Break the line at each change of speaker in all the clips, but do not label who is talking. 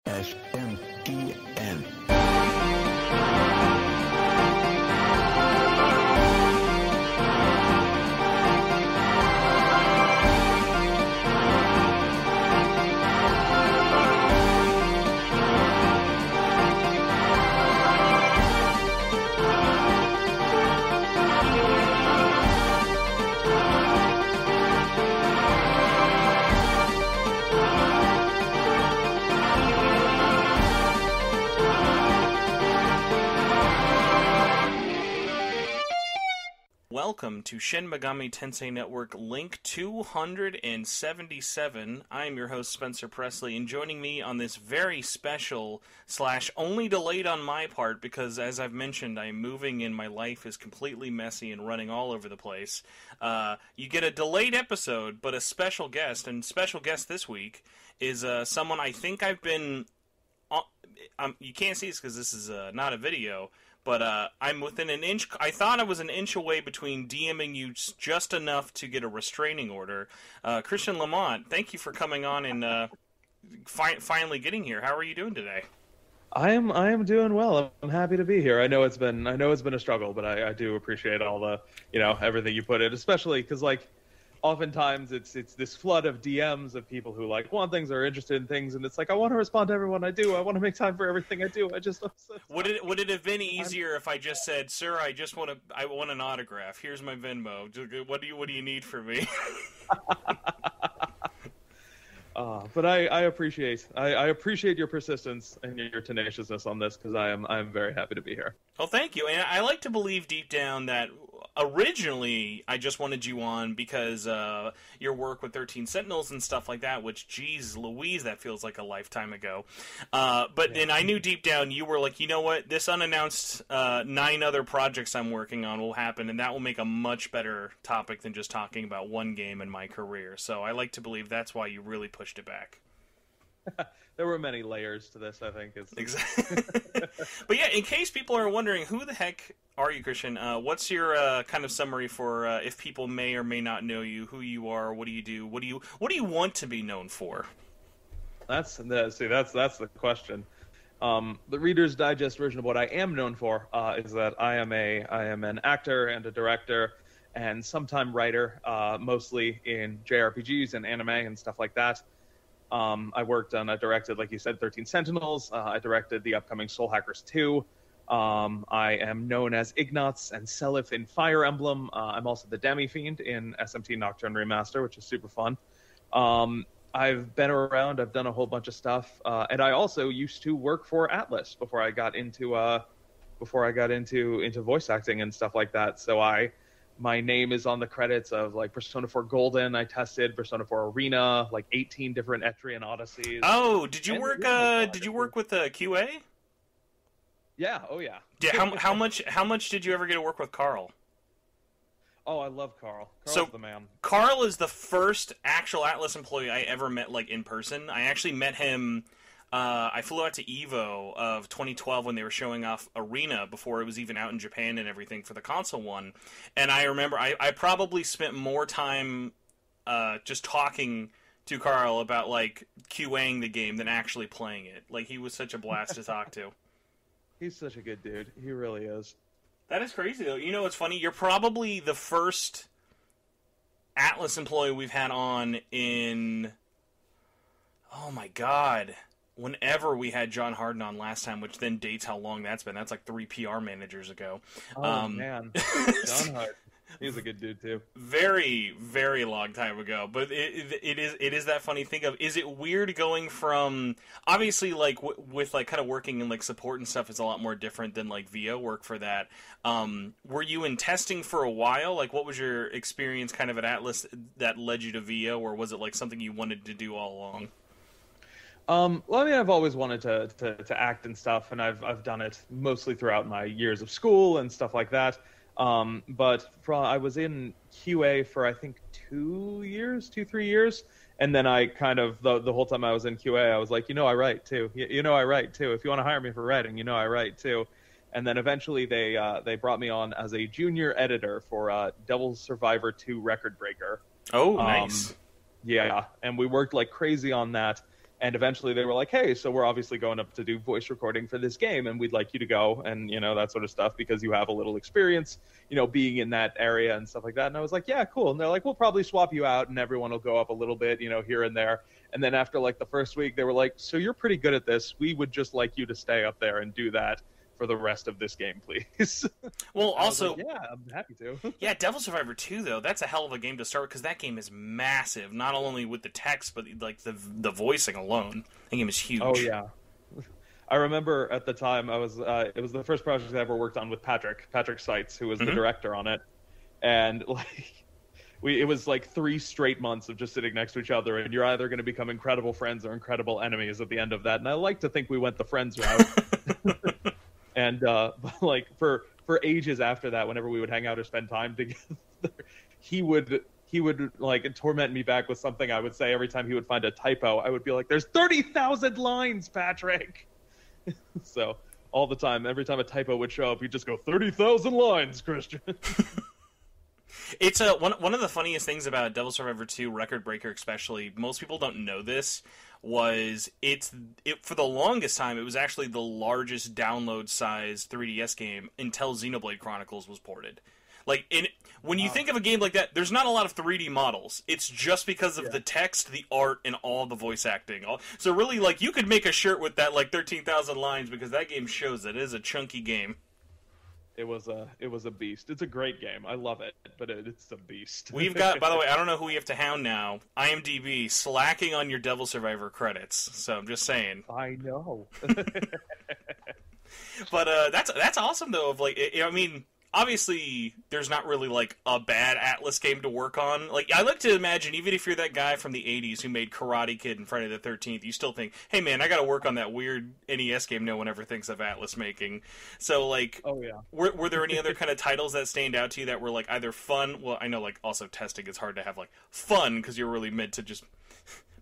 SMTN.
Welcome to Shin Megami Tensei Network Link 277. I am your host, Spencer Presley, and joining me on this very special / only delayed on my part because, as I've mentioned, I'm moving and my life is completely messy and running all over the place. You get a delayed episode, but a special guest, and special guest this week is someone I think I've been... you can't see this because this is not a video, but I'm within an inch. I thought I was an inch away between DMing you just enough to get a restraining order. Christian La Monte, thank you for coming on and finally getting here. How are you doing today?
I am doing well. I'm happy to be here. I know it's been a struggle, but I do appreciate all the everything you put in, especially because oftentimes it's this flood of DMs of people who want things or are interested in things, and it's I want to respond to everyone I do. I want to make time for everything I do.
Would it have been easier if I just said, "Sir, I want an autograph. Here's my Venmo. What do you need from me?"
But I appreciate your persistence and your tenaciousness on this because I'm very happy to be here.
Well, thank you. And I like to believe deep down that originally I just wanted you on because your work with 13 Sentinels and stuff like that, which, geez Louise, that feels like a lifetime ago. But then I knew deep down you were like, you know what, this unannounced 9 other projects I'm working on will happen, and that will make a much better topic than just talking about one game in my career. So I like to believe that's why you really pushed it back.
There were many layers to this, I think.
Exactly. But yeah, in case people are wondering, who the heck are you, Christian? What's your kind of summary for if people may or may not know you, who you are, what do you do, what do you want to be known for?
That's the question. The Reader's Digest version of what I am known for is that I am an actor and a director and sometime writer, mostly in JRPGs and anime and stuff like that. I directed, like you said, 13 Sentinels. I directed the upcoming Soul Hackers 2. I am known as Ignatz and Seliph in Fire Emblem. I'm also the Demi-Fiend in SMT Nocturne Remaster, which is super fun. I've been around. I've done a whole bunch of stuff. And I also used to work for Atlas before I got into voice acting and stuff like that. So my name is on the credits of Persona 4 Golden. I tested Persona 4 Arena, 18 different Etrian Odysseys.
Oh, did you work with QA?
Yeah. Oh yeah.
Yeah. How much did you ever get to work with Carl?
Oh, I love Carl. Carl's the man.
Carl is the first actual Atlas employee I ever met in person. I actually met him. I flew out to EVO of 2012 when they were showing off Arena before it was even out in Japan and everything for the console one. And I remember I probably spent more time just talking to Carl about QAing the game than actually playing it. He was such a blast to talk to.
He's such a good dude. He really is.
That is crazy, though. You know what's funny? You're probably the first Atlas employee we've had on in... Oh, my God. Whenever we had John Harden on last time, which then dates how long that's been. That's 3 PR managers ago.
Oh, man. John Harden. He's a good dude, too.
Very, very long time ago. But it is that funny thing of, is it weird going from, obviously, with kind of working in, support and stuff is a lot more different than, VO work for that. Were you in testing for a while? What was your experience kind of at Atlas that led you to VO, or was it, something you wanted to do all along?
Well, I mean, I've always wanted to act and stuff, and I've done it mostly throughout my years of school and stuff like that. But I was in QA for I think 3 years, and then I kind of the whole time I was in QA, I was like, I write too. I write too. If you want to hire me for writing, I write too. And then eventually they brought me on as a junior editor for Devil's Survivor 2 Record Breaker.
Oh, nice.
Yeah, and we worked like crazy on that. And eventually they were like, hey, so we're obviously going up to do voice recording for this game, and we'd like you to go and, that sort of stuff because you have a little experience, being in that area and stuff like that. And I was like, yeah, cool. And they're like, we'll probably swap you out and everyone will go up a little bit, here and there. And then after like the first week, they were like, so you're pretty good at this. We would just like you to stay up there and do that for the rest of this game, please.
Well, also,
like, yeah, I'm happy to.
Yeah, Devil Survivor 2, though, that's a hell of a game to start because that game is massive, not only with the text, but like the voicing alone. That game is huge.
Oh, yeah. I remember at the time it was the first project I ever worked on with Patrick Seitz, who was the director on it. And like it was like 3 straight months of just sitting next to each other, and you're either going to become incredible friends or incredible enemies at the end of that. And I like to think we went the friends route. And like for ages after that, whenever we would hang out or spend time together, he would like torment me back with something I would say every time he would find a typo. I would be like, "There's 30,000 lines, Patrick." So all the time, every time a typo would show up, he'd just go 30,000 lines, Christian.
It's one of the funniest things about Devil Survivor 2 Record Breaker, especially. Most people don't know this. Was it for the longest time, it was actually the largest download size 3DS game until Xenoblade Chronicles was ported. Like, when you think of a game like that, there's not a lot of 3D models. It's just because of the text, the art, and all the voice acting. So really, like, you could make a shirt with that, like, 13,000 lines, because that game shows that it is a chunky game.
It was a beast. It's a great game. I love it, but it's a beast.
We've got, by the way, I don't know who we have to hound now. IMDb slacking on your Devil Survivor credits. So I'm just saying.
I know.
But that's awesome though. Of like, I mean, obviously there's not really like a bad Atlas game to work on. Like, I like to imagine, even if you're that guy from the 80s who made Karate Kid and Friday the 13th, you still think, hey man, I gotta work on that weird NES game no one ever thinks of Atlas making. So like,
oh yeah,
were there any other kind of titles that stand out to you that were like either fun? Well, I know like also testing is hard to have like fun because you're really meant to just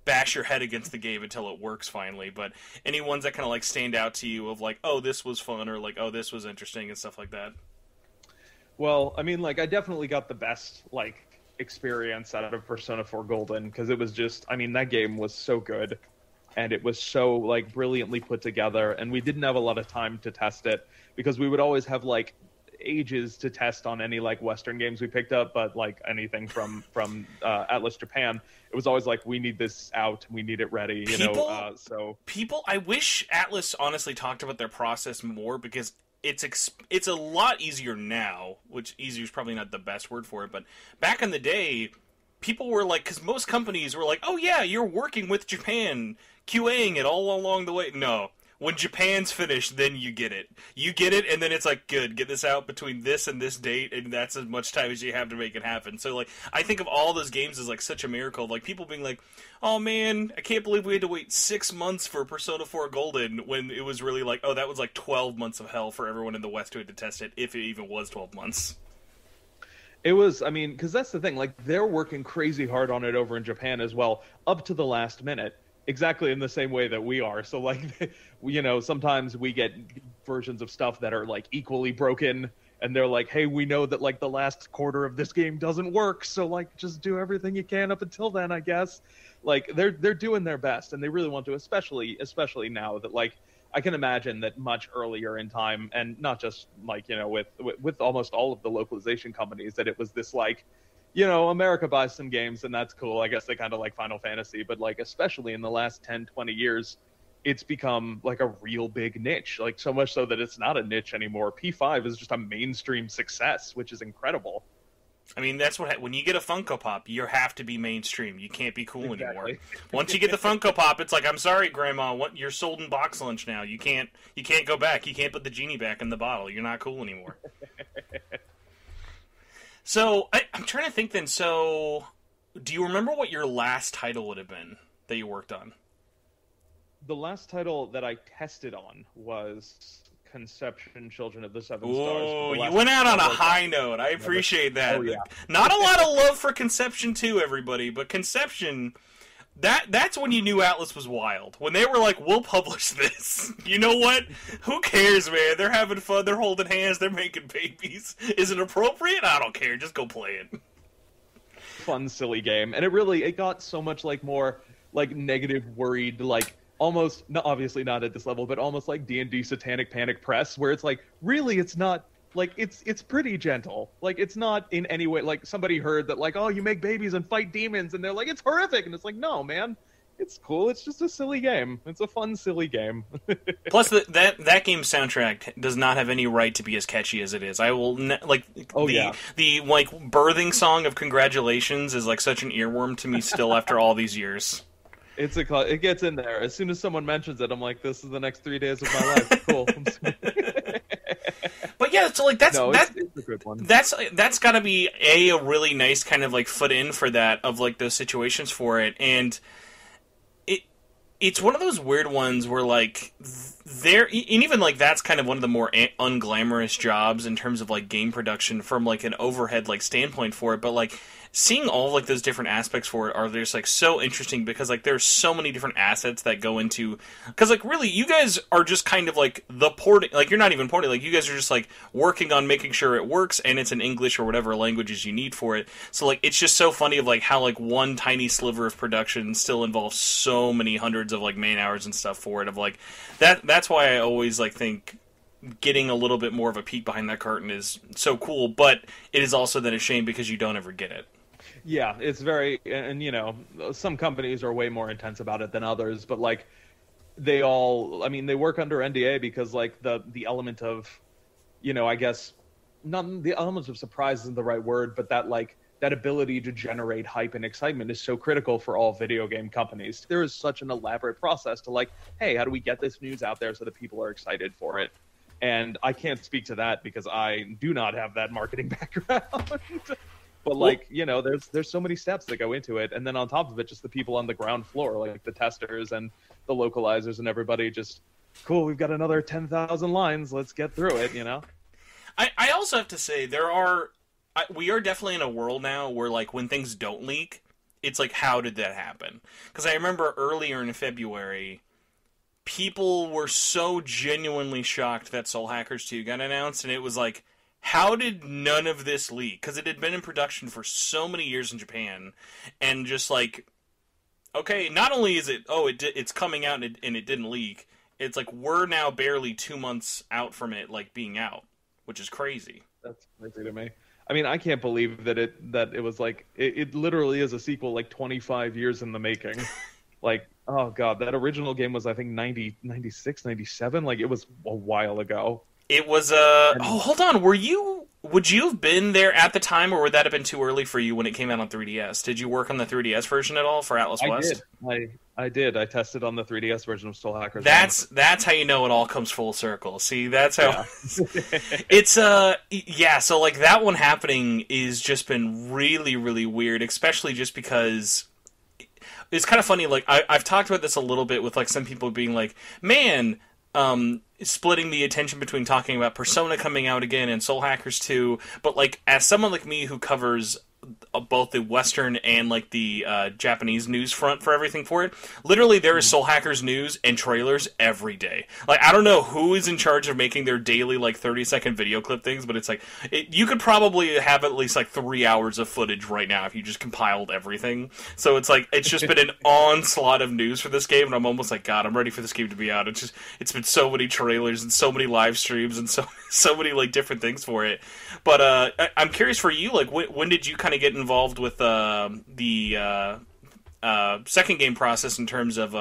bash your head against the game until it works finally, but any ones that kind of like stand out to you of like, oh, this was fun, or like, oh, this was interesting and stuff like that?
Well, I mean, like, I definitely got the best, like, experience out of Persona 4 Golden, because it was just, I mean, that game was so good, and it was so, like, brilliantly put together, and we didn't have a lot of time to test it, because we would always have, like, ages to test on any, like, Western games we picked up, but, like, anything from Atlas Japan, it was always like, we need this out, we need it ready, you know, so... I wish Atlas honestly talked about their process more, because it's a lot easier now, which easier is probably not the best word for it, but back in the day, people were like, because most companies were like, oh yeah, you're working with Japan, QAing it all along the way. No. When Japan's finished, then you get it. You get it, and then it's like, good, get this out between this and this date, and that's as much time as you have to make it happen. So, like, I think of all those games as, like, such a miracle. Like, people being like, oh, man, I can't believe we had to wait 6 months for Persona 4 Golden, when it was really like, oh, that was like 12 months of hell for everyone in the West who had to test it, if it even was 12 months. It was, I mean, because that's the thing, like, they're working crazy hard on it over in Japan as well, up to the last minute. Exactly in the same way that we are. So, like, you know, sometimes we get versions of stuff that are, like, equally broken, and they're like, hey, we know that, like, the last quarter of this game doesn't work, so, like, just do everything you can up until then, I guess. Like, they're doing their best, and they really want to, especially now that, like, I can imagine that much earlier in time, and not just, like, you know, with almost all of the localization companies, that it was this, like, you know, America buys some games, and that's cool. I guess they kind of like Final Fantasy, but, like, especially in the last 10, 20 years, it's become, like, a real big niche. Like, so much so that it's not a niche anymore. P5 is just a mainstream success, which is incredible.
I mean, that's what, when you get a Funko Pop, you have to be mainstream. You can't be cool anymore. Once you get the Funko Pop, it's like, I'm sorry, Grandma, you're sold in box lunch now. You can't go back. You can't put the genie back in the bottle. You're not cool anymore. So, I'm trying to think then, so, do you remember what your last title would have been that you worked on?
The last title that I tested on was Conception, Children of the Seven Stars.
Oh, you went out on a high note. I appreciate that. Oh, yeah. Not a lot of love for Conception 2, everybody, but Conception... That's when you knew Atlas was wild. When they were like, we'll publish this. You know what? Who cares, man? They're having fun. They're holding hands. They're making babies. Is it appropriate? I don't care. Just go play it.
Fun, silly game. And it got so much, like, more... like negative, worried, like almost, no, obviously not at this level, but almost like D&D Satanic Panic press, where it's like, really, it's not. Like, it's pretty gentle. Like, it's not in any way, like, somebody heard that, like, oh, you make babies and fight demons, and they're like, it's horrific. And it's like, no, man, it's cool. It's just a silly game. It's a fun, silly game.
Plus, that game's soundtrack does not have any right to be as catchy as it is. I will, the like, birthing song of Congratulations is, like, such an earworm to me still after all these years.
It gets in there. As soon as someone mentions it, I'm like, this is the next 3 days of my life. Cool.
But yeah, so like it's
a good one.
That's got to be a really nice kind of like foot in for that of like those situations for it, and it's one of those weird ones where like and even like that's kind of one of the more unglamorous jobs in terms of like game production from like an overhead like standpoint for it, but like seeing all like those different aspects for it are just like so interesting because like there's so many different assets that go into, because like really you guys are just kind of like the porting, like you're not even porting, like you guys are just like working on making sure it works and it's in English or whatever languages you need for it. So like it's just so funny of like how like one tiny sliver of production still involves so many hundreds of like man hours and stuff for it, of like that's why I always like think getting a little bit more of a peek behind that curtain is so cool, but it is also then a shame because you don't ever get it.
Yeah, it's very, and you know, some companies are way more intense about it than others, but like they work under NDA because like the element of, you know, I guess not the elements of surprise isn't the right word, but that ability to generate hype and excitement is so critical for all video game companies. There is such an elaborate process to like, hey, how do we get this news out there so that people are excited for it? And I can't speak to that because I do not have that marketing background. But like, you know, there's so many steps that go into it, and then on top of it, just the people on the ground floor, like the testers and the localizers and everybody, just cool. We've got another 10,000 lines. Let's get through it. You know.
I also have to say we are definitely in a world now where like when things don't leak, it's like how did that happen? Because I remember earlier in February, people were so genuinely shocked that Soul Hackers 2 got announced, and it was like, how did none of this leak? Because it had been in production for so many years in Japan, and just like, okay, not only is it, it's coming out and it didn't leak, it's like we're now barely 2 months out from it like being out, which is crazy.
That's crazy to me. I mean, I can't believe that it was like, it literally is a sequel like 25 years in the making. Like, oh god, that original game was I think 96, 97, like it was a while ago.
It was hold on, would you have been there at the time, or would that have been too early for you when it came out on 3DS? Did you work on the 3DS version at all for Atlas West?
I did. I tested on the 3DS version of Soul Hackers.
That's how you know it all comes full circle. See, that's how it's so like that one happening is just been really, really weird, especially just because it's kind of funny. Like I've talked about this a little bit with like some people being like, man, splitting the attention between talking about Persona coming out again and Soul Hackers 2, but like as someone like me who covers both the Western and like the Japanese news front for everything for it, literally there is Soul Hackers news and trailers every day. Like I don't know who is in charge of making their daily like 30-second video clip things, but it's like you could probably have at least like 3 hours of footage right now if you just compiled everything. So it's like it's just been an onslaught of news for this game, and I'm almost like, God, I'm ready for this game to be out. It's been so many trailers and so many live streams and so many like different things for it. But I'm curious for you, like when did you kind of get involved with the second game process in terms of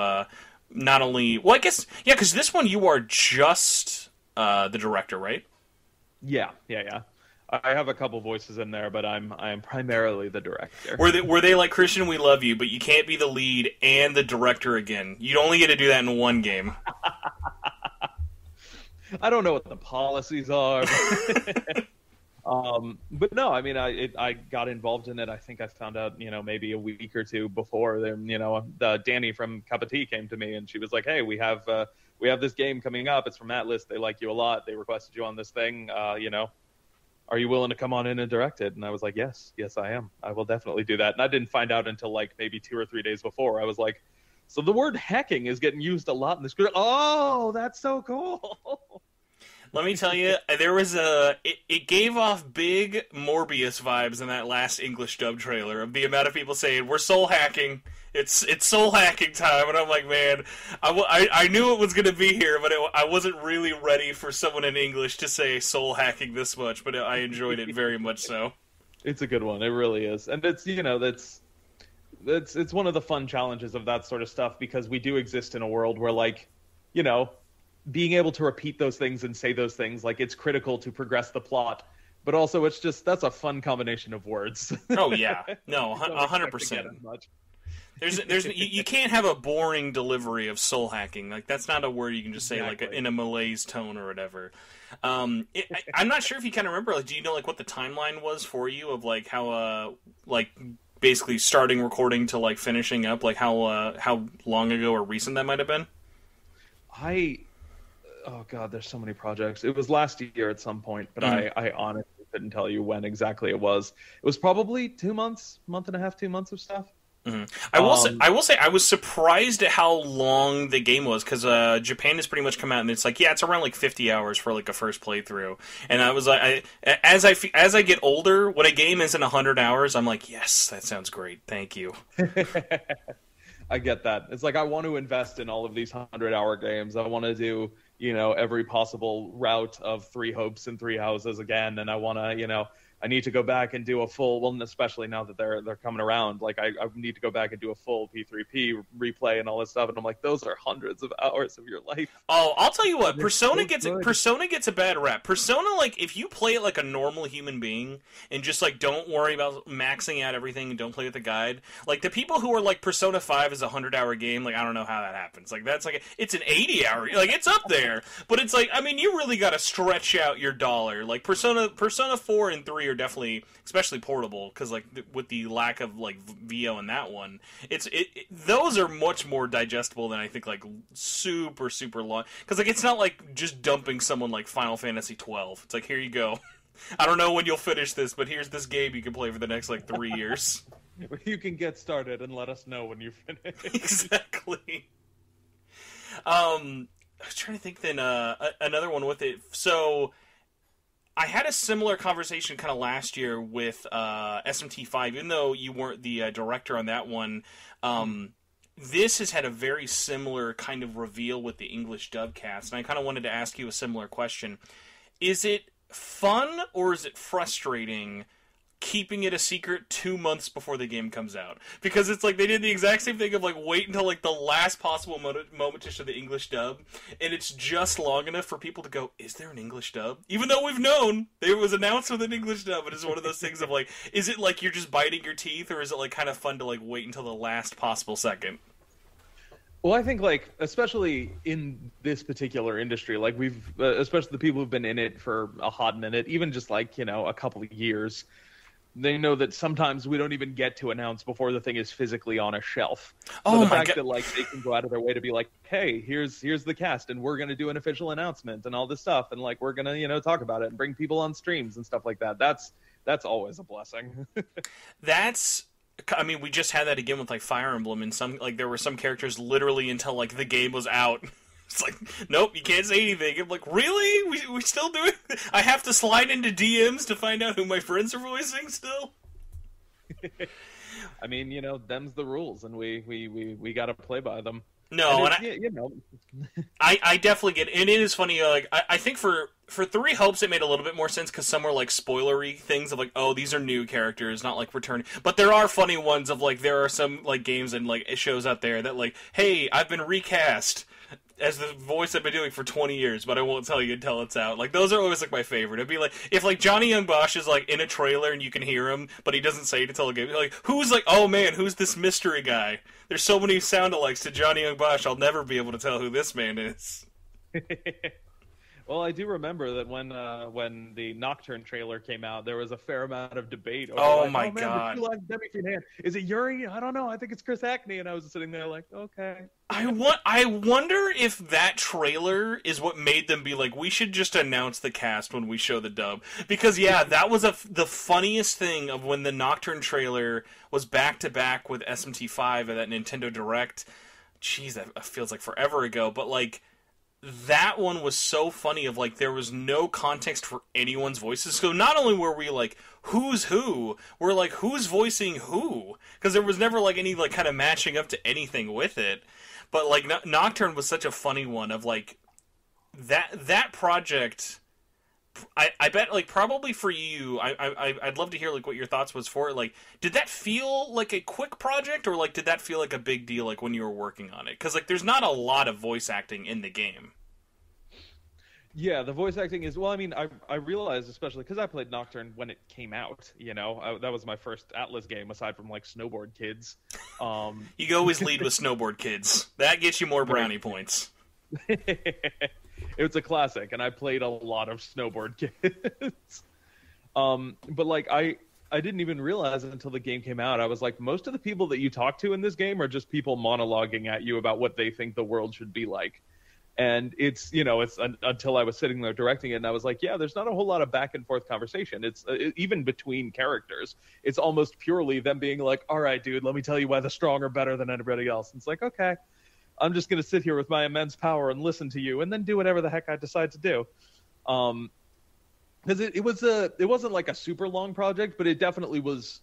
not only, well, I guess, yeah, because this one you are just the director, right?
Yeah. I have a couple voices in there, but I am primarily the director.
Were they like, Christian, we love you, but you can't be the lead and the director again. You only get to do that in one game.
I don't know what the policies are. But no, I mean, I got involved in it. I think I found out, you know, maybe a week or two before. Then, you know, Danny from Cup of Tea came to me and she was like, "Hey, we have this game coming up. It's from Atlas. They like you a lot. They requested you on this thing. You know, are you willing to come on in and direct it?" And I was like, "Yes, I am. I will definitely do that." And I didn't find out until like maybe 2 or 3 days before. I was like, "So the word hacking is getting used a lot in this group. Oh, that's so cool."
Let me tell you, it gave off big Morbius vibes in that last English dub trailer of the amount of people saying, we're soul hacking. It's soul hacking time. And I'm like, man, I knew it was going to be here, but I wasn't really ready for someone in English to say soul hacking this much, but I enjoyed it very much so.
It's a good one. It really is. And it's, it's one of the fun challenges of that sort of stuff, because we do exist in a world where, like, being able to repeat those things and say those things, like, it's critical to progress the plot, but also it's just, that's a fun combination of words.
Oh yeah, no, 100%. You can't have a boring delivery of soul hacking. Like, that's not a word you can just say like in a Malaise tone or whatever. I'm not sure if you kind of remember. Like, do you know like what the timeline was for you of like how like basically starting recording to like finishing up? Like how long ago or recent that might have been?
Oh god, there's so many projects. It was last year at some point, but I honestly couldn't tell you when exactly it was. It was probably 2 months, month and a half, 2 months of stuff.
Mm-hmm. I will say I was surprised at how long the game was, because Japan has pretty much come out and it's like, yeah, it's around like 50 hours for like a first playthrough. And I was like, as I get older, when a game isn't 100 hours, I'm like, yes, that sounds great, thank you.
I get that. It's like, I want to invest in all of these 100-hour games. I want to do, every possible route of Three Hopes and Three Houses again, and I want to, I need to go back and do a full, well, especially now that they're coming around, like, I need to go back and do a full P3P replay and all this stuff, and I'm like, those are hundreds of hours of your life.
Oh, I'll tell you what, Persona gets a bad rap. Persona, like, if you play it like a normal human being, and just, like, don't worry about maxing out everything and don't play with the guide, like, the people who are like, Persona 5 is a 100-hour game, like, I don't know how that happens. Like, that's like, it's an 80-hour, like, it's up there, but it's like, I mean, you really gotta stretch out your dollar. Like, Persona 4 and 3 are definitely, especially portable, because like with the lack of like VO in that one, those are much more digestible than I think like super long, because like it's not like just dumping someone like Final Fantasy 12. It's like, here you go. I don't know when you'll finish this, but here's this game you can play for the next like 3 years.
You can get started and let us know when you finish.
Exactly. I was trying to think then another one with it. So I had a similar conversation kind of last year with SMT5, even though you weren't the director on that one. This has had a very similar kind of reveal with the English dub cast, and I kind of wanted to ask you a similar question. Is it fun or is it frustrating keeping it a secret 2 months before the game comes out? Because it's like they did the exact same thing of like wait until like the last possible moment to show the English dub, and it's just long enough for people to go, is there an English dub? Even though we've known it was announced with an English dub, and it's one of those things of like, is it like you're just biting your teeth, or is it like kind of fun to like wait until the last possible second?
Well, I think, like, especially in this particular industry, like, we've, especially the people who've been in it for a hot minute, even just, like, a couple of years, they know that sometimes we don't even get to announce before the thing is physically on a shelf. So the fact that, like, they can go out of their way to be like, hey, here's the cast, and we're going to do an official announcement and all this stuff, and, like, we're going to, talk about it and bring people on streams and stuff like that. That's always a blessing.
I mean, we just had that again with, like, Fire Emblem, and some, like, there were some characters literally until, like, the game was out. It's like, nope, you can't say anything. I'm like, really? We still doing it? I have to slide into DMs to find out who my friends are voicing still?
I mean, them's the rules, and we got to play by them.
No, I definitely get it. And it is funny, like, I think for Three Hopes it made a little bit more sense, because some were, like, spoilery things of, like, oh, these are new characters, not, like, returning. But there are funny ones of, like, there are some, like, games and, like, shows out there that, like, hey, I've been recast as the voice I've been doing for 20 years, but I won't tell you until it's out. Like, those are always, like, my favorite. It'd be like, if, like, Johnny Young Bosch is, like, in a trailer and you can hear him, but he doesn't say it until the game. Like, who's, like, oh, man, who's this mystery guy? There's so many sound-alikes to Johnny Young Bosch, I'll never be able to tell who this man is.
Well, I do remember that when the Nocturne trailer came out, there was a fair amount of debate. Over
my God.
Is it Yuri? I don't know. I think it's Chris Hackney. And I was sitting there like, okay.
I wonder if that trailer is what made them be like, we should just announce the cast when we show the dub. Because, yeah, that was the funniest thing of when the Nocturne trailer was back-to-back with SMT5 at that Nintendo Direct. Jeez, that feels like forever ago. But, like, that one was so funny of like there was no context for anyone's voices. So not only were we like who's who, we're like who's voicing who, because there was never like any like kind of matching up to anything with it. But like Nocturne was such a funny one of like that project. I bet like probably for you, I'd love to hear like what your thoughts was for it. Like, did that feel like a quick project, or like did that feel like a big deal like when you were working on it? Because like there's not a lot of voice acting in the game.
Yeah, the voice acting is, well, I mean, I realized, especially because I played Nocturne when it came out, that was my first Atlas game aside from like Snowboard Kids.
You always lead with Snowboard Kids. That gets you more brownie points.
It's a classic, and I played a lot of Snowboard Kids. But like I didn't even realize it until the game came out. I was like, most of the people that you talk to in this game are just people monologuing at you about what they think the world should be like. And it's until I was sitting there directing it, and I was like, yeah, there's not a whole lot of back and forth conversation. It's even between characters. It's almost purely them being like, all right, dude, let me tell you why the strong are better than anybody else. And it's like, okay, I'm just going to sit here with my immense power and listen to you and then do whatever the heck I decide to do. Because it wasn't like a super long project, but it definitely was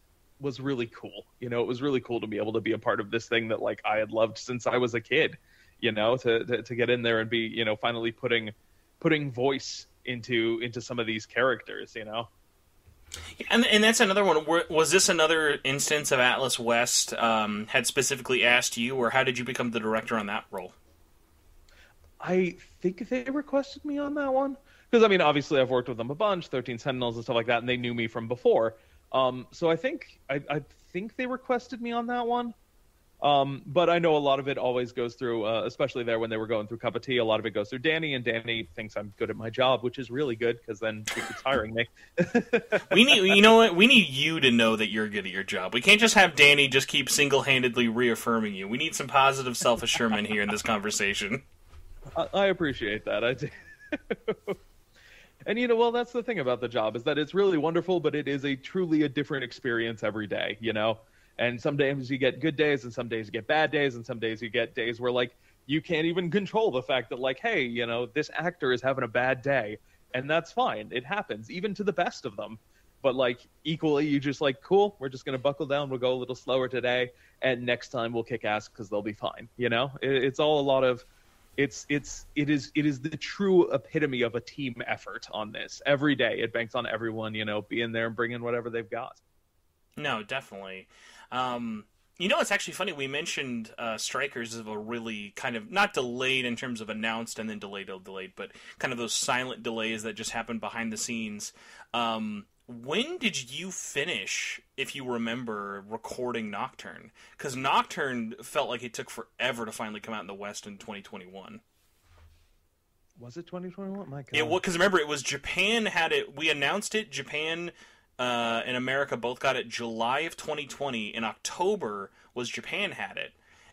really cool. It was really cool to be able to be a part of this thing that like I had loved since I was a kid, to get in there and be, finally putting voice into some of these characters,
And that's another one. Was this another instance of Atlas West had specifically asked you, or how did you become the director on that role?
I think they requested me on that one. Because, I mean, obviously I've worked with them a bunch, 13 Sentinels and stuff like that, and they knew me from before. So I think they requested me on that one. But I know a lot of it always goes through, especially there when they were going through Cup of Tea, a lot of it goes through Danny, and Danny thinks I'm good at my job, which is really good, because then he keeps hiring me.
We need you to know that you're good at your job. We can't just have Danny just keep single-handedly reaffirming you. We need some positive self-assurance here in this conversation.
I appreciate that. I do. And well, that's the thing about the job, is that it's really wonderful, but it is truly a different experience every day, And some days you get good days, and some days you get bad days, and some days you get days where like you can't even control the fact that like, hey, this actor is having a bad day, and that's fine. It happens, even to the best of them. But like equally, you just like, cool, we're just gonna buckle down. We'll go a little slower today, and next time we'll kick ass because they'll be fine. It's all a lot of. It is the true epitome of a team effort on this. Every day it banks on everyone, being there and bringing whatever they've got.
No, definitely. It's actually funny. We mentioned Strikers as a really kind of, not delayed in terms of announced and then delayed, but kind of those silent delays that just happened behind the scenes. When did you finish, if you remember, recording Nocturne? Because Nocturne felt like it took forever to finally come out in the West in 2021.
Was it 2021? My God.
Because remember, it was Japan had it. We announced it. Japan and America both got it July of 2020. In October was Japan had it.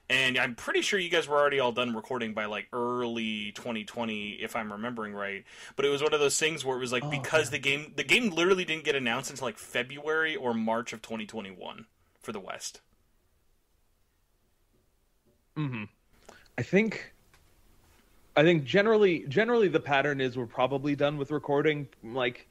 And I'm pretty sure you guys were already all done recording by like early 2020, if I'm remembering right. But it was one of those things where it was like the game literally didn't get announced until like February or March of 2021 for the West.
Mm-hmm. I think generally the pattern is we're probably done with recording. Like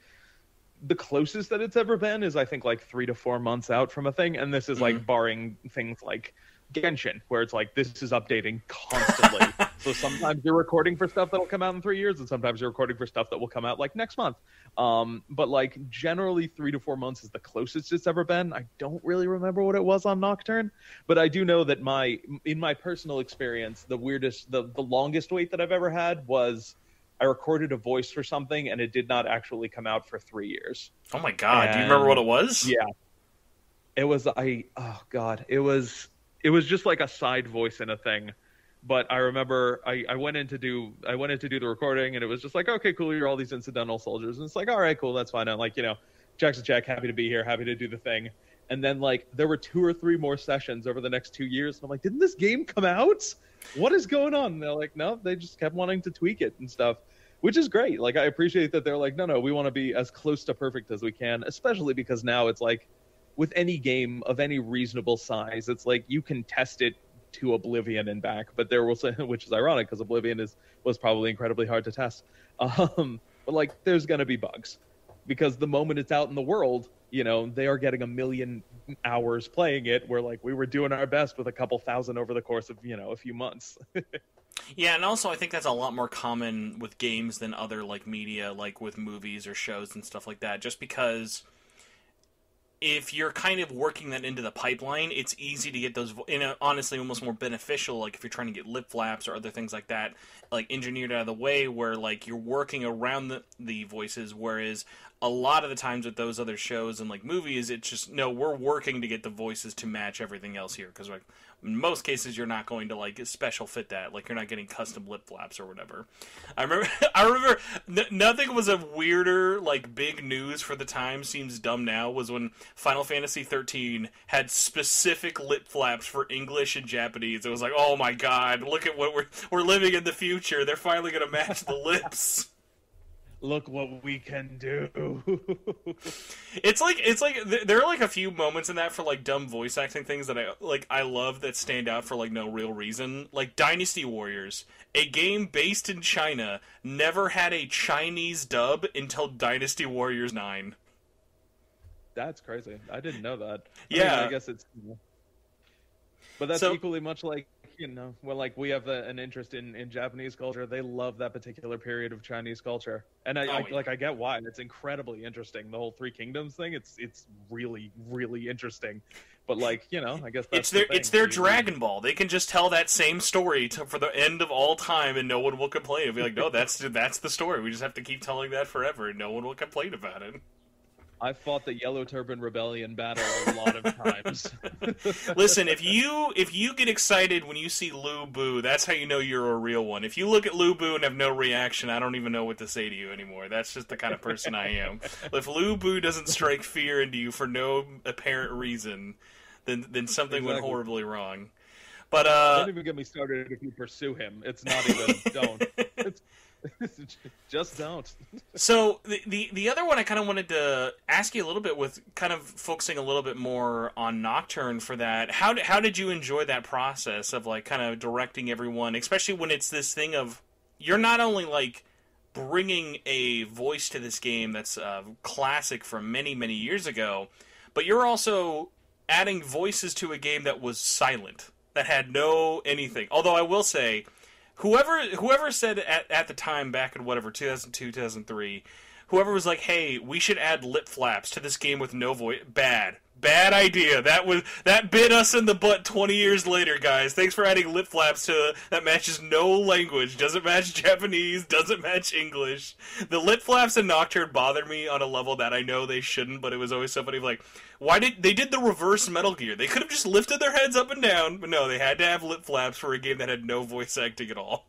the closest that it's ever been is I think like 3 to 4 months out from a thing, and this is like barring things like Genshin, where it's like this is updating constantly. So sometimes you're recording for stuff that'll come out in 3 years, and sometimes you're recording for stuff that will come out like next month. But like generally 3 to 4 months is the closest it's ever been. I don't really remember what it was on Nocturne, but I do know that in my personal experience, the longest wait that I've ever had was I recorded a voice for something and it did not actually come out for 3 years.
Oh my God. Do you remember what it was?
Yeah. It was it was just like a side voice in a thing. But I remember I went in to do the recording, and it was just like, okay, cool, you're all these incidental soldiers. And it's like, all right, cool, that's fine. I'm like, Jack's a Jack, happy to be here, happy to do the thing. And then like there were 2 or 3 more sessions over the next 2 years, and I'm like, didn't this game come out? What is going on? And they're like, no, they just kept wanting to tweak it and stuff, which is great. Like I appreciate that they're like, no, we want to be as close to perfect as we can, especially because now it's like with any game of any reasonable size, it's like you can test it to Oblivion and back, but there was, which is ironic because Oblivion was probably incredibly hard to test. But like, there's going to be bugs because the moment it's out in the world, you know, they are getting 1 million hours playing it, where like we were doing our best with a couple thousand over the course of, you know, a few months.
Yeah, and also I think that's a lot more common with games than other like media, like with movies or shows and stuff like that, just because if you're kind of working that into the pipeline, it's easy to get those, honestly, almost more beneficial, like if you're trying to get lip flaps or other things like that, like engineered out of the way, where like you're working around the voices, whereas a lot of the times with those other shows and like movies, it's just, no, we're working to get the voices to match everything else here, because like in most cases you're not going to like special fit that, like you're not getting custom lip flaps or whatever. I remember nothing was a weirder, like big news for the time, seems dumb now, was when Final Fantasy 13 had specific lip flaps for English and Japanese. It was like, oh my god, look at what we're living in the future. They're finally going to match the lips.
Look what we can do.
It's like there are like a few moments in that for like dumb voice acting things that I love that stand out for like no real reason. Like Dynasty Warriors, a game based in China, never had a Chinese dub until Dynasty Warriors 9.
That's crazy. I didn't know that.
Yeah,
I guess it's, but that's equally much like, you know, when like we have an interest in Japanese culture, they love that particular period of Chinese culture, and I get why. It's incredibly interesting. The whole Three Kingdoms thing, it's really, really interesting. But like, you know, I guess that's
it's their Dragon Ball. They can just tell that same story for the end of all time, and no one will complain. It'll be like, no, that's the story. We just have to keep telling that forever, and no one will complain about it.
I fought the Yellow Turban Rebellion battle a lot of times.
Listen, if you get excited when you see Lu Bu, that's how you know you're a real one. If you look at Lu Bu and have no reaction, I don't even know what to say to you anymore. That's just the kind of person I am. If Lu Bu doesn't strike fear into you for no apparent reason, then something went horribly wrong. But
don't even get me started if you pursue him. It's not even don't. Just don't.
So the other one I kind of wanted to ask you a little bit, with kind of focusing a little bit more on Nocturne for that. How did you enjoy that process of like kind of directing everyone, especially when it's this thing of you're not only like bringing a voice to this game that's classic from many, many years ago, but you're also adding voices to a game that was silent, that had no anything. Although I will say, whoever said at the time, back in whatever 2002, 2003, whoever was like, "Hey, we should add lip flaps to this game with no voice," bad idea. That bit us in the butt 20 years later, guys. Thanks for adding lip flaps that matches no language, doesn't match Japanese, doesn't match English. The lip flaps in Nocturne bother me on a level that I know they shouldn't, but it was always so funny. Like, why did they did the reverse Metal Gear? They could have just lifted their heads up and down, but no, they had to have lip flaps for a game that had no voice acting at all.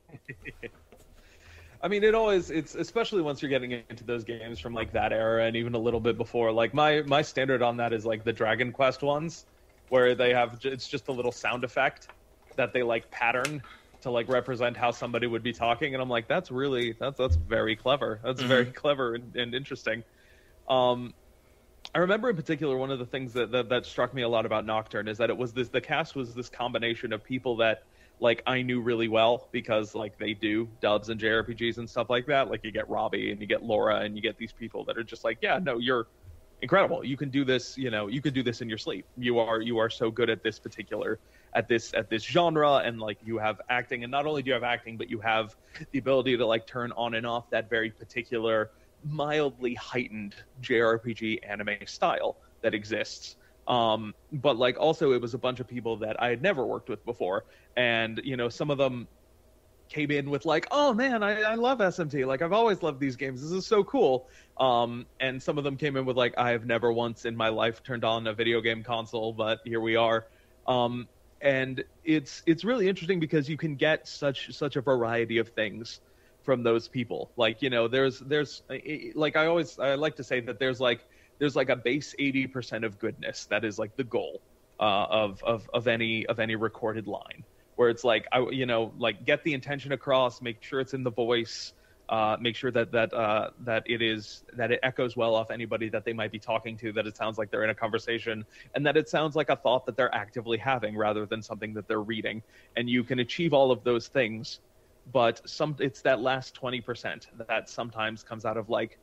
I mean, it's especially once you're getting into those games from like that era and even a little bit before. Like my standard on that is like the Dragon Quest ones, where it's just a little sound effect that they like pattern to like represent how somebody would be talking, and I'm like, that's very clever. That's very clever and interesting. I remember in particular one of the things that struck me a lot about Nocturne is that the cast was this combination of people that like I knew really well, because like they do dubs and JRPGs and stuff like that. Like you get Robbie and you get Laura and you get these people that are just like, yeah, no, you're incredible. You can do this, you know, you can do this in your sleep. You are so good at this particular at this genre, and like you have acting, and not only do you have acting, but you have the ability to like turn on and off that very particular mildly heightened JRPG anime style that exists. But like also it was a bunch of people that I had never worked with before, and you know, some of them came in with like, oh man, I love SMT, like I've always loved these games, this is so cool. And some of them came in with like, I have never once in my life turned on a video game console, but here we are. And it's really interesting because you can get such a variety of things from those people. Like, you know, there's like I like to say that there's like a base 80% of goodness that is like the goal of any recorded line, where it's like, you know, like get the intention across, make sure it's in the voice, make sure that it echoes well off anybody that they might be talking to, that it sounds like they're in a conversation, and that it sounds like a thought that they're actively having rather than something that they're reading. And you can achieve all of those things, but it's that last 20% that sometimes comes out of like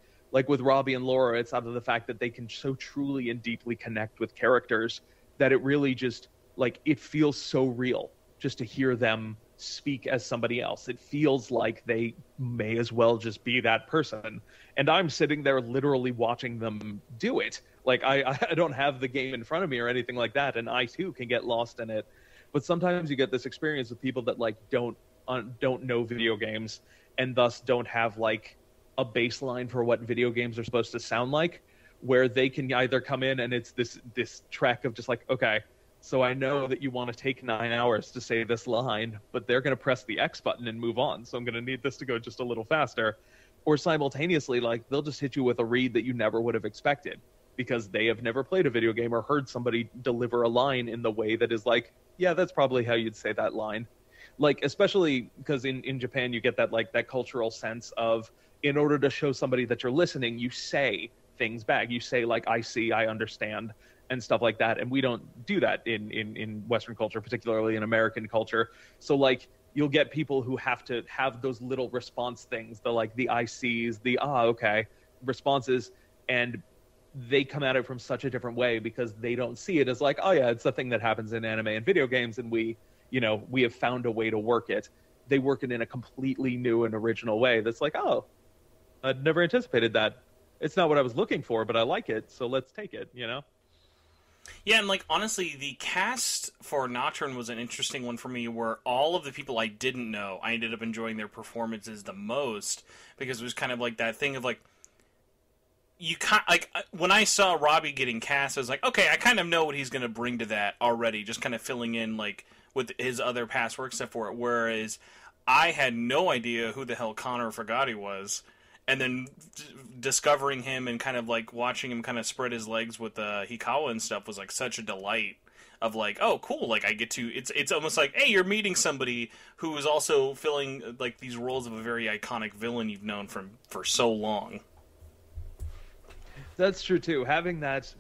with Robbie and Laura, it's out of the fact that they can so truly and deeply connect with characters that it really just like it feels so real just to hear them speak as somebody else. It feels like they may as well just be that person. And I'm sitting there literally watching them do it. Like I don't have the game in front of me or anything like that, and I too can get lost in it. But sometimes you get this experience with people that like don't know video games and thus don't have like a baseline for what video games are supposed to sound like, where they can either come in and it's this track of just like, okay, so I know that you want to take 9 hours to say this line, but they're going to press the X button and move on, so I'm going to need this to go just a little faster. Or simultaneously, like, they'll just hit you with a read that you never would have expected because they have never played a video game or heard somebody deliver a line in the way that is like, yeah, that's probably how you'd say that line. Like, especially because in Japan you get that like that cultural sense of, in order to show somebody that you're listening, you say things back. You say like, I see, I understand, and stuff like that. And we don't do that in Western culture, particularly in American culture. So like you'll get people who have to have those little response things, the I sees, okay responses, and they come at it from such a different way because they don't see it as like, oh yeah, it's a thing that happens in anime and video games, and we have found a way to work it. They work it in a completely new and original way that's like, oh, I'd never anticipated that. It's not what I was looking for, but I like it, so let's take it, you know?
Yeah, and like honestly, the cast for Nocturne was an interesting one for me, where all of the people I didn't know, I ended up enjoying their performances the most, because it was kind of like that thing of like, when I saw Robbie getting cast, I was like, okay, I kind of know what he's going to bring to that already, just kind of filling in like with his other past work stuff for it, whereas I had no idea who the hell Connor Fragati was. And then discovering him and kind of like watching him kind of spread his legs with Hikawa and stuff was like such a delight of like, oh cool, like I get to, it's almost like, hey, you're meeting somebody who is also filling like these roles of a very iconic villain you've known for so long.
That's true too. Having that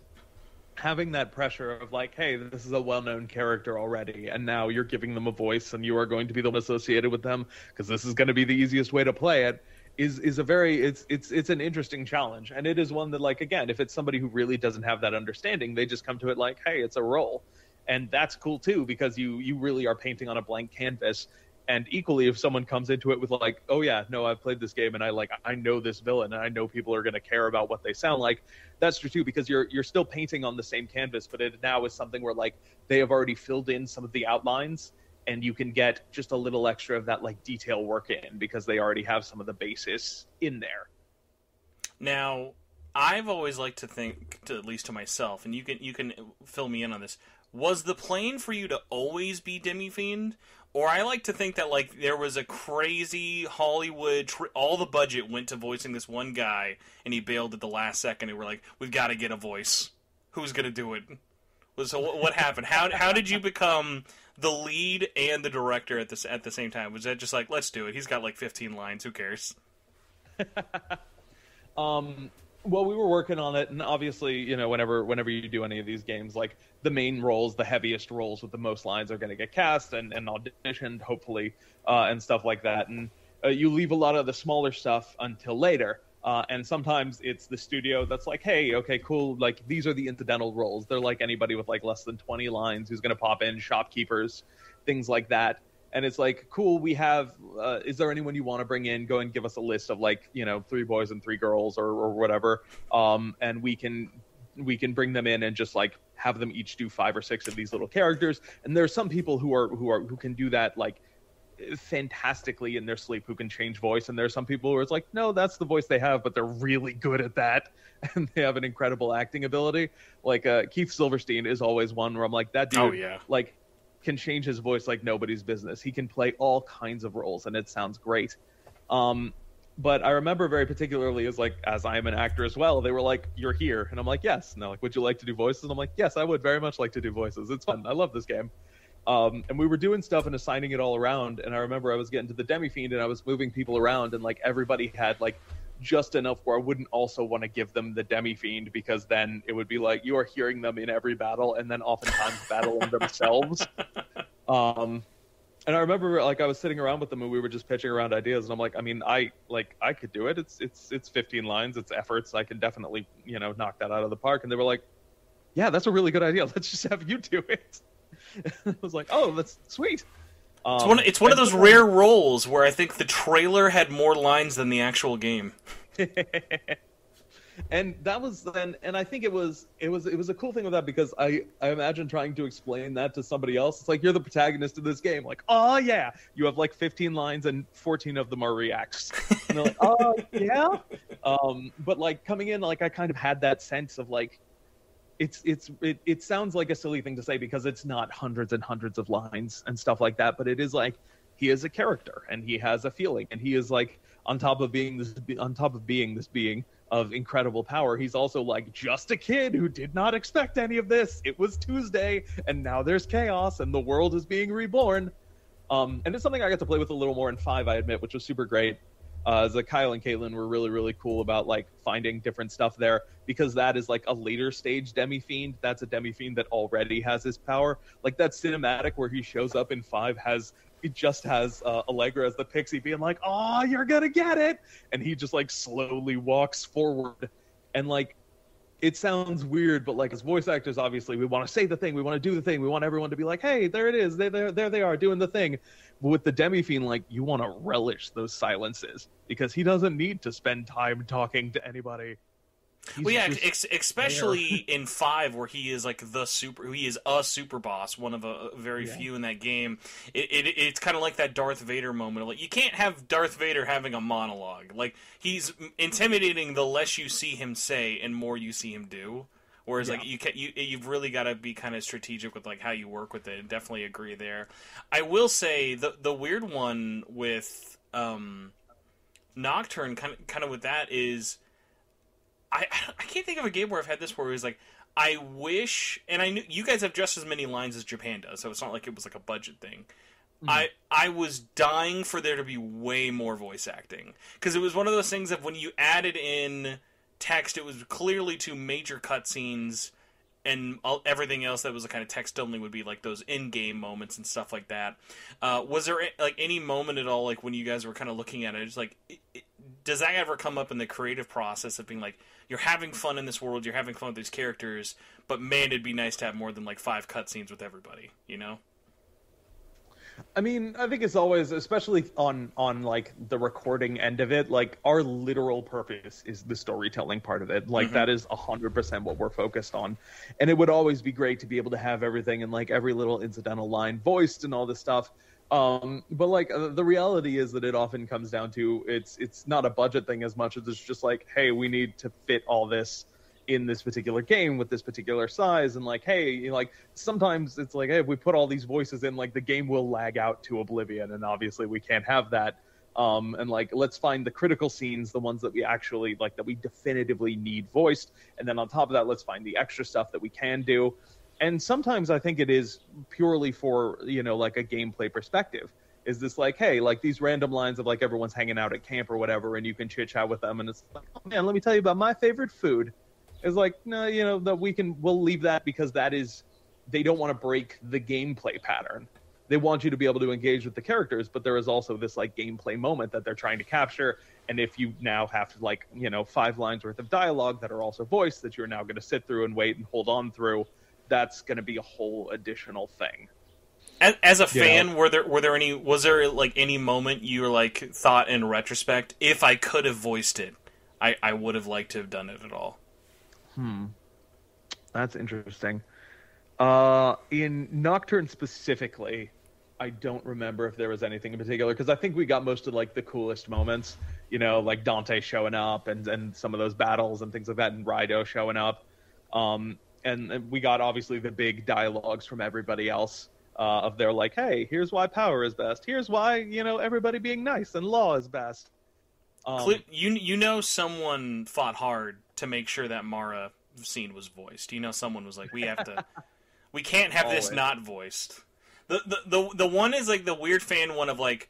pressure of like, hey, this is a well-known character already, and now you're giving them a voice and you are going to be the one associated with them because this is going to be the easiest way to play it. Is a very it's an interesting challenge, and it is one that, like, again, if it's somebody who really doesn't have that understanding, they just come to it like, hey, it's a role, and that's cool too, because you really are painting on a blank canvas. And equally, if someone comes into it with like, oh yeah, no, I've played this game and I know this villain and I know people are going to care about what they sound like, that's true too, because you're still painting on the same canvas, but it now is something where like they have already filled in some of the outlines, and you can get just a little extra of that like detail work in because they already have some of the basis in there.
Now, I've always liked to think, at least to myself, and you can fill me in on this, was the plan for you to always be Demi-Fiend? Or I like to think that like there was a crazy Hollywood, all the budget went to voicing this one guy, and he bailed at the last second, and we're like, we've got to get a voice. Who's going to do it? So what happened? How did you become the lead and the director at the same time? Was that just like, let's do it? He's got like 15 lines. Who cares?
Well, we were working on it, and obviously, whenever you do any of these games, like the main roles, the heaviest roles with the most lines are going to get cast and auditioned, hopefully, and stuff like that. And you leave a lot of the smaller stuff until later. And sometimes it's the studio that's like, hey, okay, cool. Like, these are the incidental roles. They're like anybody with like less than 20 lines who's going to pop in, shopkeepers, things like that. And it's like, cool, we have, is there anyone you want to bring in? Go and give us a list of like, 3 boys and 3 girls or whatever. And we can bring them in and just like have them each do 5 or 6 of these little characters. And there are some people who can do that like fantastically in their sleep, who can change voice, and there are some people who it's like, no, that's the voice they have, but they're really good at that and they have an incredible acting ability. Like Keith Silverstein is always one where I'm like, that dude,
oh yeah,
like can change his voice like nobody's business. He can play all kinds of roles and it sounds great. But I remember very particularly as I am an actor as well, they were like, you're here, and I'm like, yes. And they're like, would you like to do voices? And I'm like, yes, I would very much like to do voices. It's fun. I love this game. And we were doing stuff and assigning it all around. And I remember I was getting to the Demi-Fiend and I was moving people around, and like everybody had like just enough where I wouldn't also want to give them the Demi-Fiend, because then it would be like you are hearing them in every battle and then oftentimes battling themselves. And I remember like I was sitting around with them and we were just pitching around ideas, and I'm like, I mean, I could do it. It's 15 lines, it's efforts. I can definitely, knock that out of the park. And they were like, yeah, that's a really good idea. Let's just have you do it. I was like, oh, that's sweet.
It's one of those rare roles where I think the trailer had more lines than the actual game.
And that was then, and I think it was a cool thing with that, because I imagine trying to explain that to somebody else. It's like, you're the protagonist of this game. Like, oh yeah, you have like 15 lines and 14 of them are reacts. And they're like, oh yeah. But like coming in, like I kind of had that sense of like, it sounds like a silly thing to say because it's not hundreds and hundreds of lines and stuff like that, but it is like, he is a character and he has a feeling, and he is like, on top of being this being of incredible power, he's also like just a kid who did not expect any of this. It was Tuesday and now there's chaos and the world is being reborn. And it's something I got to play with a little more in 5, I admit, which was super great. So Kyle and Caitlin were really, really cool about like finding different stuff there, because that is like a later stage Demi-Fiend. That's a Demi-Fiend that already has his power. Like that cinematic where he shows up in 5 it just has Allegra as the pixie being like, oh, you're gonna get it. And he just like slowly walks forward. And like, it sounds weird, but like as voice actors, obviously we want to say the thing, we want to do the thing, we want everyone to be like, hey, there it is, there they are doing the thing. But with the Demi-Fiend, like, you want to relish those silences, because he doesn't need to spend time talking to anybody.
Well, yeah, especially in 5, where he is like he is a super boss, one of a very few in that game. It's kind of like that Darth Vader moment. Like, you can't have Darth Vader having a monologue. Like, he's intimidating the less you see him say and more you see him do. Whereas, like, you've really got to be kind of strategic with like how you work with it. Definitely agree there. I will say the weird one with Nocturne, kind of with that is, I can't think of a game where I've had this where it was like, I wish, and I knew you guys have just as many lines as Japan does, so it's not like it was like a budget thing. I was dying for there to be way more voice acting, because it was one of those things that when you added in text, it was clearly to major cutscenes, and everything else that was a kind of text only would be like those in-game moments and stuff like that. Was there like any moment at all, like when you guys were kind of looking at it, it's like, does that ever come up in the creative process of being like, you're having fun in this world, you're having fun with these characters, but man, it'd be nice to have more than like 5 cutscenes with everybody, you know?
I mean, I think it's always, especially on like the recording end of it, like our literal purpose is the storytelling part of it. Like that is 100% what we're focused on. And it would always be great to be able to have everything and like every little incidental line voiced and all this stuff. But like the reality is that it often comes down to it's not a budget thing as much as it's just like, hey, we need to fit all this in this particular game with this particular size, and like, hey, like sometimes it's like, hey, if we put all these voices in, like the game will lag out to oblivion, and obviously we can't have that. And like, let's find the critical scenes, the ones that we actually like, that we definitively need voiced, and then on top of that, let's find the extra stuff that we can do. And sometimes I think it is purely for, like a gameplay perspective. Is this like, hey, like these random lines of like everyone's hanging out at camp or whatever, and you can chit chat with them, and it's like, oh man, let me tell you about my favorite food. It's like, no, that we'll leave that, because that is, they don't want to break the gameplay pattern. They want you to be able to engage with the characters, but there is also this like gameplay moment that they're trying to capture. And if you now have like, 5 lines worth of dialogue that are also voiced that you're now going to sit through and wait and hold on through, that's going to be a whole additional thing.
As a fan, was there like any moment you were like thought in retrospect, if I could have voiced it, I would have liked to have done it at all?
That's interesting. In Nocturne specifically, I don't remember if there was anything in particular, because I think we got most of like the coolest moments, like Dante showing up and some of those battles and things like that, and Raido showing up. And we got obviously the big dialogues from everybody else of their like, hey, here's why power is best. Here's why, everybody being nice and law is best.
Someone fought hard to make sure that Mara scene was voiced. Someone was like, we can't have this not voiced. The one is like the weird fan one of like,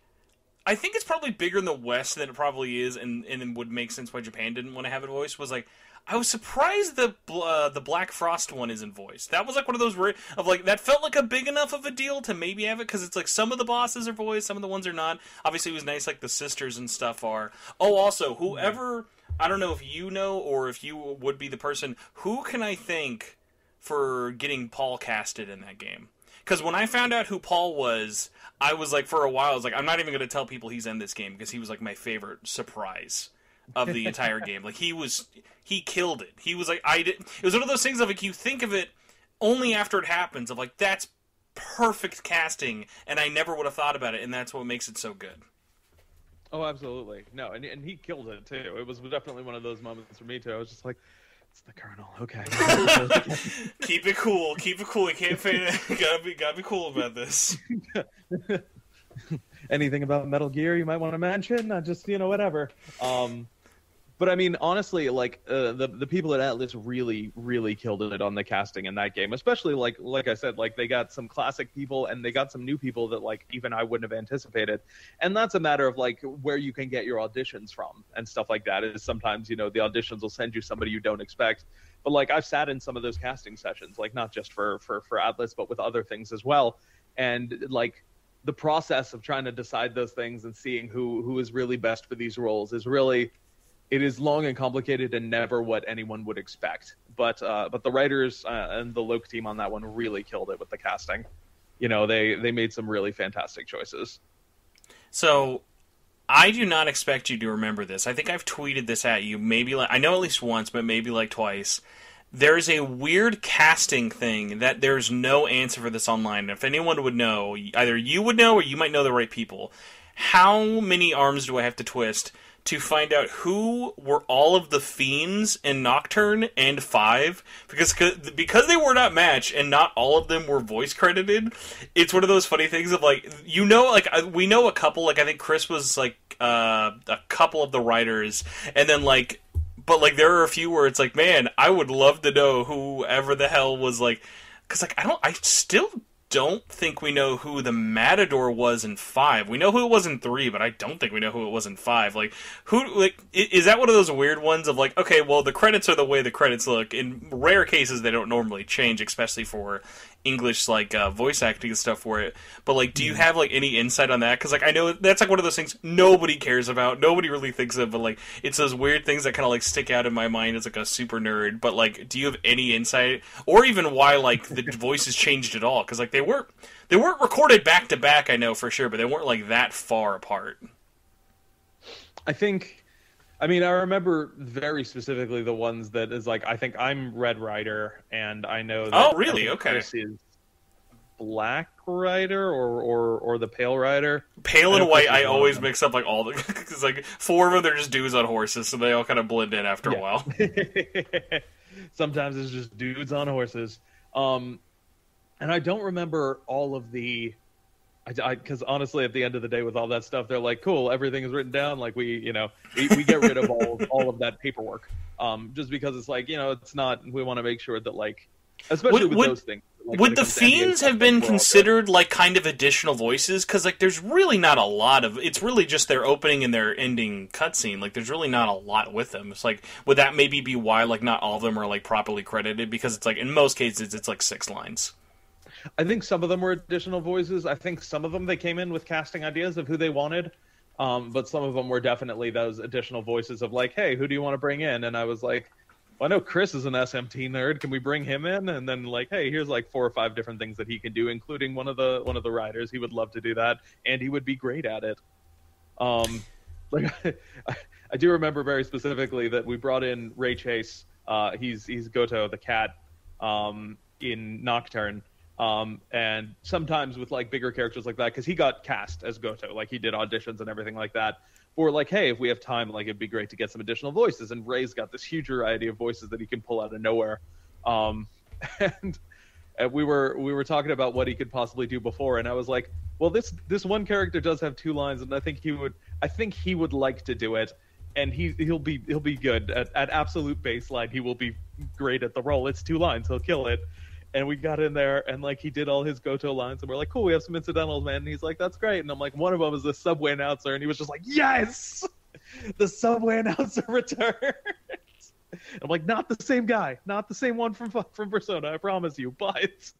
I think it's probably bigger in the West than it probably is, and it would make sense why Japan didn't want to have it voiced. Was like, I was surprised the Black Frost one isn't voiced. That was like one of those of like, that felt like a big enough of a deal to maybe have it, because it's like some of the bosses are voiced, some of the ones are not. Obviously, it was nice like the sisters and stuff are. Oh, also, whoever, I don't know if you know or if you would be the person, who can I thank for getting Paul casted in that game? Because when I found out who Paul was, I was like, for a while, I was like, I'm not even going to tell people he's in this game, because he was like my favorite surprise of the entire game. Like, he killed it. He was like, it was one of those things of like, you think of it only after it happens, of like, that's perfect casting, and I never would have thought about it, and that's what makes it so good.
Oh, absolutely. No, and he killed it too. It was definitely one of those moments for me too. I was just like, it's the Colonel. Okay.
Keep it cool. Keep it cool. You can't fade it. Gotta be cool about this.
Anything about Metal Gear you might want to mention? Just, whatever. But I mean, honestly, like the people at Atlas really, really killed it on the casting in that game. Especially like I said, like they got some classic people and they got some new people that like even I wouldn't have anticipated. And that's a matter of like where you can get your auditions from and stuff like that. Is sometimes the auditions will send you somebody you don't expect. But like I've sat in some of those casting sessions, like not just for Atlas, but with other things as well. And like the process of trying to decide those things and seeing who is really best for these roles is really. It is long and complicated and never what anyone would expect. But the writers and the Loke team on that one really killed it with the casting. They made some really fantastic choices.
So, I do not expect you to remember this. I think I've tweeted this at you, maybe I know at least once, but maybe like twice. There's a weird casting thing that there's no answer for this online. If anyone would know, either you would know or you might know the right people. How many arms do I have to twist to find out who were all of the fiends in Nocturne and 5, because they were not matched and not all of them were voice credited. It's one of those funny things of like, we know a couple, like I think Chris was like a couple of the writers, and then like, but like there are a few where it's like, man, I would love to know whoever the hell was like, because like I still don't think we know who the Matador was in 5. We know who it was in 3, but I don't think we know who it was in 5. Like, is that one of those weird ones of like, okay, well, the credits are the way the credits look. In rare cases, they don't normally change, especially for English, like, voice acting and stuff for it. But, like, do you have, like, any insight on that? Because, like, I know that's, like, one of those things nobody cares about, nobody really thinks of, but, like, it's those weird things that kind of, like, stick out in my mind as, like, a super nerd. But, like, do you have any insight? Or even why, like, the voices changed at all? Because, like, they weren't recorded back-to-back, I know for sure, but they weren't, like, that far apart.
I remember very specifically the ones that is like, I think I'm Red Rider, and I know that...
Oh, really? Okay.
Chris is Black Rider or the Pale Rider.
Pale and White, I always mix up, like, all the... Because, like, 4 of them, they're just dudes on horses, so they all kind of blend in after a while.
Sometimes it's just dudes on horses. And I don't remember all of the... Because honestly, at the end of the day, with all that stuff, they're like, "Cool, everything is written down." Like we get rid of all of that paperwork, just because it's like it's not. We want to make sure that like, especially with those things. Like,
would the fiends have been considered like kind of additional voices? Because like, there's really not a lot of. It's really just their opening and their ending cutscene. Like, there's really not a lot with them. It's like, would that maybe be why like not all of them are like properly credited? Because it's like in most cases it's like 6 lines.
I think some of them were additional voices. I think some of them they came in with casting ideas of who they wanted, but some of them were definitely those additional voices of like, "Hey, who do you want to bring in?" And I was like, "Well, I know Chris is an SMT nerd. Can we bring him in?" And then like, "Hey, here's like 4 or 5 different things that he can do, including one of the writers. He would love to do that, and he would be great at it." Like I do remember very specifically that we brought in Ray Chase. He's Goto the cat in Nocturne. And sometimes with like bigger characters like that, because he got cast as Goto, like he did auditions and everything like that. Or like, hey, if we have time, like it'd be great to get some additional voices. And Ray's got this huge variety of voices that he can pull out of nowhere. And we were talking about what he could possibly do before, and I was like, well, this one character does have 2 lines, and I think he would like to do it, and he'll be good at absolute baseline. He will be great at the role. It's 2 lines, he'll kill it. And we got in there, and like he did all his Goto lines, and we're like, "Cool, we have some incidentals, man." And he's like, "That's great." And I'm like, "One of them is the subway announcer," and he was just like, "Yes, the subway announcer returns." I'm like, "Not the same guy, not the same one from Persona, I promise you." But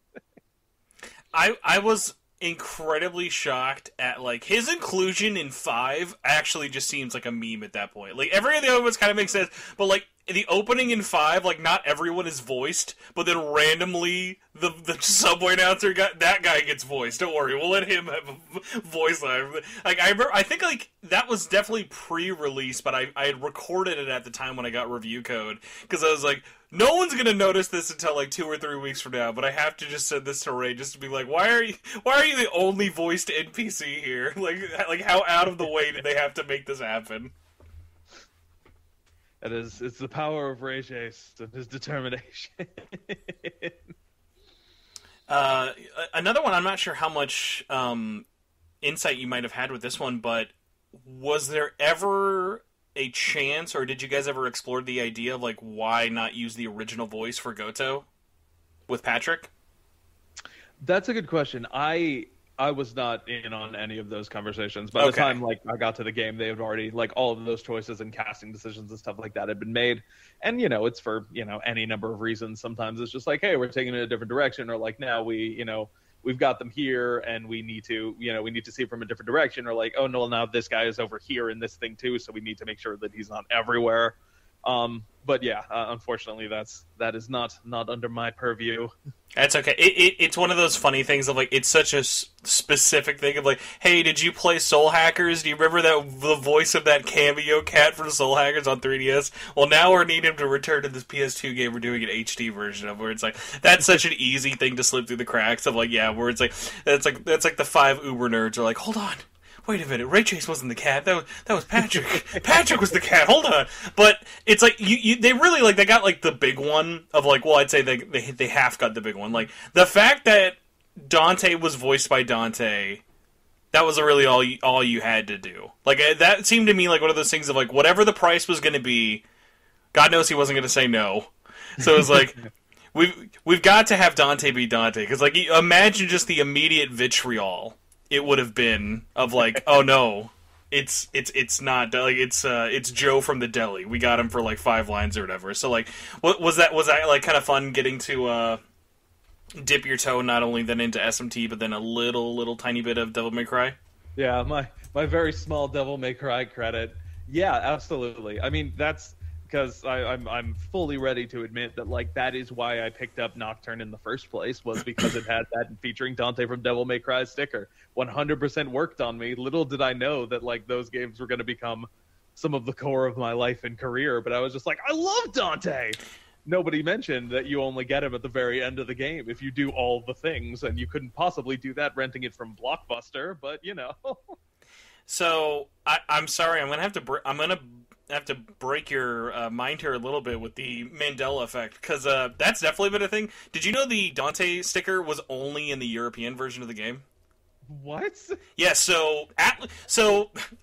I was incredibly shocked at like his inclusion in 5 actually just seems like a meme at that point. Like every of the other ones kind of makes sense, but like the opening in 5, like not everyone is voiced, but then randomly the subway announcer that guy gets voiced. Don't worry, we'll let him have a voice line. Like I think like that was definitely pre-release, but I had recorded it at the time when I got review code because I was like, no one's gonna notice this until like 2 or 3 weeks from now. But I have to just send this to Ray just to be like, why are you the only voiced NPC here? Like how out of the way did they have to make this happen?
it's the power of Ray Chase and his determination.
Another one, I'm not sure how much insight you might have had with this one, but was there ever a chance, or did you guys ever explore the idea of like why not use the original voice for Goto with Patrick?
That's a good question. I was not in on any of those conversations. By the time like I got to the game, they had already like all of those choices and casting decisions and stuff like that had been made. And it's for any number of reasons. Sometimes it's just like, hey, we're taking it a different direction, or like now we've got them here and we need to see it from a different direction, or like, oh no, now this guy is over here in this thing too, so we need to make sure that he's not everywhere. But yeah, unfortunately, that is not under my purview.
That's okay. It's one of those funny things of like, it's such a specific thing of like, hey, did you play Soul Hackers? Do you remember the voice of that cameo cat from Soul Hackers on 3DS? Well, now we're needing him to return to this PS2 game we're doing an HD version of, where it's like, that's such an easy thing to slip through the cracks of like, yeah, where it's like, that's like the 5 uber nerds are like, hold on. Wait a minute, Ray Chase wasn't the cat. That was Patrick. Patrick was the cat. Hold on. But it's like they really like they got like the big one of like, well, I'd say they half got the big one. Like the fact that Dante was voiced by Dante, that was really all you had to do. Like that seemed to me like one of those things of like, whatever the price was going to be, God knows he wasn't going to say no. So it was like, we've got to have Dante be Dante, because like imagine just the immediate vitriol it would have been of like, oh no, it's not like it's Joe from the deli. We got him for like 5 lines or whatever. So like, what was that like kind of fun getting to dip your toe not only then into SMT but then a little tiny bit of Devil May Cry?
Yeah, my very small Devil May Cry credit. Yeah, absolutely. I mean, that's because I'm fully ready to admit that like that is why I picked up Nocturne in the first place, was because it had that featuring Dante from Devil May Cry sticker. 100% worked on me. Little did I know that like those games were going to become some of the core of my life and career, but I was just like, I love Dante. Nobody mentioned that you only get him at the very end of the game if you do all the things, and you couldn't possibly do that renting it from Blockbuster, but
So I'm sorry, I'm gonna have to break your mind here a little bit with the Mandela effect, because that's definitely been a thing. Did you know the Dante sticker was only in the European version of the game?
What?
Yeah, so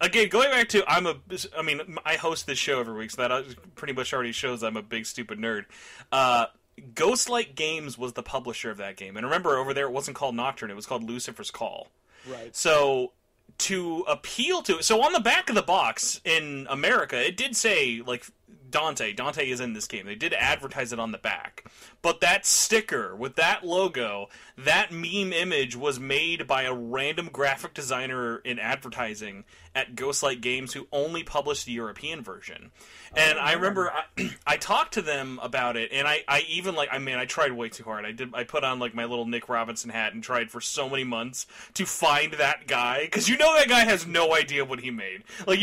again, going back to I host this show every week, so that pretty much already shows I'm a big stupid nerd. Ghostlight Games was the publisher of that game, and remember, over there it wasn't called Nocturne, it was called Lucifer's Call.
Right.
So to appeal to, so on the back of the box in America, it did say like Dante is in this game. They did advertise it on the back. But that sticker with that logo, that meme image was made by a random graphic designer in advertising at Ghostlight Games who only published the European version. And I remember I talked to them about it, and I even like, I tried way too hard. I put on like my little Nick Robinson hat and tried for so many months to find that guy, because that guy has no idea what he made. Like,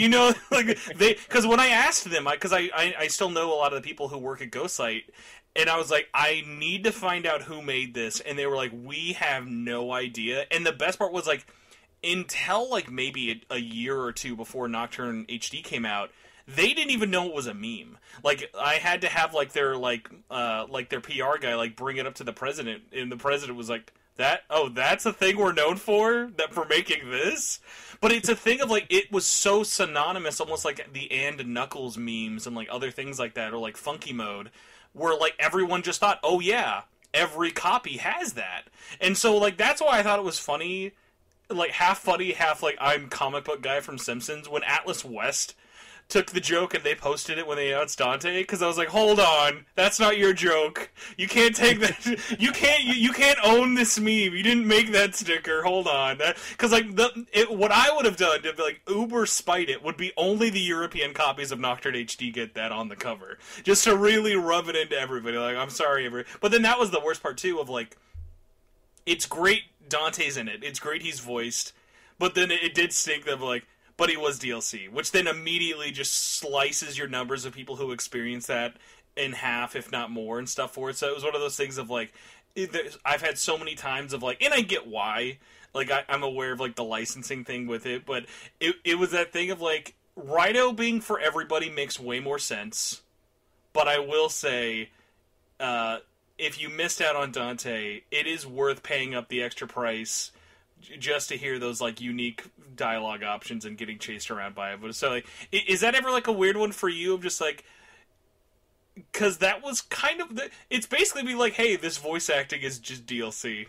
like because when I asked them, because I still know a lot of the people who work at Ghostlight, and I was like, I need to find out who made this, and they were like, we have no idea. And the best part was like, until like maybe a year or two before Nocturne HD came out, they didn't even know it was a meme. Like, I had to have like their their PR guy like bring it up to the president, and the president was like, that's a thing we're known for making this? But it's a thing of like, it was so synonymous, almost like the And Knuckles memes and like other things like that, or like Funky Mode, where like everyone just thought, oh yeah, every copy has that. And so, like, that's why I thought it was funny, like, half funny, half, like, I'm comic book guy from Simpsons, when Atlas West took the joke and they posted it when they announced Dante, because I was like, hold on, that's not your joke. You can't take that. You can't own this meme. You didn't make that sticker. Hold on, because like what I would have done to like uber spite it would be only the European copies of Nocturne HD get that on the cover, just to really rub it into everybody. Like, I'm sorry, but then that was the worst part too. Of like, it's great Dante's in it. It's great he's voiced, but then it did stink of like, but he was DLC, which then immediately just slices your numbers of people who experience that in half, if not more, and stuff for it. So it was one of those things of, like, I've had so many times of, like, and I get why. Like, I'm aware of, like, the licensing thing with it, but it was that thing of, like, Rhino being for everybody makes way more sense. But I will say, if you missed out on Dante, it is worth paying up the extra price just to hear those, like, unique dialogue options and getting chased around by it. But so, like, is that ever, like, a weird one for you of just, like, because that was kind of it's basically be like, hey, this voice acting is just DLC.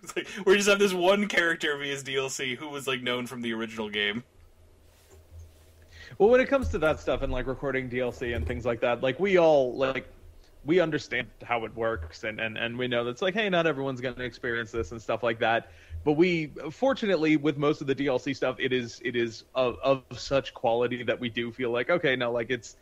It's like, we just have this one character be his DLC who was, like, known from the original game.
Well, when it comes to that stuff and, like, recording DLC and things like that, like, we all, like, we understand how it works, and we know that's like, hey, not everyone's going to experience this and stuff like that. But we, fortunately, with most of the DLC stuff, it is of such quality that we do feel like, okay, no, it's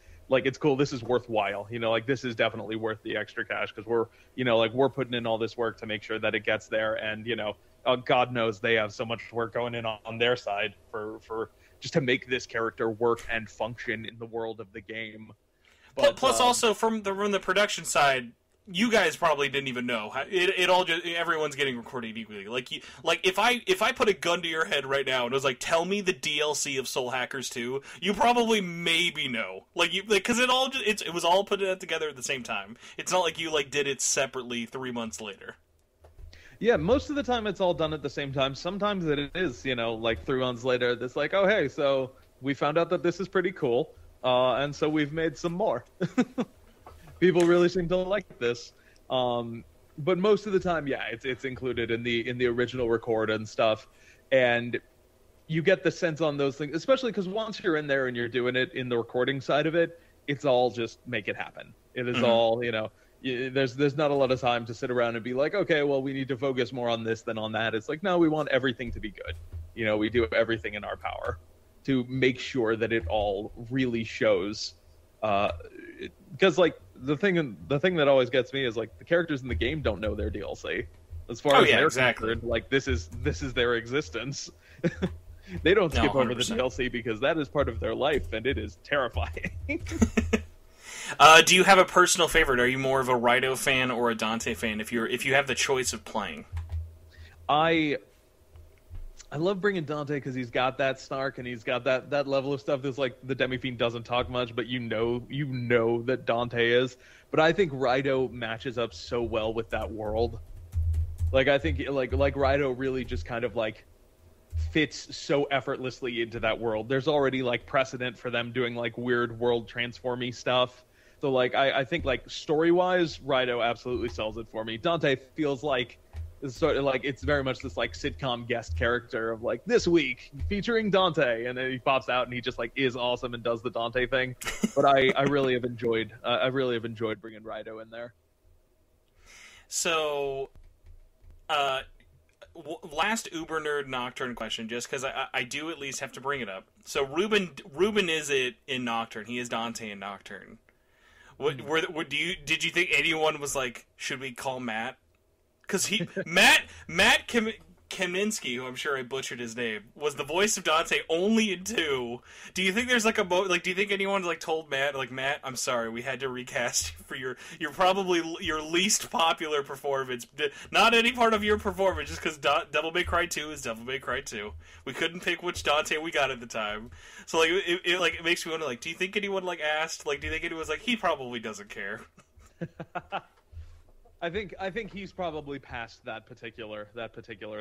cool. This is worthwhile. You know, like, this is definitely worth the extra cash, because we're, you know, like, we're putting in all this work to make sure that it gets there. And, you know, God knows they have so much work going in on their side for just to make this character work and function in the world of the game. But,
plus, also from the production side, you guys probably didn't even know it all. Just everyone's getting recorded equally. Like if I put a gun to your head right now and was like, tell me the DLC of Soul Hackers 2, you probably maybe know. Because it was all put together at the same time. It's not like you like did it separately 3 months later.
Yeah, most of the time it's all done at the same time. Sometimes it is, you know, like 3 months later. It's like, oh hey, so we found out that this is pretty cool. And so we've made some more. People really seem to like this. But most of the time, yeah, it's included in the original record and stuff. And you get the sense on those things, especially because once you're in there and you're doing it in the recording side of it, it's all just make it happen. It is all, you know, there's not a lot of time to sit around and be like, okay, well, we need to focus more on this than on that. It's like, no, we want everything to be good. You know, we do everything in our power to make sure that it all really shows. Because like the thing that always gets me is like the characters in the game don't know their DLC. As far as they're concerned, like this is their existence. They don't skip over the DLC because that is part of their life, and it is terrifying.
Do you have a personal favorite? Are you more of a Raito fan or a Dante fan? If you have the choice of playing, I love bringing Dante because he's got that snark and he's got that level of stuff that's like the Demi-Fiend doesn't talk much, but you know that Dante is. But I think Raito matches up so well with that world. Like, I think like Raito really just kind of like fits so effortlessly into that world. There's already like precedent for them doing like weird world transformy stuff. So like I think like story-wise, Raito absolutely sells it for me. Dante feels like it's sort of like it's very much this like sitcom guest character of like this week featuring Dante, and then he pops out and he just like is awesome and does the Dante thing. But I really have enjoyed bringing Raito in there. So, last Uber Nerd Nocturne question, just because I do at least have to bring it up. So Ruben is it in Nocturne? He is Dante in Nocturne. Did you think anyone was like, should we call Matt? Because Matt Kaminsky, who I'm sure I butchered his name, was the voice of Dante only in 2. Do you think there's like do you think anyone like told Matt, like, Matt, I'm sorry, we had to recast you for your probably your least popular performance, not any part of your performance, just because Devil May Cry 2 is Devil May Cry 2. We couldn't pick which Dante we got at the time, so like it makes me wonder, like, do you think anyone like asked, like, do you think anyone was like, he probably doesn't care?
I think he's probably past that particular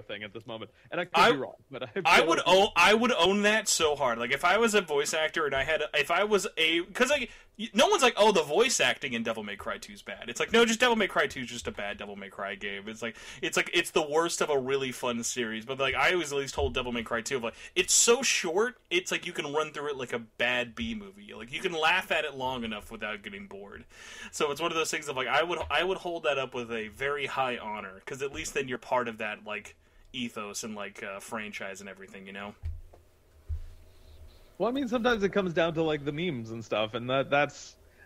thing at this moment, and I could be wrong. But
I would own that so hard. Like if I was a voice actor and because like no one's like, oh, the voice acting in Devil May Cry 2 is bad. It's like, no, just Devil May Cry 2 is just a bad Devil May Cry game. It's the worst of a really fun series. But like I always at least told Devil May Cry 2 of like, it's so short. It's like you can run through it like a bad B movie. Like you can laugh at it long enough without getting bored. So it's one of those things of like I would hold that up with a very high honor, because at least then you're part of that like ethos and like franchise and everything, you know.
Well, I mean, sometimes it comes down to like the memes and stuff, and that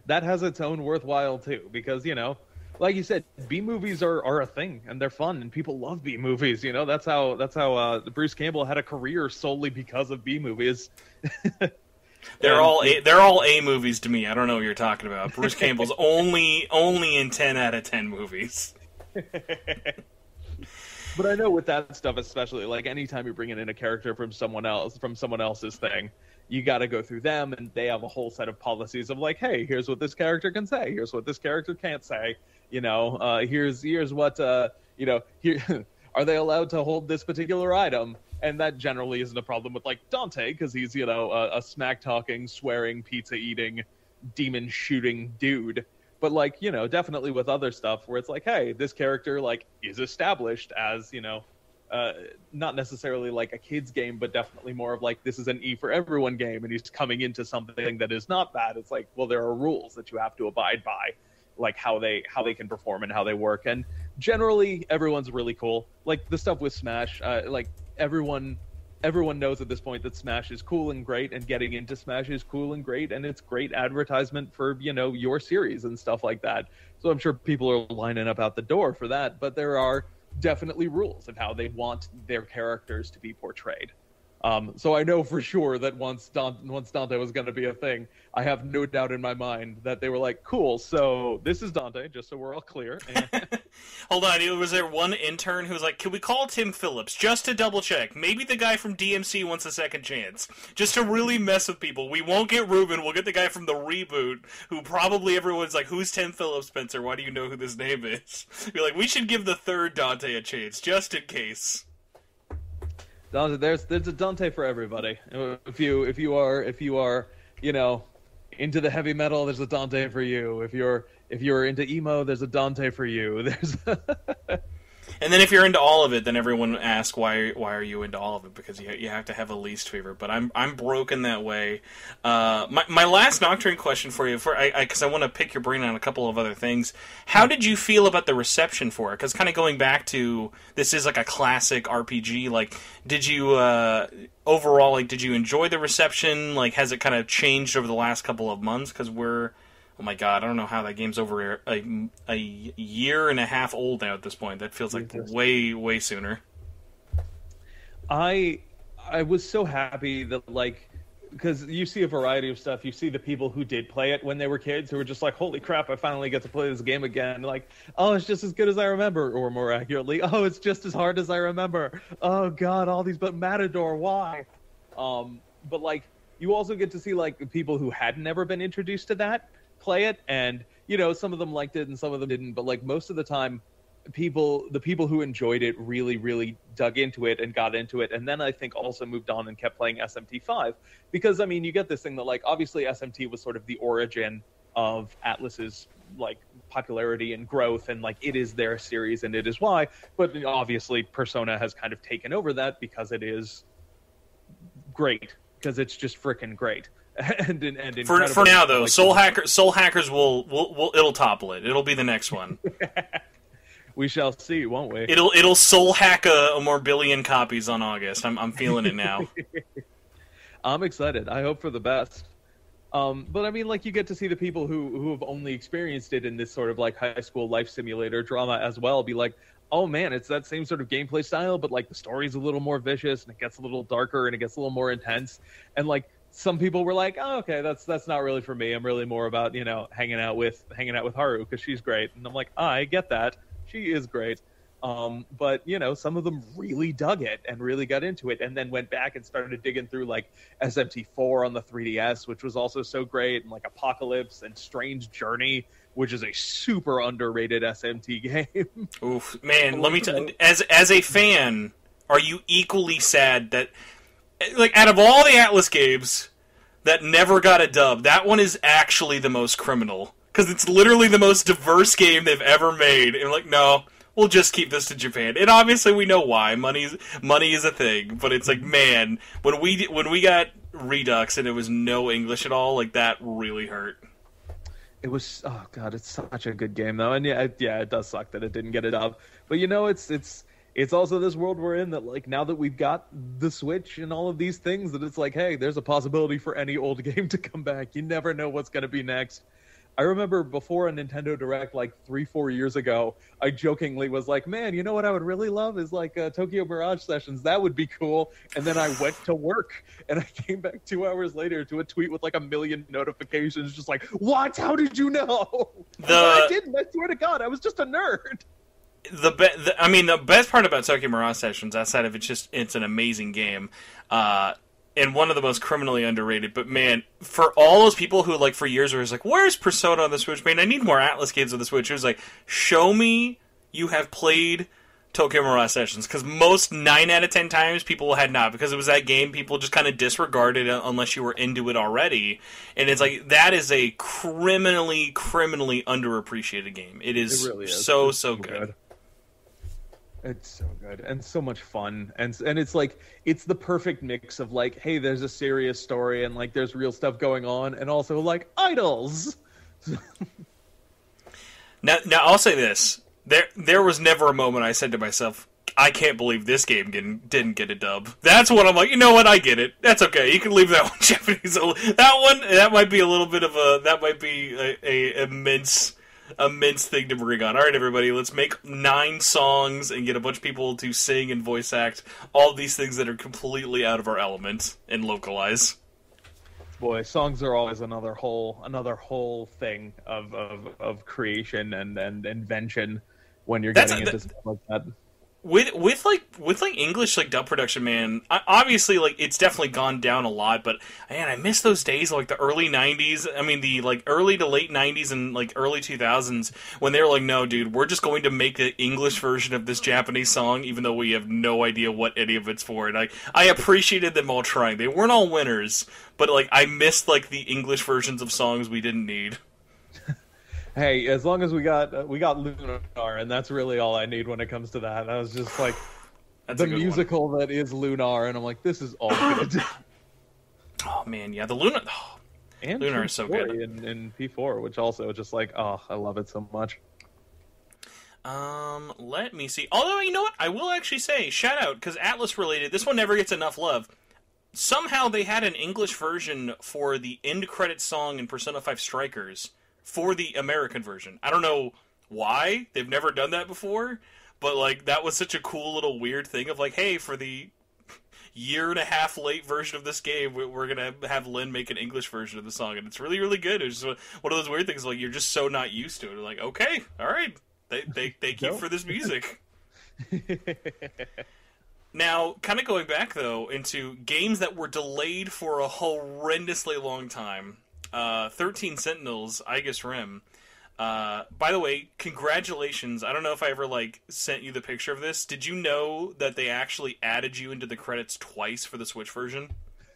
has its own worthwhile too, because you know, like you said, B movies are a thing and they're fun and people love B movies. You know, that's how Bruce Campbell had a career solely because of B movies.
They're all A movies to me. I don't know what you're talking about. Bruce Campbell's only in 10 out of 10 movies.
But I know with that stuff, especially like anytime you're bringing in a character from someone else's thing, you got to go through them, and they have a whole set of policies of like, hey, here's what this character can say, here's what this character can't say. You know, here's what you know. Here, are they allowed to hold this particular item? And that generally isn't a problem with like Dante, because he's, you know, a smack talking, swearing, pizza eating, demon shooting dude. But like, you know, definitely with other stuff where it's like, hey, this character like is established as, you know, not necessarily like a kid's game, but definitely more of like, this is an E for everyone game, and he's coming into something that is not that. It's like, well, there are rules that you have to abide by, like how they can perform and how they work. And generally everyone's really cool. Like the stuff with Smash, like everyone knows at this point that Smash is cool and great, and getting into Smash is cool and great, and it's great advertisement for, you know, your series and stuff like that. So I'm sure people are lining up out the door for that, but there are definitely rules of how they want their characters to be portrayed. So I know for sure that once Dante was going to be a thing, I have no doubt in my mind that they were like, cool, so this is Dante, just so we're all clear.
Hold on, was there one intern who was like, can we call Tim Phillips, just to double check? Maybe the guy from DMC wants a second chance. Just to really mess with people. We won't get Ruben, we'll get the guy from the reboot, who probably everyone's like, who's Tim Phillips, Spencer? Why do you know who this name is? You're like, we should give the third Dante a chance, just in case.
Dante, there's a Dante for everybody. If you are, you know, into the heavy metal, there's a Dante for you. If you're into emo, there's a Dante for you. There's
And then if you're into all of it, then everyone asks why are you into all of it, because you have to have a least favorite. But I'm broken that way. My last Nocturne question for you, because I want to pick your brain on a couple of other things. How did you feel about the reception for it? Because kind of going back to, this is like a classic RPG. Like, did you overall, like, did you enjoy the reception? Like, has it kind of changed over the last couple of months? Because oh my god, I don't know how that game's over a year and a half old now at this point. That feels like way, way sooner.
I was so happy that, like, because you see a variety of stuff. You see the people who did play it when they were kids who were just like, holy crap, I finally get to play this game again. Like, oh, it's just as good as I remember, or more accurately, oh, it's just as hard as I remember. Oh god, all these, but Matador, why? But like, you also get to see like people who had never been introduced to that play it, and you know, some of them liked it and some of them didn't, but like most of the time the people who enjoyed it really dug into it and got into it, and then I think also moved on and kept playing SMT5, because I mean, you get this thing that like, obviously SMT was sort of the origin of Atlus's like popularity and growth, and like it is their series and it is why, but obviously Persona has kind of taken over that because it is great, because it's just freaking great. And
for now though, like, Soul Hackers will it'll topple it. It'll be the next one.
We shall see, won't we?
It'll soul hack a more billion copies on August. I'm feeling it now.
I'm excited. I hope for the best. But I mean, like, you get to see the people who have only experienced it in this sort of like high school life simulator drama as well be like, oh man, it's that same sort of gameplay style, but like the story's a little more vicious and it gets a little darker and it gets a little more intense. And like, some people were like, oh, okay, that's not really for me. I'm really more about, you know, hanging out with Haru because she's great. And I'm like, I get that. She is great. But some of them really dug it and really got into it, and then went back and started digging through like SMT4 on the 3DS, which was also so great, and like Apocalypse and Strange Journey, which is a super underrated SMT game.
Oof, man, let me tell you, as a fan, are you equally sad that, like, out of all the Atlas games that never got a dub, that one is actually the most criminal? Because it's literally the most diverse game they've ever made, and like, no, we'll just keep this to Japan. And obviously we know why. Money is a thing, but it's like, man, when we got Redux and it was no English at all, like, that really hurt.
It was, oh god, it's such a good game though, and yeah, it does suck that it didn't get it up. But it's also this world we're in that, like, now that we've got the Switch and all of these things, that it's like, hey, there's a possibility for any old game to come back. You never know what's going to be next. I remember before a Nintendo Direct, like 3-4 years ago, I jokingly was like, man, you know what I would really love is like Tokyo Mirage Sessions. That would be cool. And then I went to work, and I came back 2 hours later to a tweet with like 1 million notifications, just like, what? How did you know? I didn't. I swear to God, I was just a nerd.
The best part about Tokyo Mirage Sessions, outside of it's an amazing game, and one of the most criminally underrated, but man, for all those people who, like, for years were like, where's Persona on the Switch? Man, I need more Atlas games on the Switch. It was like, show me you have played Tokyo Mirage Sessions, because most 9 out of 10 times people had not, because it was that game people just kind of disregarded unless you were into it already, and it's like, that is a criminally underappreciated game. It really is so good.
It's so good and so much fun, and it's like, it's the perfect mix of like, hey, there's a serious story and like there's real stuff going on, and also like idols.
Now I'll say this: there was never a moment I said to myself, I can't believe this game didn't get a dub. That's what I'm like, you know what, I get it. That's okay. You can leave that one Japanese. That might be a little bit of a immense thing to bring on. All right, everybody, let's make 9 songs and get a bunch of people to sing and voice act all these things that are completely out of our element and localize.
Boy, songs are always another whole thing of creation and invention when you're getting into stuff like that.
With English like dub production, man, obviously like it's definitely gone down a lot, but man, I miss those days of, like, the early 90s. I mean, the like early to late 90s and like early 2000s, when they were like, no dude, we're just going to make the English version of this Japanese song even though we have no idea what any of it's for. And I appreciated them all trying. They weren't all winners, but like I missed like the English versions of songs we didn't need.
Hey, as long as we got Lunar, and that's really all I need when it comes to that. I was just like, the musical that is Lunar, and I'm like, this is all good.
Oh man, yeah, the Lunar, and Lunar is so good.
In P4, which also just like, oh, I love it so much.
Let me see. Although, you know what, I will actually say, shout out, because Atlas related, this one never gets enough love. Somehow they had an English version for the end credit song in Persona 5 Strikers for the American version. I don't know why. They've never done that before, but like that was such a cool little weird thing of like, hey, for the year-and-a-half late version of this game, we're gonna have Lynn make an English version of the song, and it's really, really good. It's just one of those weird things, like, you're just so not used to it. Like, okay, all right, they keep for this music. Now, kind of going back though into games that were delayed for a horrendously long time. 13 Sentinels, Aegis Rim. By the way, congratulations. I don't know if I ever, like, sent you the picture of this. Did you know that they actually added you into the credits twice for the Switch version?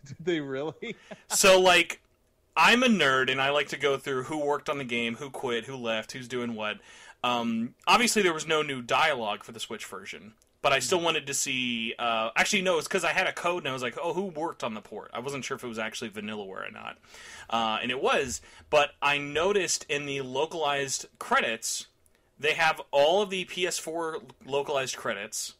Did they really?
So, like, I'm a nerd, and I like to go through who worked on the game, who quit, who left, who's doing what. Obviously, there was no new dialogue for the Switch version. But I still wanted to see... actually, no, it's because I had a code, and I was like, oh, who worked on the port? I wasn't sure if it was actually Vanillaware or not. And it was. But I noticed in the localized credits, they have all of the PS4 localized credits,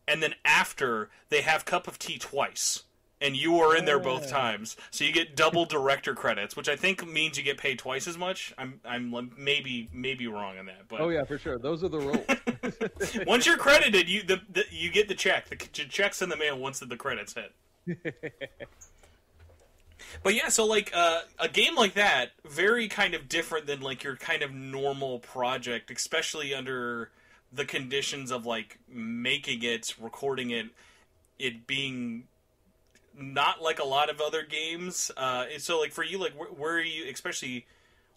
and then after, they have Cup of Tea twice. And you are in there both times. So you get double director credits, which I think means you get paid twice as much. I'm maybe wrong on that. But
oh yeah, for sure. Those are the rules.
Once you're credited, you get the check. The check's in the mail once the credits hit. But yeah, so like a game like that, very kind of different than like your kind of normal project, especially under the conditions of like making it, recording it, it being not like a lot of other games. So like for you, like where are you, especially,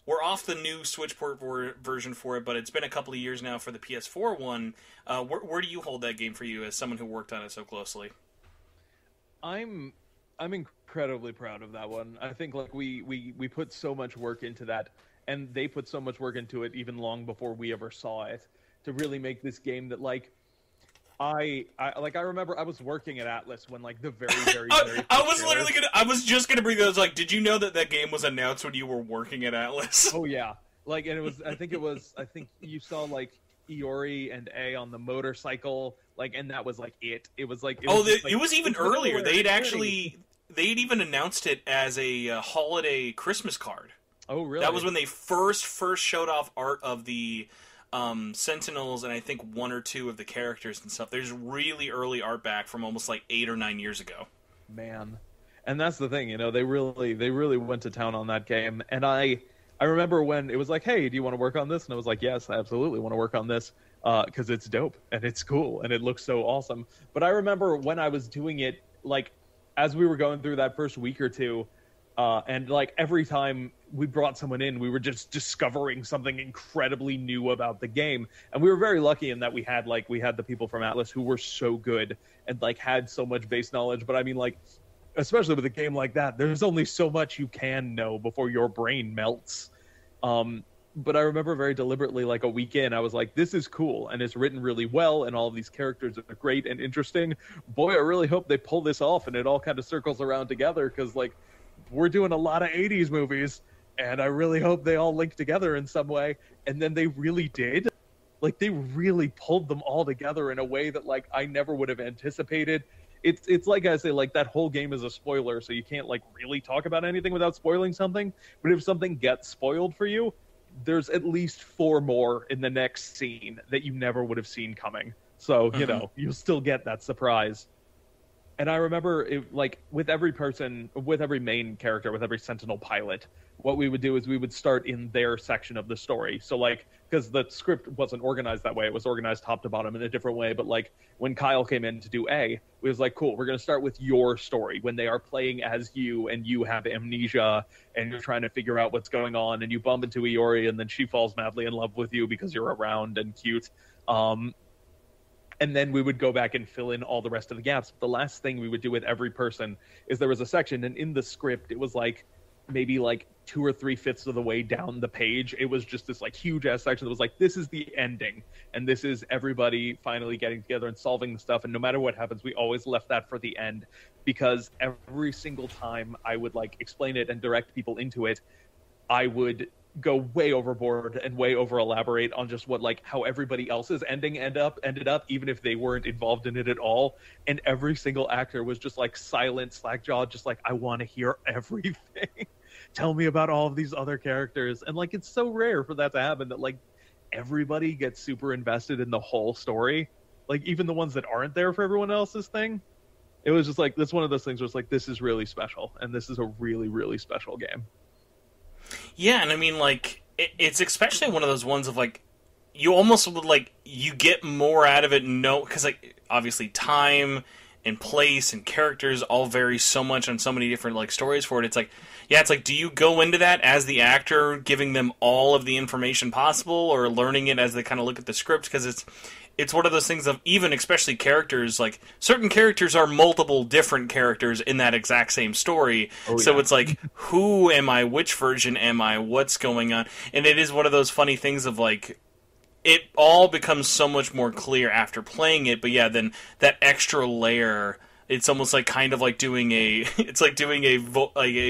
we're off the new Switch port version for it, but it's been a couple of years now for the PS4 one. Where do you hold that game for you as someone who worked on it so closely?
I'm incredibly proud of that one. I think like we put so much work into that, and they put so much work into it even long before we ever saw it, to really make this game that like I remember I was working at Atlas when like the very
I was just gonna bring those. Like, did you know that game was announced when you were working at Atlas?
Oh yeah, like, and I think you saw like Iori and A on the motorcycle, like, and that was like it. It was like
it was even earlier. They'd even announced it as a holiday Christmas card.
Oh really?
That was when they first showed off art of the Sentinels, and I think one or two of the characters and stuff. There's really early art back from almost like 8 or 9 years ago.
Man, and that's the thing, they really went to town on that game. And I remember when it was like, hey, do you want to work on this? And I was like, yes, I absolutely want to work on this, because it's dope and it's cool and it looks so awesome. But I remember when I was doing it, like as we were going through that first week or two, and like every time we brought someone in, we were just discovering something incredibly new about the game. And we were very lucky in that we had the people from Atlas who were so good and like had so much base knowledge. But I mean, like, especially with a game like that, there's only so much you can know before your brain melts. But I remember very deliberately, like a week in, I was like, this is cool and it's written really well and all of these characters are great and interesting. Boy, I really hope they pull this off and it all kind of circles around together, because like we're doing a lot of 80s movies and I really hope they all link together in some way. And then they really did. Like, they really pulled them all together in a way that like I never would have anticipated. It's like I say, like, that whole game is a spoiler, so you can't like really talk about anything without spoiling something. But if something gets spoiled for you, there's at least 4 more in the next scene that you never would have seen coming. So, you'll still get that surprise. And I remember, with every main character, with every Sentinel pilot, what we would do is we would start in their section of the story. So, like, because the script wasn't organized that way, it was organized top to bottom in a different way. But, like, when Kyle came in to do A, it was like, cool, we're going to start with your story, when they are playing as you, and you have amnesia, and you're trying to figure out what's going on, and you bump into Iori, and then she falls madly in love with you because you're around and cute. And then we would go back and fill in all the rest of the gaps. The last thing we would do with every person is there was a section, and in the script, it was like maybe like 2 or 3/5 of the way down the page, it was just this like huge ass section that was like, this is the ending, and this is everybody finally getting together and solving the stuff. And no matter what happens, we always left that for the end, because every single time I would like explain it and direct people into it, I would go way overboard and way over elaborate on just what, like, how everybody else's ending ended up, even if they weren't involved in it at all. And every single actor was just like silent, slack-jawed, just like, I want to hear everything. Tell me about all of these other characters. And like, it's so rare for that to happen, that like everybody gets super invested in the whole story, like even the ones that aren't there for everyone else's thing. It was just like, that's one of those things where it's like, this is really special, and this is a really, really special game.
Yeah, and I mean, like, it's especially one of those ones of, like, you almost would, like, you get more out of it, because, like, obviously time and place and characters all vary so much on so many different, like, stories for it. It's like, yeah, it's like, do you go into that as the actor, giving them all of the information possible, or learning it as they kind of look at the script? Because it's one of those things of, even especially characters, like, certain characters are multiple different characters in that exact same story. Oh, yeah. So it's like, who am I? Which version am I? What's going on? And it is one of those funny things of, like, it all becomes so much more clear after playing it. But yeah, then that extra layer, it's almost like kind of like doing a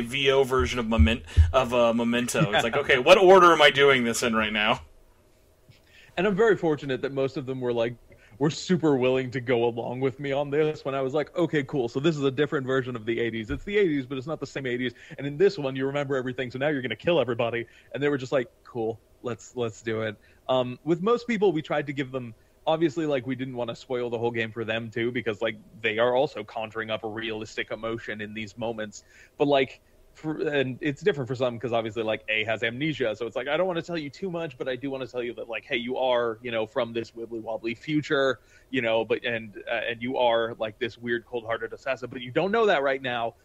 VO version of Memento. Yeah. It's like, okay, what order am I doing this in right now?
And I'm very fortunate that most of them were super willing to go along with me on this, when I was like, okay, cool, so this is a different version of the 80s. It's the 80s, but it's not the same 80s. And in this one, you remember everything, so now you're going to kill everybody. And they were just like, cool, let's do it. With most people, we tried to give them, obviously, like, we didn't want to spoil the whole game for them, too, because, like, they are also conjuring up a realistic emotion in these moments. But, like, and it's different for some because obviously like A has amnesia, so it's like I don't want to tell you too much, but I do want to tell you that like, hey, you are, you know, from this wibbly wobbly future, you know, but and you are like this weird cold hearted assassin, but you don't know that right now.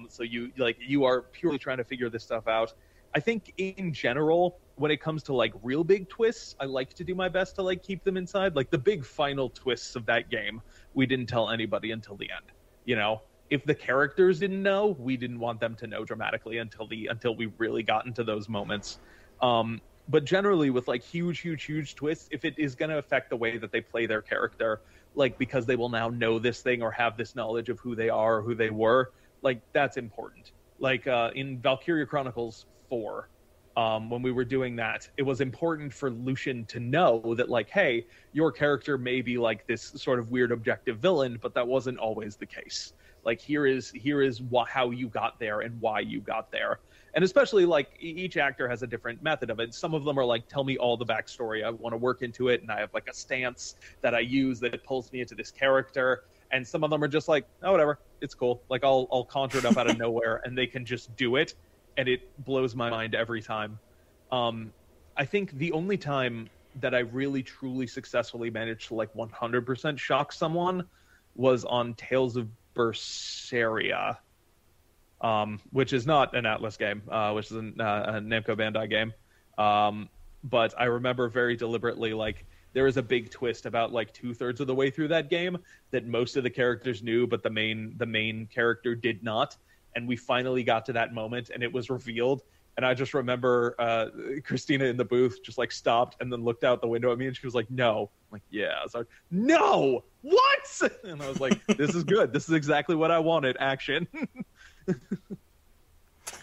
So you are purely trying to figure this stuff out. I think in general, when it comes to like real big twists, I like to do my best to like keep them inside. Like the big final twists of that game, we didn't tell anybody until the end, you know. If the characters didn't know, we didn't want them to know dramatically until we really got into those moments. But generally, with like huge twists, if it is going to affect the way that they play their character, like because they will now know this thing or have this knowledge of who they are or who they were, like that's important. Like in Valkyria Chronicles 4, when we were doing that, it was important for Lucian to know that like, hey, your character may be like this sort of weird objective villain, but that wasn't always the case. Like here is how you got there and why you got there. And especially like each actor has a different method of it. Some of them are like, tell me all the backstory. I want to work into it. And I have like a stance that I use that pulls me into this character. And some of them are just like, oh, whatever. It's cool. Like I'll conjure it up out of nowhere and they can just do it. And it blows my mind every time. I think the only time that I really truly successfully managed to like 100% shock someone was on Tales of Berseria, which is not an Atlas game, which is a Namco Bandai game. But I remember very deliberately, like, there is a big twist about like 2/3 of the way through that game that most of the characters knew, but the main character did not. And we finally got to that moment, and it was revealed. And I just remember Christina in the booth just like stopped and then looked out the window at me, and she was like, "No." I'm like, "Yeah." I was like, "No, what?" And I was like, "This is good. This is exactly what I wanted. Action."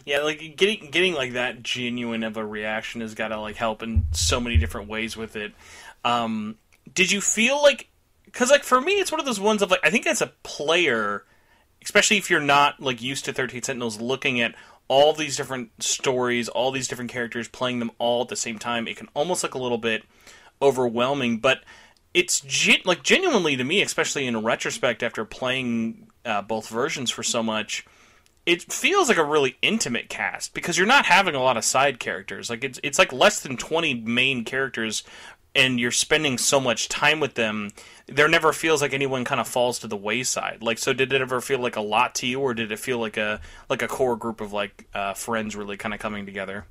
Yeah, like getting like that genuine of a reaction has got to like help in so many different ways with it. Did you feel like, because like for me, it's one of those ones of like, I think as a player, especially if you're not like used to 13 Sentinels, looking at all these different stories, all these different characters, playing them all at the same time, it can almost look a little bit overwhelming. But it's like genuinely to me, especially in retrospect after playing both versions for so much, it feels like a really intimate cast because you're not having a lot of side characters. Like it's like less than 20 main characters, and you're spending so much time with them. There never feels like anyone kind of falls to the wayside. Like, so did it ever feel like a lot to you, or did it feel like a core group of like friends really kind of coming together?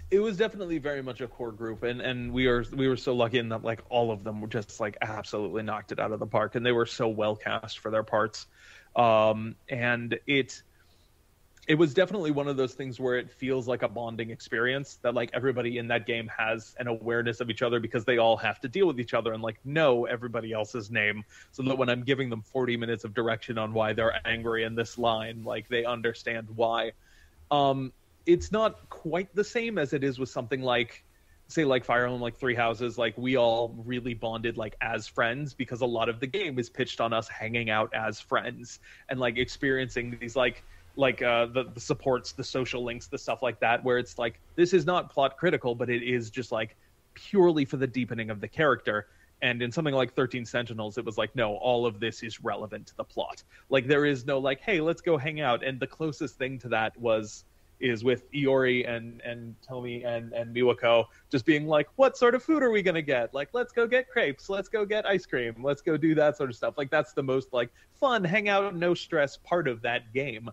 It was definitely very much a core group, and we were so lucky in that like all of them were just like absolutely knocked it out of the park, and they were so well cast for their parts. And it was definitely one of those things where it feels like a bonding experience that like everybody in that game has an awareness of each other because they all have to deal with each other and like know everybody else's name, so that when I'm giving them 40 minutes of direction on why they're angry in this line, like they understand why. It's not quite the same as it is with something like, say, like Fire Emblem, like Three Houses. Like we all really bonded like as friends because a lot of the game is pitched on us hanging out as friends and like experiencing these like the supports, the social links, the stuff like that, where it's like, this is not plot critical, but it is just like purely for the deepening of the character. And in something like 13 Sentinels, it was like, no, all of this is relevant to the plot. Like there is no like, hey, let's go hang out. And the closest thing to that is with Iori and Tomi and Miwako just being like, what sort of food are we going to get? Like, let's go get crepes. Let's go get ice cream. Let's go do that sort of stuff. Like that's the most like fun, hang out, no stress part of that game.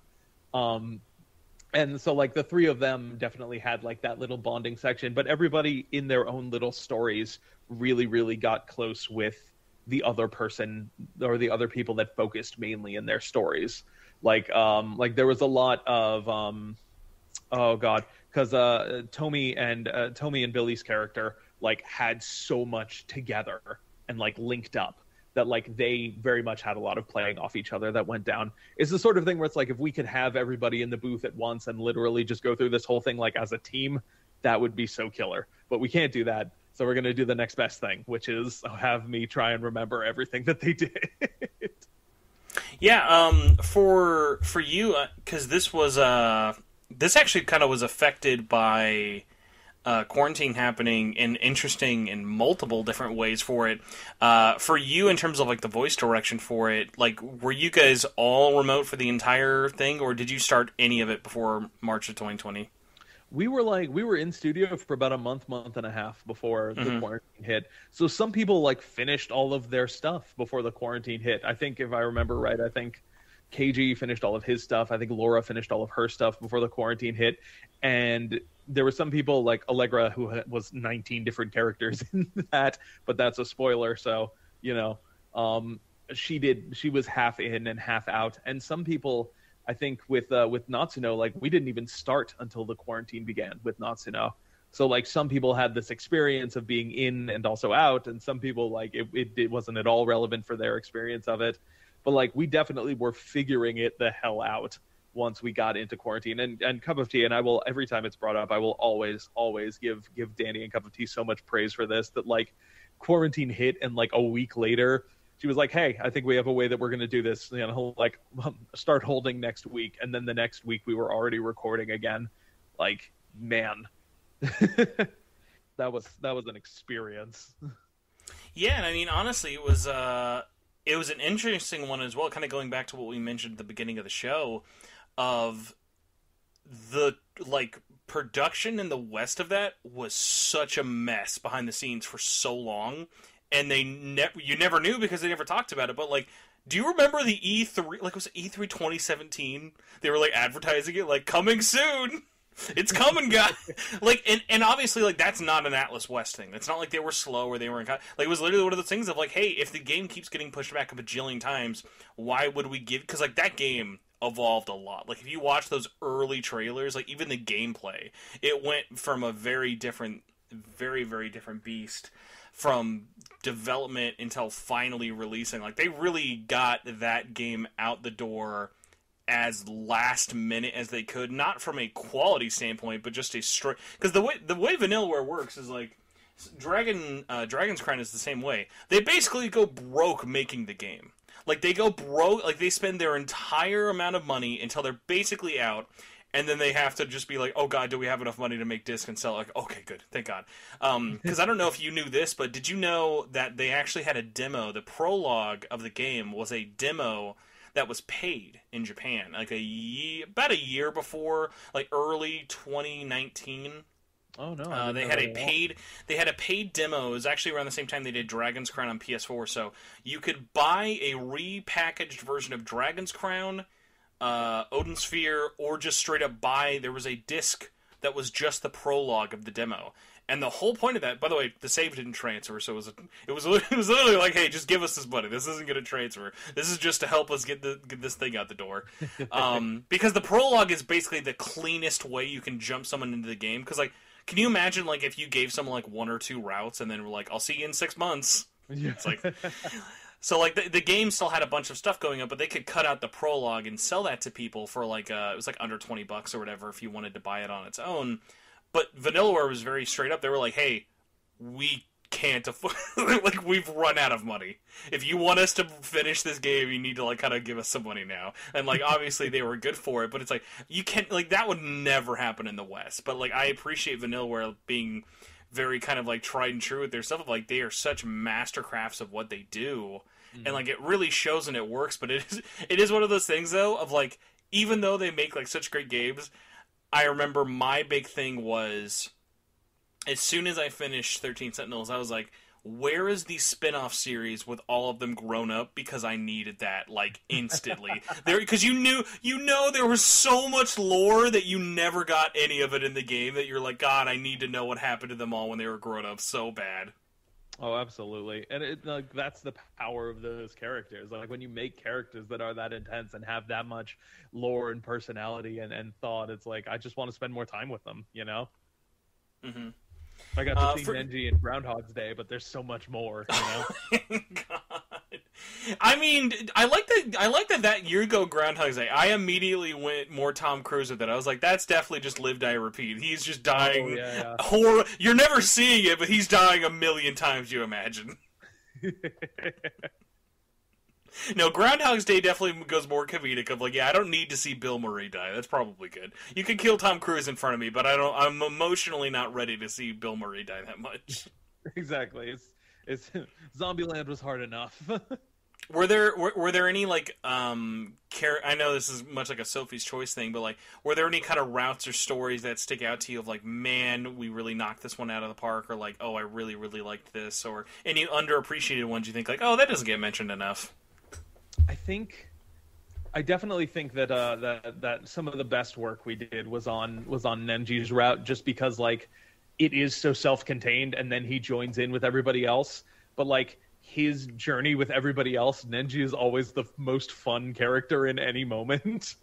And so like the three of them definitely had like that little bonding section, but everybody in their own little stories really, really got close with the other person or the other people that focused mainly in their stories. Like there was a lot of, oh God, because Tomi and Billy's character like had so much together and like linked up that like they very much had a lot of playing off each other that went down. It's the sort of thing where it's like, if we could have everybody in the booth at once and literally just go through this whole thing like as a team, that would be so killer. But we can't do that. So we're going to do the next best thing, which is have me try and remember everything that they did.
Yeah, for you, because this was this actually kind of was affected by quarantine happening in interesting in multiple different ways for it. For you, in terms of like the voice direction for it, like were you guys all remote for the entire thing, or did you start any of it before March of 2020?
We were in studio for about a month and a half before the quarantine hit. So some people like finished all of their stuff before the quarantine hit. I think if I remember right, I think KG finished all of his stuff. I think Laura finished all of her stuff before the quarantine hit. And there were some people like Allegra who was 19 different characters in that, but that's a spoiler. So, she was half in and half out. And some people, I think with Natsuno, like we didn't even start until the quarantine began with Natsuno. So like some people had this experience of being in and also out, and some people like it wasn't at all relevant for their experience of it. But like we definitely were figuring it the hell out once we got into quarantine. And Cup of Tea, and I will, every time it's brought up, I will always give Danny and Cup of Tea so much praise for this, that like quarantine hit and like a week later she was like, hey, I think we have a way that we're going to do this, like start holding next week. And then the next week we were already recording again. Like, man, that was an experience.
Yeah. And I mean, honestly, it was an interesting one as well, kind of going back to what we mentioned at the beginning of the show of the like production in the West of that was such a mess behind the scenes for so long. And you never knew because they never talked about it. But like, do you remember the E3? Like, was it E3 2017? They were like advertising it, like coming soon. It's coming, guys. Like, and obviously, like that's not an Atlas West thing. It's not like they were slow or they were like it was literally one of those things of like, hey, if the game keeps getting pushed back a bajillion times, why would we give? Because like that game evolved a lot. Like if you watch those early trailers, like even the gameplay, it went from a very different, very very different beast from development until finally releasing. Like they really got that game out the door as last minute as they could, not from a quality standpoint, but just a straight, because the way Vanillaware works is like Dragon's Crown is the same way. They basically go broke making the game. Like they go broke, like they spend their entire amount of money until they're basically out. And then they have to just be like, oh, God, do we have enough money to make discs and sell? Like, okay, good. Thank God. Because I don't know if you knew this, but did you know that they actually had a demo? The prologue of the game was a demo that was paid in Japan. Like about a year before, like early 2019.
Oh, no.
They had a paid demo. It was actually around the same time they did Dragon's Crown on PS4. So you could buy a repackaged version of Dragon's Crown, Odin Sphere, or just straight up buy. There was a disc that was just the prologue of the demo, and the whole point of that, by the way, the save didn't transfer, so it was literally like, hey, just give us this money. This isn't going to transfer. This is just to help us get this thing out the door. Because the prologue is basically the cleanest way you can jump someone into the game. Because like, can you imagine like if you gave someone like one or two routes and then were like, I'll see you in 6 months. Yeah. It's like. So, like, the game still had a bunch of stuff going on, but they could cut out the prologue and sell that to people for, like, it was, like, under $20 or whatever if you wanted to buy it on its own. But Vanillaware was very straight up. They were like, hey, we can't afford... like, we've run out of money. If you want us to finish this game, you need to, like, kind of give us some money now. And, like, obviously they were good for it, but it's like, you can't... Like, that would never happen in the West. But, like, I appreciate Vanillaware being very kind of, like, tried and true with their stuff. Like, they are such mastercrafts of what they do. And, like, it really shows and it works, but it is one of those things, though, of, like, even though they make, like, such great games, I remember my big thing was, as soon as I finished 13 Sentinels, I was like, where is the spin-off series with all of them grown up? Because I needed that, like, instantly. Because you know there was so much lore that you never got any of it in the game that you're like, God, I need to know what happened to them all when they were grown up so bad.
Oh, absolutely. And like that's the power of those characters. Like when you make characters that are that intense and have that much lore and personality and thought, it's like I just want to spend more time with them, you know? Mm-hmm. I got to see Genji in Groundhog's Day, but there's so much more, you know?
God. I mean, I like that year ago Groundhog's Day. I immediately went more Tom Cruise with it. I was like, that's definitely just live, die, repeat. He's just dying. Oh, yeah. Horror. You're never seeing it, but he's dying a million times, you imagine. No, Groundhog's Day definitely goes more comedic. Of like, yeah, I don't need to see Bill Murray die. That's probably good. You can kill Tom Cruise in front of me, but I'm emotionally not ready to see Bill Murray die that much.
Exactly. It's Zombieland was hard enough.
Were there any like I know this is much like a Sophie's Choice thing, but like were there any kind of routes or stories that stick out to you of like, man, we really knocked this one out of the park, or like, oh, I really really liked this, or any underappreciated ones you think like, oh, that doesn't get mentioned enough?
I definitely think that that some of the best work we did was on Nenji's route, just because like it is so self-contained, and then he joins in with everybody else, but like his journey with everybody else, Nenji is always the most fun character in any moment.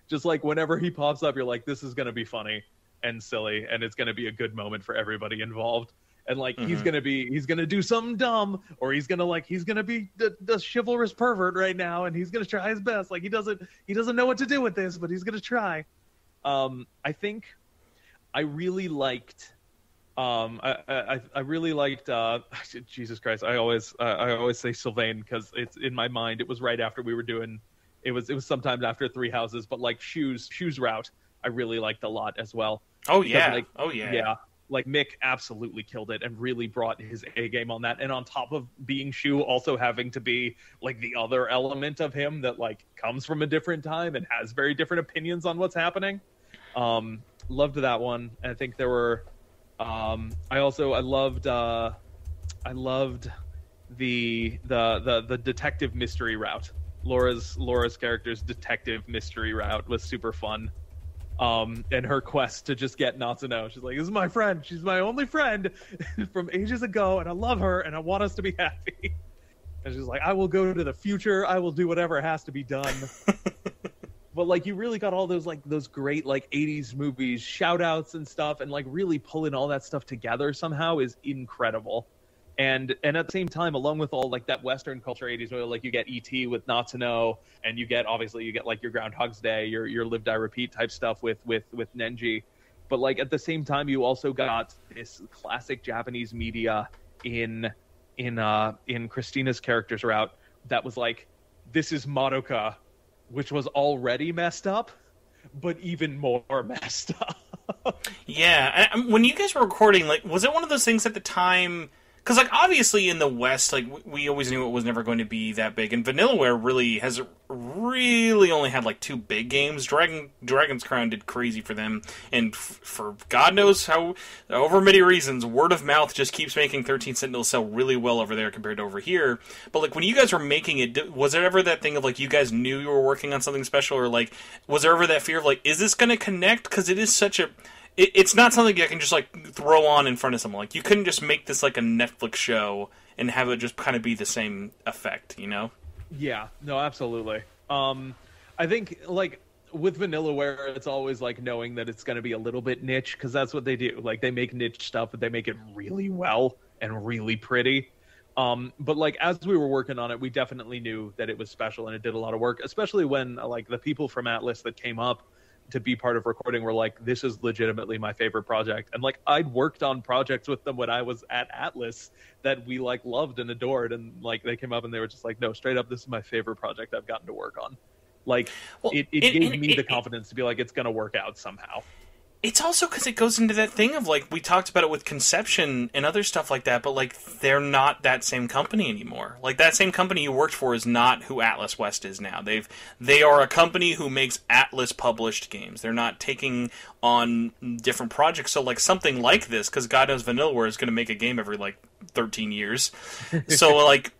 Just like whenever he pops up, you're like, this is going to be funny and silly, and it's going to be a good moment for everybody involved. And like he's going to do something dumb, or he's going to be the chivalrous pervert right now, and he's going to try his best. Like he doesn't know what to do with this, but he's going to try. I think I really liked I really liked Jesus Christ. I always say Sylvain because it's in my mind. It was right after we were doing. It was sometimes after Three Houses, but like shoes route, I really liked a lot as well.
Oh
because,
yeah.
Yeah. Like Mick absolutely killed it and really brought his A game on that. And on top of being Shu, also having to be like the other element of him that like comes from a different time and has very different opinions on what's happening. Loved that one. And I think there were. I loved the detective mystery route. Laura's character's detective mystery route was super fun. And her quest to just get Natsuno. She's like, this is my friend. She's my only friend from ages ago, and I love her, and I want us to be happy. And she's like, I will go to the future. I will do whatever has to be done. But like you really got all those great like 80s movies shout outs and stuff, and like really pulling all that stuff together somehow is incredible. And at the same time, along with all like that Western culture 80s where like you get E.T. with Natsuno, and you get like your Groundhog's Day, your Live Die Repeat type stuff with Nenji. But like at the same time, you also got this classic Japanese media in Christina's character's route that was like, this is Madoka, which was already messed up, but even more messed up.
Yeah, when you guys were recording, like, was it one of those things at the time? Because, like, obviously in the West, like, we always knew it was never going to be that big, and Vanillaware really only had, like, 2 big games. Dragon's Crown did crazy for them, and for God knows however many reasons, word of mouth just keeps making 13 Sentinels sell really well over there compared to over here. But, like, when you guys were making it, was there ever that thing of, like, you guys knew you were working on something special, or, like, was there ever that fear of, like, is this going to connect? Because it is such a... It's not something I can just, like, throw on in front of someone. Like, you couldn't just make this, like, a Netflix show and have it just kind of be the same effect, you know?
Yeah. No, absolutely. I think, like, with Vanillaware, it's always, like, knowing that it's going to be a little bit niche, because that's what they do. Like, they make niche stuff, but they make it really well and really pretty. But, like, as we were working on it, we definitely knew that it was special and it did a lot of work, especially when, like, the people from Atlas that came up to be part of recording were like, this is legitimately my favorite project. And like I'd worked on projects with them when I was at Atlas that we like loved and adored, and like they came up and they were just like, no, straight up, this is my favorite project I've gotten to work on. Like, well, it gave me the confidence to be like, it's gonna work out somehow.
It's also because it goes into that thing of, like, we talked about it with Conception and other stuff like that, but, like, they're not that same company anymore. Like, that same company you worked for is not who Atlas West is now. They are a company who makes Atlas-published games. They're not taking on different projects. So, like, something like this, because God knows Vanillaware is going to make a game every, like, 13 years. So, like,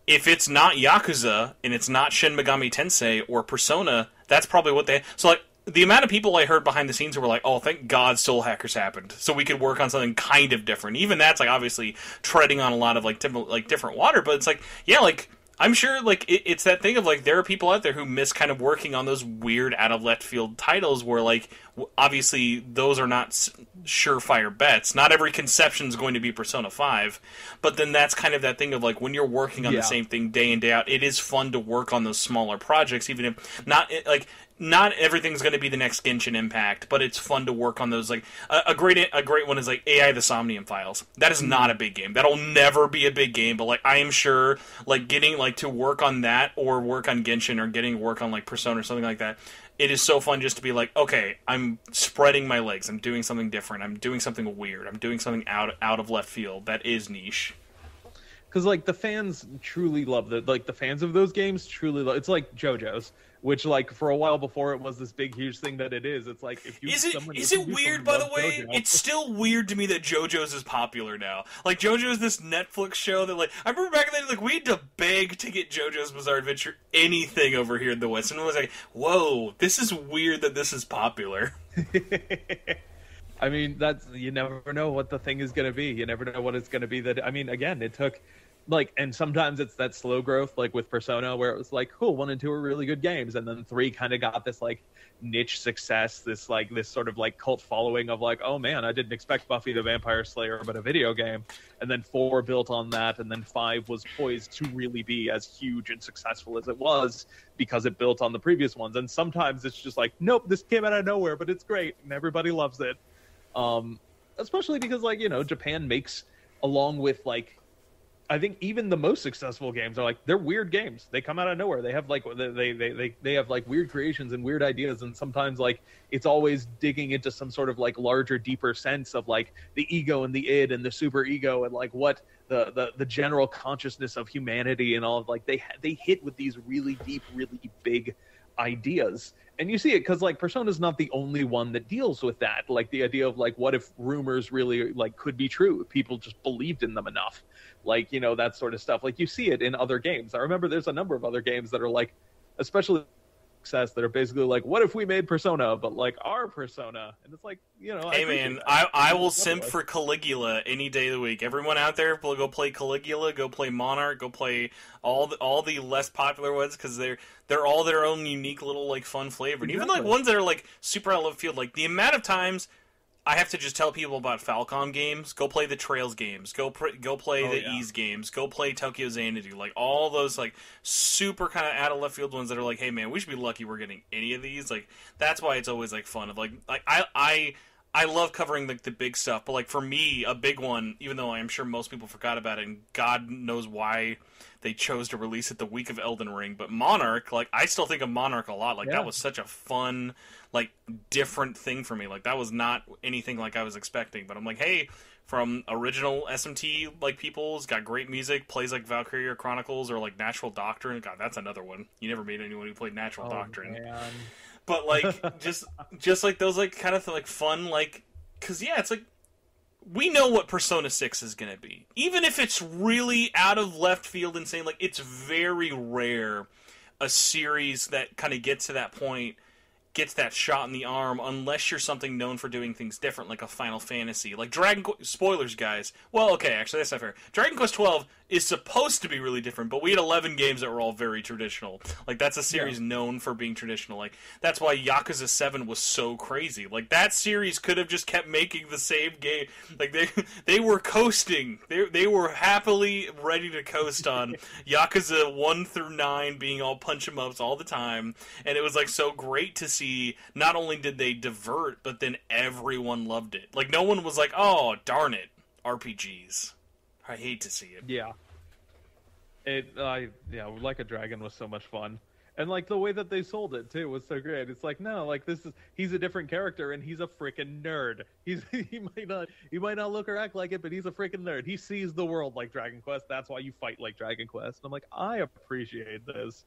if it's not Yakuza, and it's not Shin Megami Tensei or Persona, that's probably what they... So, like, the amount of people I heard behind the scenes who were like, oh, thank God Soul Hackers happened, so we could work on something kind of different. Even that's, like, obviously treading on a lot of, like, different water, but it's like, yeah, like, I'm sure, like, it's that thing of, like, there are people out there who miss kind of working on those weird out-of-left-field titles where, like, obviously those are not surefire bets. Not every Conception's going to be Persona 5, but then that's kind of that thing of, like, when you're working on the same thing day in, day out, it is fun to work on those smaller projects, even if not, like, not everything's going to be the next Genshin Impact, but it's fun to work on those. Like a great one is like AI the Somnium Files. That is not a big game. That'll never be a big game. But like I am sure, like getting like to work on that or work on Genshin or getting work on like Persona or something like that. It is so fun just to be like, okay, I'm spreading my legs. I'm doing something different. I'm doing something weird. I'm doing something out of left field that is niche.
Because like the fans truly love the fans of those games truly love. It's like JoJo's, which like for a while before it was this big huge thing that it is. It's like if you
is it weird by the way? JoJo. It's still weird to me that JoJo's is popular now. Like JoJo's this Netflix show that like I remember back in the day like we had to beg to get JoJo's Bizarre Adventure anything over here in the West, and it was like, whoa, this is weird that this is popular.
I mean, you never know what the thing is going to be. You never know what it's going to be. That I mean, again, it took. Like, and sometimes it's that slow growth, like with Persona, where it was like, cool, 1 and 2 are really good games, and then 3 kind of got this like niche success, this sort of like cult following of like, oh man, I didn't expect Buffy the Vampire Slayer, but a video game, and then 4 built on that, and then 5 was poised to really be as huge and successful as it was because it built on the previous ones. And sometimes it's just like, nope, this came out of nowhere, but it's great, and everybody loves it. Especially because like, you know, Japan makes, along with like, I think even the most successful games are like they're weird games. They come out of nowhere. They have like they have like weird creations and weird ideas, and sometimes like it's always digging into some sort of like larger, deeper sense of like the ego and the id and the super ego and like what the general consciousness of humanity and all of like they hit with these really deep, really big ideas. And you see it because like Persona's not the only one that deals with that. Like the idea of like what if rumors really like could be true if people just believed in them enough. Like, you know, that sort of stuff. Like you see it in other games. I remember there's a number of other games that are like, especially success, that are basically like, what if we made Persona, but like our Persona? And it's like, you know,
hey man, I will simp for Caligula any day of the week. Everyone out there, go play Caligula, go play Monarch, go play all the less popular ones because they're all their own unique little like fun flavor. And even like ones that are like super out of left field, like the amount of times I have to just tell people about Falcom games. Go play the Trails games. Go play the Ease games. Go play Tokyo Xanadu. Like all those like super kind of out of left field ones that are like, hey man, we should be lucky we're getting any of these. Like that's why it's always like fun. Of like I love covering like the big stuff, but like for me, a big one, even though I'm sure most people forgot about it, and God knows why they chose to release it the week of Elden Ring, but Monarch, like I still think of Monarch a lot. Like that was such a fun, like different thing for me. Like that was not anything like I was expecting, but I'm like, hey, from original SMT like people's got great music, plays like Valkyria Chronicles or like Natural Doctrine. God, that's another one. You never made anyone who played Natural Doctrine. Man. But like just like those like kind of like fun like because yeah, it's like we know what Persona 6 is going to be. Even if it's really out of left field and saying like it's very rare a series that kind of gets to that point gets that shot in the arm unless you're something known for doing things different like a Final Fantasy. Like spoilers guys. Well, okay, actually that's not fair. Dragon Quest 12 is supposed to be really different, but we had 11 games that were all very traditional. Like that's a series known for being traditional. Like that's why Yakuza 7 was so crazy. Like that series could have just kept making the same game. Like they were coasting. They were happily ready to coast on Yakuza 1 through 9 being all punch 'em ups all the time, and it was like so great to see. Not only did they divert, but then everyone loved it. Like no one was like, "Oh, darn it, RPGs." I hate to see it.
Yeah. Like a Dragon was so much fun. And like the way that they sold it too was so great. It's like, no, like he's a different character and he's a freaking nerd. He might not look or act like it, but he's a freaking nerd. He sees the world like Dragon Quest. That's why you fight like Dragon Quest. And I'm like, I appreciate this.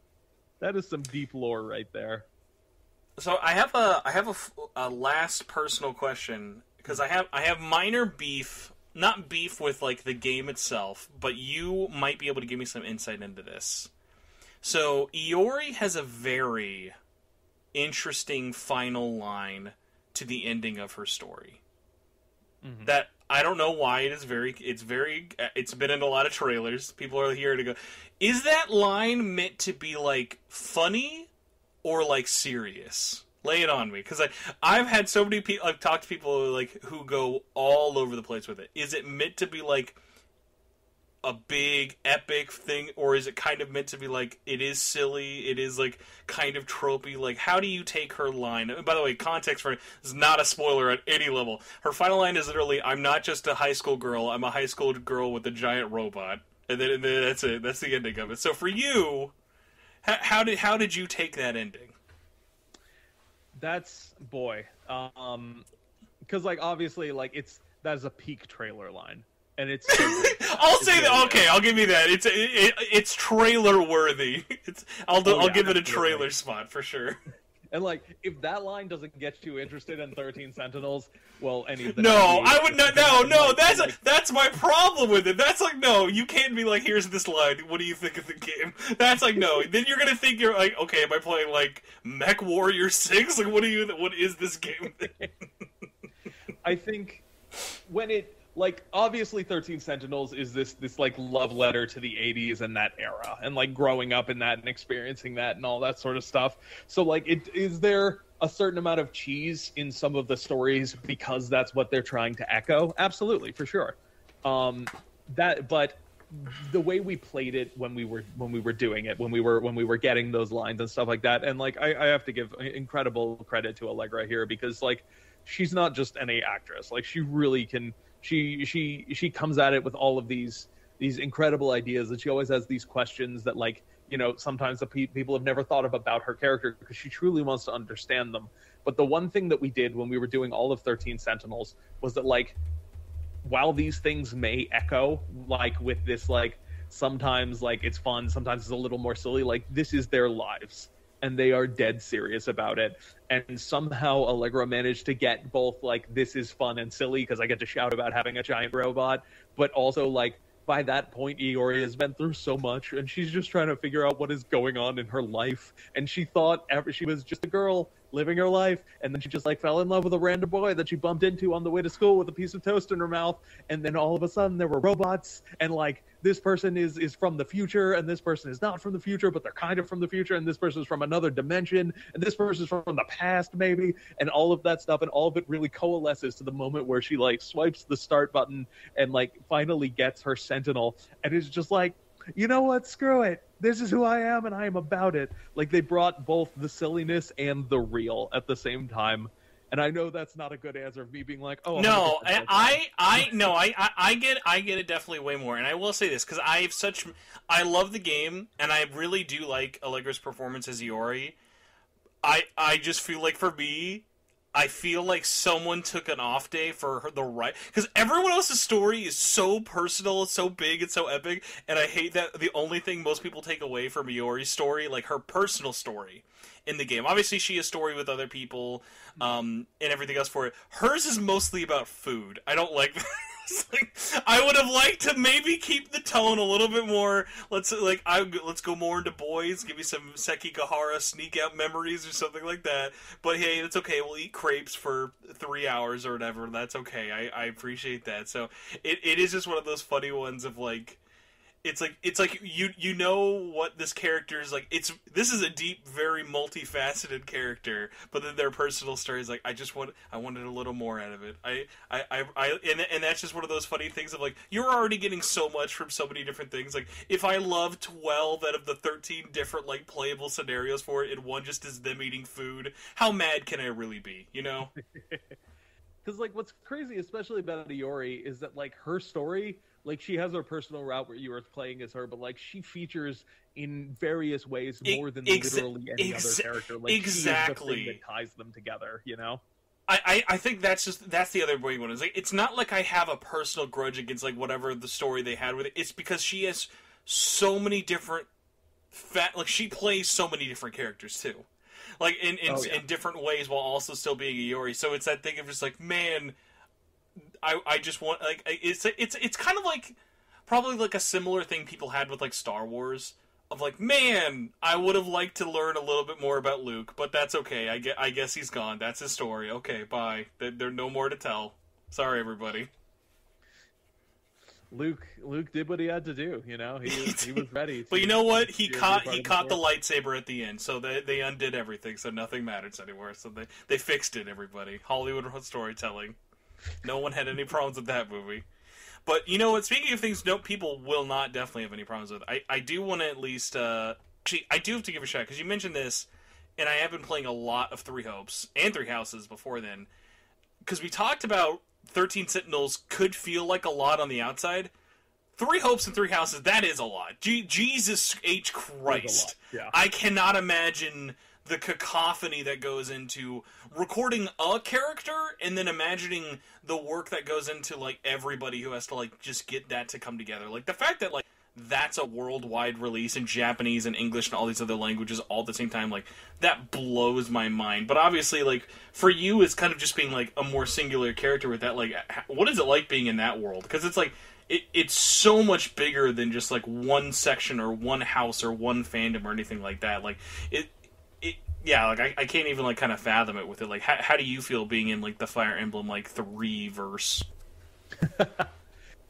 That is some deep lore right there.
So I have a last personal question because I have minor beef. Not beef with, like, the game itself, but you might be able to give me some insight into this. So, Iori has a very interesting final line to the ending of her story. Mm-hmm. That, I don't know why, it's been in a lot of trailers. People are here to go, is that line meant to be, like, funny or, like, serious? Lay it on me, because I've had so many people. I've talked to people like who go all over the place with it. Is it meant to be like a big epic thing, or is it kind of meant to be like, it is silly, it is like kind of tropey? Like, how do you take her line? By the way, context for it is not a spoiler at any level. Her final line is literally, "I'm not just a high school girl, I'm a high school girl with a giant robot." And then that's it. That's the ending of it. So for you, how did you take that ending?
That's because like obviously like that is a peak trailer line, and it's.
I'll say that. Okay, I'll give you that. It's trailer worthy. I'll give it a trailer spot for sure.
And like, if that line doesn't get you interested in 13 Sentinels, well, any of the
I would not. No, that's my problem with it. That's like, no, you can't be like, here's this line. What do you think of the game? That's like, no. Then you're gonna think you're like, okay, am I playing like Mech Warrior 6? Like, what is this game thing?
I think when it. Like, obviously 13 Sentinels is this like love letter to the 80s and that era, and like growing up in that and experiencing that and all that sort of stuff. So like, is there a certain amount of cheese in some of the stories because that's what they're trying to echo? Absolutely, for sure. But the way we played it when we were doing it, when we were getting those lines and stuff like that, and like I have to give incredible credit to Allegra here, because like, she's not just any actress. Like, she really can. She comes at it with all of these incredible ideas, and she always has these questions that, like, you know, sometimes the people have never thought of about her character, because she truly wants to understand them. But the one thing that we did when we were doing all of 13 Sentinels was that, like, while these things may echo, like, with this, like, sometimes like it's fun, sometimes it's a little more silly, like, this is their lives, and they are dead serious about it. And somehow Allegra managed to get both, like, this is fun and silly because I get to shout about having a giant robot, but also, like, by that point, Iori has been through so much, and she's just trying to figure out what is going on in her life. And she thought she was just a girl living her life, and then she just, like, fell in love with a random boy that she bumped into on the way to school with a piece of toast in her mouth. And then all of a sudden there were robots, and, like, this person is from the future, and this person is not from the future, but they're kind of from the future, and this person is from another dimension, and this person is from the past, maybe, and all of that stuff, and all of it really coalesces to the moment where she, like, swipes the start button and, like, finally gets her Sentinel, and is just like, you know what, screw it. This is who I am, and I am about it. Like, they brought both the silliness and the real at the same time. And I know that's not a good answer of me being like, oh,
no, I get it definitely way more. And I will say this, because I love the game, and I really do like Allegra's performance as Iori. I just feel like, for me, I feel like someone took an off day for her, because everyone else's story is so personal, it's so big, it's so epic, and I hate that the only thing most people take away from Iori's story, like her personal story in the game. Obviously, she has story with other people, and everything else for it. Hers is mostly about food. I don't like that. Like, I would have liked to maybe keep the tone a little bit more. Let's go more into boys. Give me some Sekigahara sneak out memories or something like that. But hey, it's okay. We'll eat crepes for 3 hours or whatever. That's okay. I appreciate that. So it is just one of those funny ones of, like, it's like you know what this character is like. This is a deep, very multifaceted character, but then their personal story is like, I wanted a little more out of it. And that's just one of those funny things of, like, you're already getting so much from so many different things. Like, if I love 12 out of the 13 different, like, playable scenarios for it, and one just is them eating food, how mad can I really be? You know?
Because, like, what's crazy, especially about Iori, is that, like, her story, like, she has her personal route where you are playing as her, but, like, she features in various ways more than literally any other character. Like, exactly. She is the thing that ties them together, you know?
I think that's the other big one. Is, like, it's not like I have a personal grudge against, like, whatever the story they had with it. It's because she has so many different like, she plays so many different characters too. Like, in different ways, while also still being Iori. So it's that thing of just, like, man, I just want, like, it's kind of like, probably like a similar thing people had with, like, Star Wars, of, like, man, I would have liked to learn a little bit more about Luke, but that's okay. I guess he's gone. That's his story. Okay, bye. There's no more to tell. Sorry, everybody.
Luke did what he had to do, you know? He was ready.
But you know what? He caught the lightsaber at the end, so they undid everything, so nothing matters anymore. So they fixed it, everybody. Hollywood storytelling. No one had any problems with that movie. But you know what? Speaking of things, no, people will not definitely have any problems with. I do want to at least. Actually, I do have to give a shout because you mentioned this, and I have been playing a lot of Three Hopes and Three Houses before then. Because we talked about 13 Sentinels could feel like a lot on the outside. Three Hopes and Three Houses, that is a lot. Jesus H. Christ.
Yeah.
I cannot imagine the cacophony that goes into recording a character and then imagining the work that goes into, like, everybody who has to, like, just get that to come together. Like, the fact that, like, that's a worldwide release in Japanese and English and all these other languages all at the same time, like, that blows my mind. But obviously, like, for you, it's kind of just being, like, a more singular character with that. Like, what is it like being in that world? Because it's, like, it's so much bigger than just, like, one section or one house or one fandom or anything like that. Like, yeah, like, I can't even, like, kind of fathom it with it. Like, how do you feel being in, like, the Fire Emblem, like, 3 verse?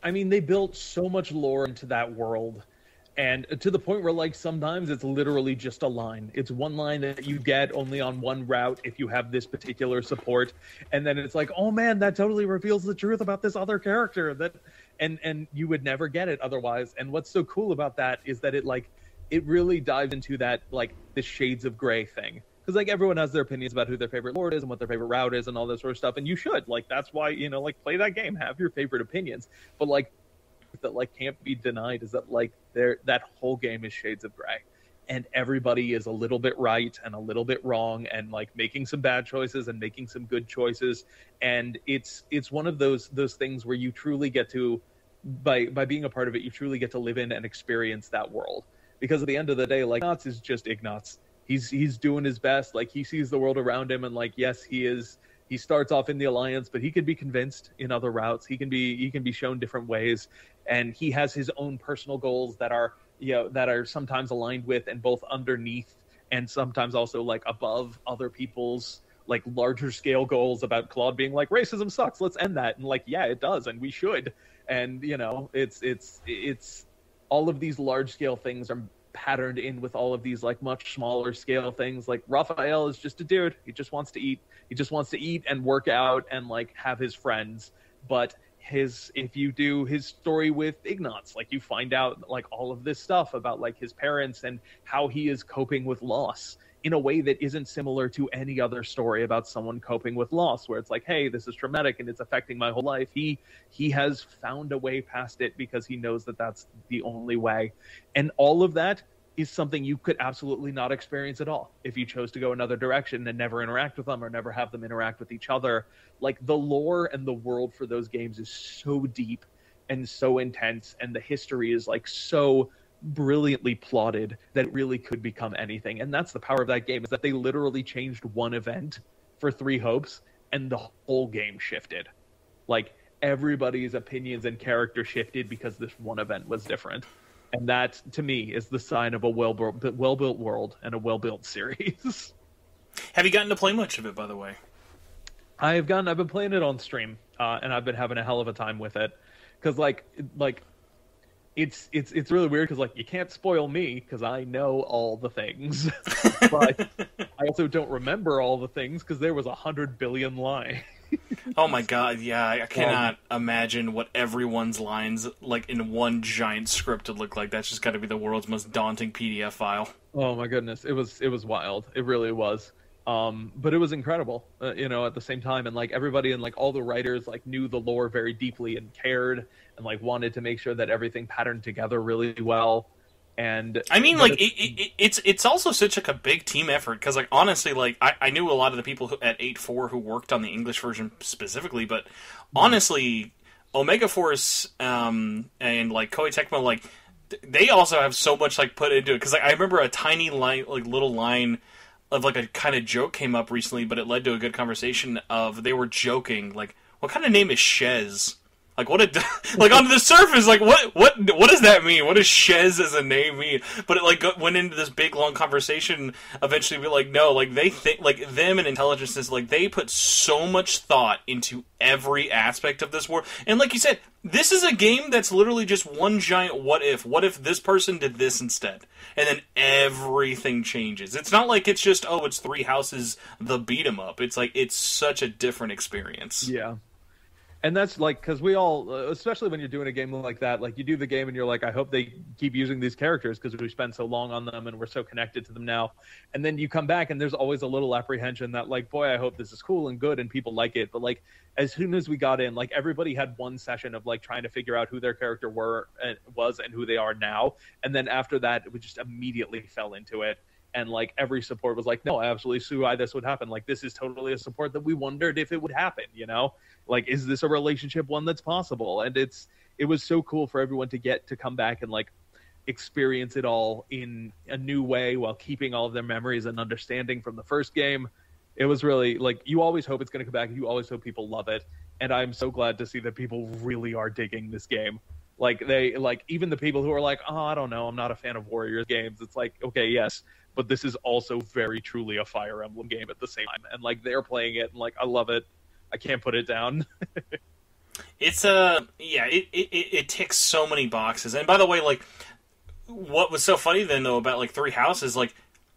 I mean, they built so much lore into that world, and to the point where, like, sometimes it's literally just a line. It's one line that you get only on one route if you have this particular support, and then it's like, oh man, that totally reveals the truth about this other character, and you would never get it otherwise. And what's so cool about that is that it really dives into that, like, the shades of gray thing. Because, like, everyone has their opinions about who their favorite lord is and what their favorite route is and all this sort of stuff, and you should. Like, that's why, you know, like, play that game, have your favorite opinions. But, like, that, like, can't be denied is that, like, that whole game is shades of gray. And everybody is a little bit right and a little bit wrong and, like, making some bad choices and making some good choices. And it's one of those things where you truly get to, by being a part of it, you truly get to live in and experience that world. Because at the end of the day, like, Ignatz is just Ignatz. He's doing his best. Like, he sees the world around him, and, like, yes, he starts off in the Alliance, but he can be convinced in other routes. He can be shown different ways, and he has his own personal goals that are, you know, that are sometimes aligned with and both underneath and sometimes also, like, above other people's, like, larger scale goals about Claude being like, racism sucks, let's end that. And, like, yeah, it does, and we should. And, you know, it's all of these large scale things are patterned in with all of these, like, much smaller scale things. Like, Raphael is just a dude. He just wants to eat. He just wants to eat and work out and, like, have his friends. But if you do his story with Ignatz, like, you find out, like, all of this stuff about, like, his parents and how he is coping with loss in a way that isn't similar to any other story about someone coping with loss, where it's like, hey, this is traumatic and it's affecting my whole life. He has found a way past it because he knows that that's the only way. And all of that is something you could absolutely not experience at all if you chose to go another direction and never interact with them or never have them interact with each other. Like, the lore and the world for those games is so deep and so intense, and the history is, like, so brilliantly plotted that it really could become anything. And that's the power of that game, is that they literally changed one event for Three Hopes and the whole game shifted. Like, everybody's opinions and character shifted because this one event was different. And that, to me, is the sign of a well-built world and a well-built series.
Have you gotten to play much of it, by the way?
I've been playing it on stream, and I've been having a hell of a time with it. Because, it's really weird because, like, you can't spoil me because I know all the things. But I also don't remember all the things because there was 100 billion lines.
Oh my god, yeah, I cannot imagine what everyone's lines, like, in one giant script would look like. That's just gotta be the world's most daunting PDF file.
Oh my goodness, it was wild. It really was. But it was incredible, you know, at the same time. And, like, everybody and, like, all the writers, like, knew the lore very deeply and cared and, like, wanted to make sure that everything patterned together really well. And
I mean, like, it's also such, like, a big team effort, because, like, honestly, like, I knew a lot of the people at 8.4 who worked on the English version specifically, but honestly, Omega Force and, like, Koei Tecmo, like, they also have so much, like, put into it, because, like, I remember a tiny line, like, little line of, like, a kind of joke came up recently, but it led to a good conversation of, they were joking, like, what kind of name is Shez? Like, what like, on the surface, like, what does that mean? What does Shez as a name mean? But it, like, went into this big, long conversation, eventually be like, no, like, they think, like, them and intelligences, like, they put so much thought into every aspect of this world. And like you said, this is a game that's literally just one giant what if. What if this person did this instead? And then everything changes. It's not like it's just, oh, it's Three Houses, the beat 'em up. It's like, it's such a different experience.
Yeah. And that's like, because we all, especially when you're doing a game like that, like you do the game and you're like, I hope they keep using these characters because we spend so long on them and we're so connected to them now. And then you come back and there's always a little apprehension that like, boy, I hope this is cool and good and people like it. But like, as soon as we got in, like everybody had one session of like trying to figure out who their character was and who they are now. And then after that, we just immediately fell into it. And like every support was like, no, absolutely, Sue, this would happen. Like this is totally a support that we wondered if it would happen, you know? Like, is this a relationship, one that's possible? And it was so cool for everyone to get to come back and like experience it all in a new way while keeping all of their memories and understanding from the first game. It was really like, you always hope it's going to come back. You always hope people love it. And I'm so glad to see that people really are digging this game. Like even the people who are like, oh, I don't know, I'm not a fan of Warriors games. It's like, okay, yes, but this is also very truly a Fire Emblem game at the same time. And like they're playing it and like, I love it. I can't put it down.
It's it ticks so many boxes. And by the way, like, what was so funny then though about like Three Houses, like,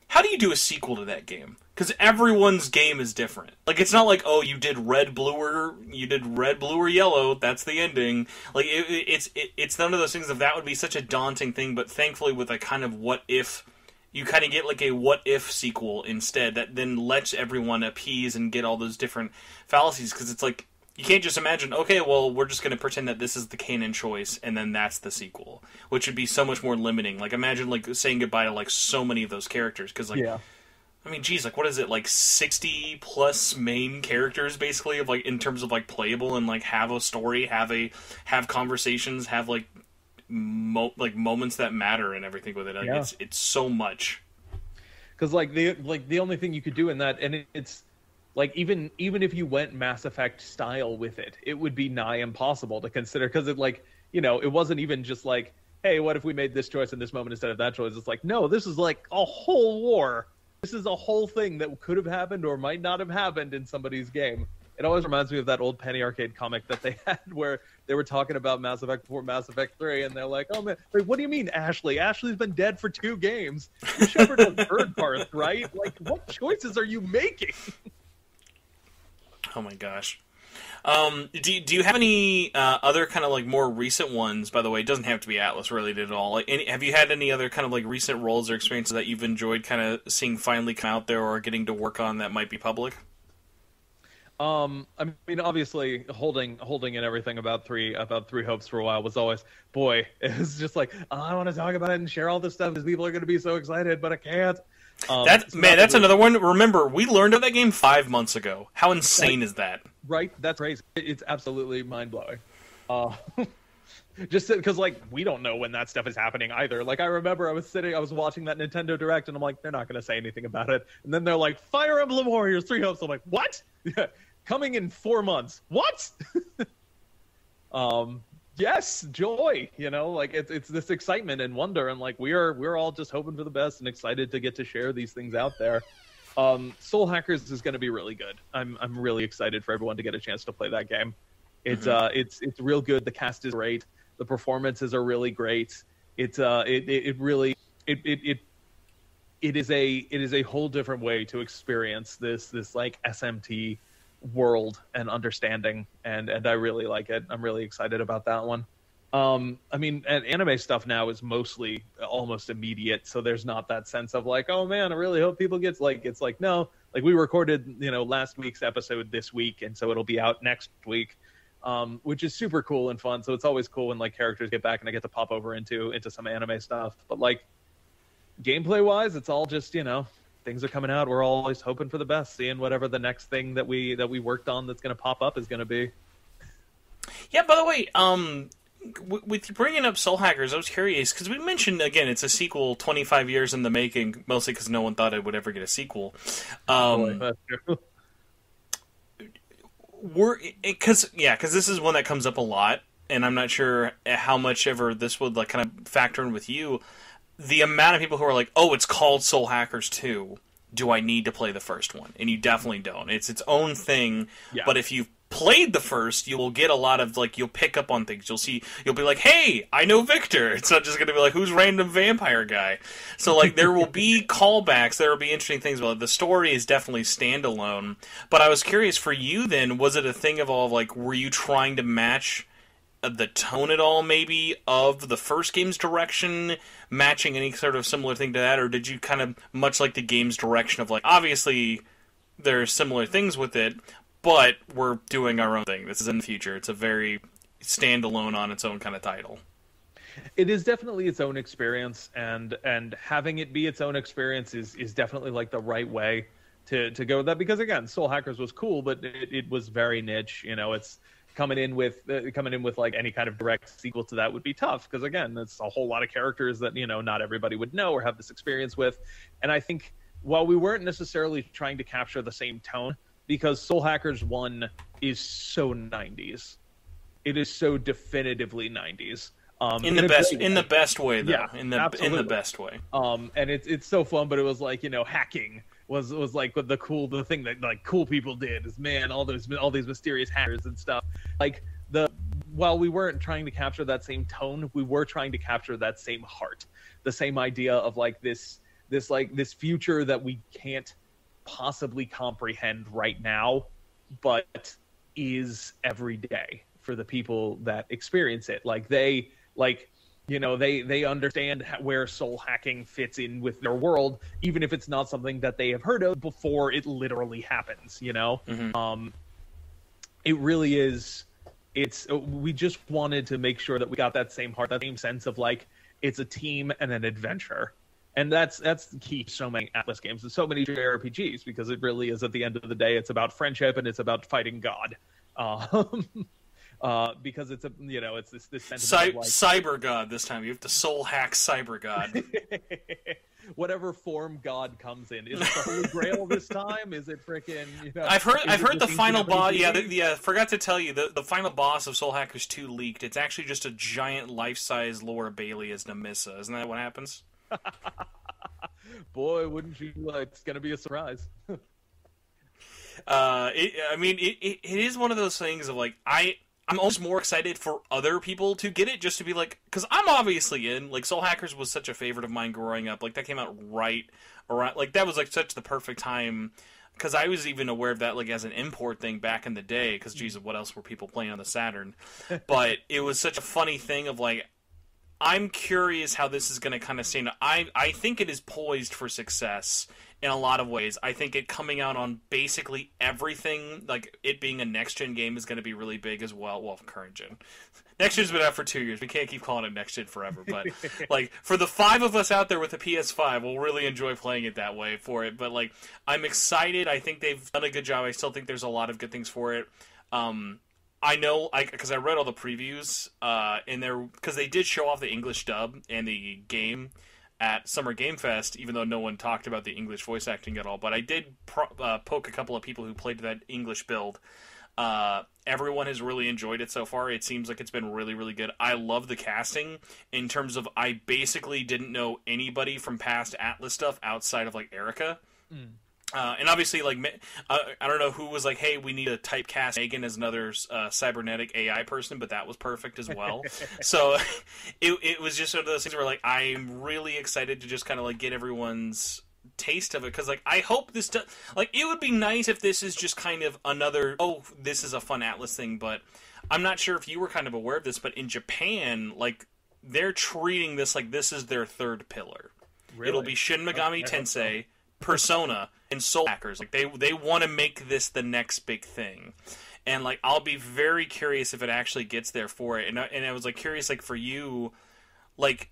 how do you do a sequel to that game? Because everyone's game is different. Like, it's not like, oh, you did red, blue, or yellow. That's the ending. Like, it's none of those things. That would be such a daunting thing. But thankfully, with a kind of what if, you kind of get like a what if sequel instead that then lets everyone appease and get all those different fallacies. Because it's like, you can't just imagine, okay, well, we're just going to pretend that this is the canon choice, and then that's the sequel, which would be so much more limiting. Like, imagine like saying goodbye to like so many of those characters, because like, yeah. I mean, geez, like what is it, like 60 plus main characters basically of like in terms of like playable and like have a story, have conversations, have like moments that matter and everything with it. Like, yeah. It's so much.
Because like the only thing you could do in that, and it's. Like, even if you went Mass Effect style with it, it would be nigh impossible to consider, because it, like, you know, it wasn't even just like, hey, what if we made this choice in this moment instead of that choice? It's like, no, this is like a whole war. This is a whole thing that could have happened or might not have happened in somebody's game. It always reminds me of that old Penny Arcade comic that they had where they were talking about Mass Effect 4, Mass Effect 3, and they're like, oh, man, like, what do you mean, Ashley? Ashley's been dead for 2 games. You shepherd a bird parth, right? Like, what choices are you making?
Oh my gosh. Do you have any other kind of like more recent ones, by the way? It doesn't have to be Atlas related at all. Like, have you had any other kind of like recent roles or experiences that you've enjoyed kind of seeing finally come out there or getting to work on that might be public?
I mean, obviously, holding in everything about Three Hopes for a while was always, boy, it was just like, oh, I want to talk about it and share all this stuff because people are going to be so excited, but I can't.
That's another one. Remember, we learned of that game 5 months ago. How insane is that?
Right? That's crazy. It's absolutely mind-blowing. Just because, like, we don't know when that stuff is happening either. Like, I remember I was watching that Nintendo Direct, and I'm like, they're not going to say anything about it. And then they're like, Fire Emblem Warriors 3 Hopes. I'm like, what? Coming in 4 months. What? Yes, joy, you know, like it's this excitement and wonder, and like we're all just hoping for the best and excited to get to share these things out there. Soul Hackers is going to be really good. I'm really excited for everyone to get a chance to play that game. It's it's real good. The cast is great. The performances are really great. It is a whole different way to experience this like SMT world and understanding, and I really like it. I'm really excited about that one. I mean, and anime stuff now is mostly almost immediate, so there's not that sense of like, oh man, I really hope people get like, it's like, no, like we recorded, you know, last week's episode this week, and so it'll be out next week, which is super cool and fun. So it's always cool when like characters get back and I get to pop over into some anime stuff. But like gameplay wise, it's all just, you know, things are coming out. We're always hoping for the best, seeing whatever the next thing that we worked on that's going to pop up is going to be.
Yeah, by the way, with bringing up Soul Hackers, I was curious, because we mentioned, again, it's a sequel 25 years in the making, mostly because no one thought it would ever get a sequel. Because this is one that comes up a lot, and I'm not sure how much ever this would like kind of factor in with you. The amount of people who are like, oh, it's called Soul Hackers 2. Do I need to play the first one? And you definitely don't. It's its own thing. Yeah. But if you've played the first, you will get a lot of, like, you'll pick up on things. You'll be like, hey, I know Victor. It's not just going to be like, who's random vampire guy? So, like, there will be callbacks. There will be interesting things. Well, the story is definitely standalone. But I was curious, for you then, was it a thing of all, like, were you trying to match the tone at all, maybe, of the first game's direction, matching any sort of similar thing to that? Or did you kind of, much like the game's direction of, like, obviously there are similar things with it, but we're doing our own thing. This is in the future. It's a very standalone on its own kind of title.
It is definitely its own experience, and having it be its own experience is definitely like the right way to go with that. Because again, Soul Hackers was cool, but it was very niche. You know, it's coming in with like any kind of direct sequel to that would be tough, because again, it's a whole lot of characters that, you know, not everybody would know or have this experience with. And I think while we weren't necessarily trying to capture the same tone, because Soul Hackers 1 is so 90s. It is so definitively 90s.
In the best way, though.
Yeah,
in the best way.
And it's so fun, but it was like, you know, hacking was like the thing that, like, cool people did is, man, all these mysterious hackers and stuff. Like, while we weren't trying to capture that same tone, we were trying to capture that same heart, the same idea of like this future that we can't possibly comprehend right now, but is every day for the people that experience it. Like they understand where soul hacking fits in with their world, even if it's not something that they have heard of before it literally happens, you know? Mm-hmm. It really is. We just wanted to make sure that we got that same heart, that same sense of like, it's a team and an adventure. And that's the key to so many Atlas games and so many JRPGs, because it really is, at the end of the day, it's about friendship and it's about fighting God. Because it's it's this sentiment like,
cyber God this time. You have to soul hack cyber God.
Whatever form God comes in. Is it the Holy Grail this time? Is it freaking? You know,
I've heard the final boss. Yeah, forgot to tell you the final boss of Soul Hackers 2 leaked. It's actually just a giant life-size Laura Bailey as Nemissa. Isn't that what happens?
Boy, wouldn't you like? It's gonna be a surprise.
It is one of those things of like I'm almost more excited for other people to get it, just to be like, because I'm obviously in. Like, Soul Hackers was such a favorite of mine growing up. Like, that came out right around, like, that was like such the perfect time, because I was even aware of that like as an import thing back in the day. Because Jesus, what else were people playing on the Saturn? But it was such a funny thing of like, I'm curious how this is going to kind of stand. I think it is poised for success in a lot of ways. I think it coming out on basically everything, like it being a next-gen game, is going to be really big as well. Well, current-gen. Next-gen's been out for 2 years. We can't keep calling it next-gen forever. But, like, for the 5 of us out there with a PS5, we'll really enjoy playing it that way for it. But, like, I'm excited. I think they've done a good job. I still think there's a lot of good things for it. I know, because I read all the previews in there, because they did show off the English dub and the game at Summer Game Fest, even though no one talked about the English voice acting at all. But I did poke a couple of people who played that English build. Everyone has really enjoyed it so far. It seems like it's been really, really good. I love the casting in terms of I basically didn't know anybody from past Atlas stuff outside of, like, Erica. Mm. And obviously, like, I don't know who was like, hey, we need to typecast Megan as another cybernetic AI person, but that was perfect as well. So it was just one of those things where, like, I'm really excited to just kind of, like, get everyone's taste of it. Because, like, I hope this does... Like, it would be nice if this is just kind of another, oh, this is a fun Atlas thing, but I'm not sure if you were kind of aware of this, but in Japan, like, they're treating this like this is their third pillar. Really? It'll be Shin Megami Tensei, Persona, and Soul Hackers. Like, they want to make this the next big thing. And, like, I'll be very curious if it actually gets there for it. And I was, like, curious, like, for you, like,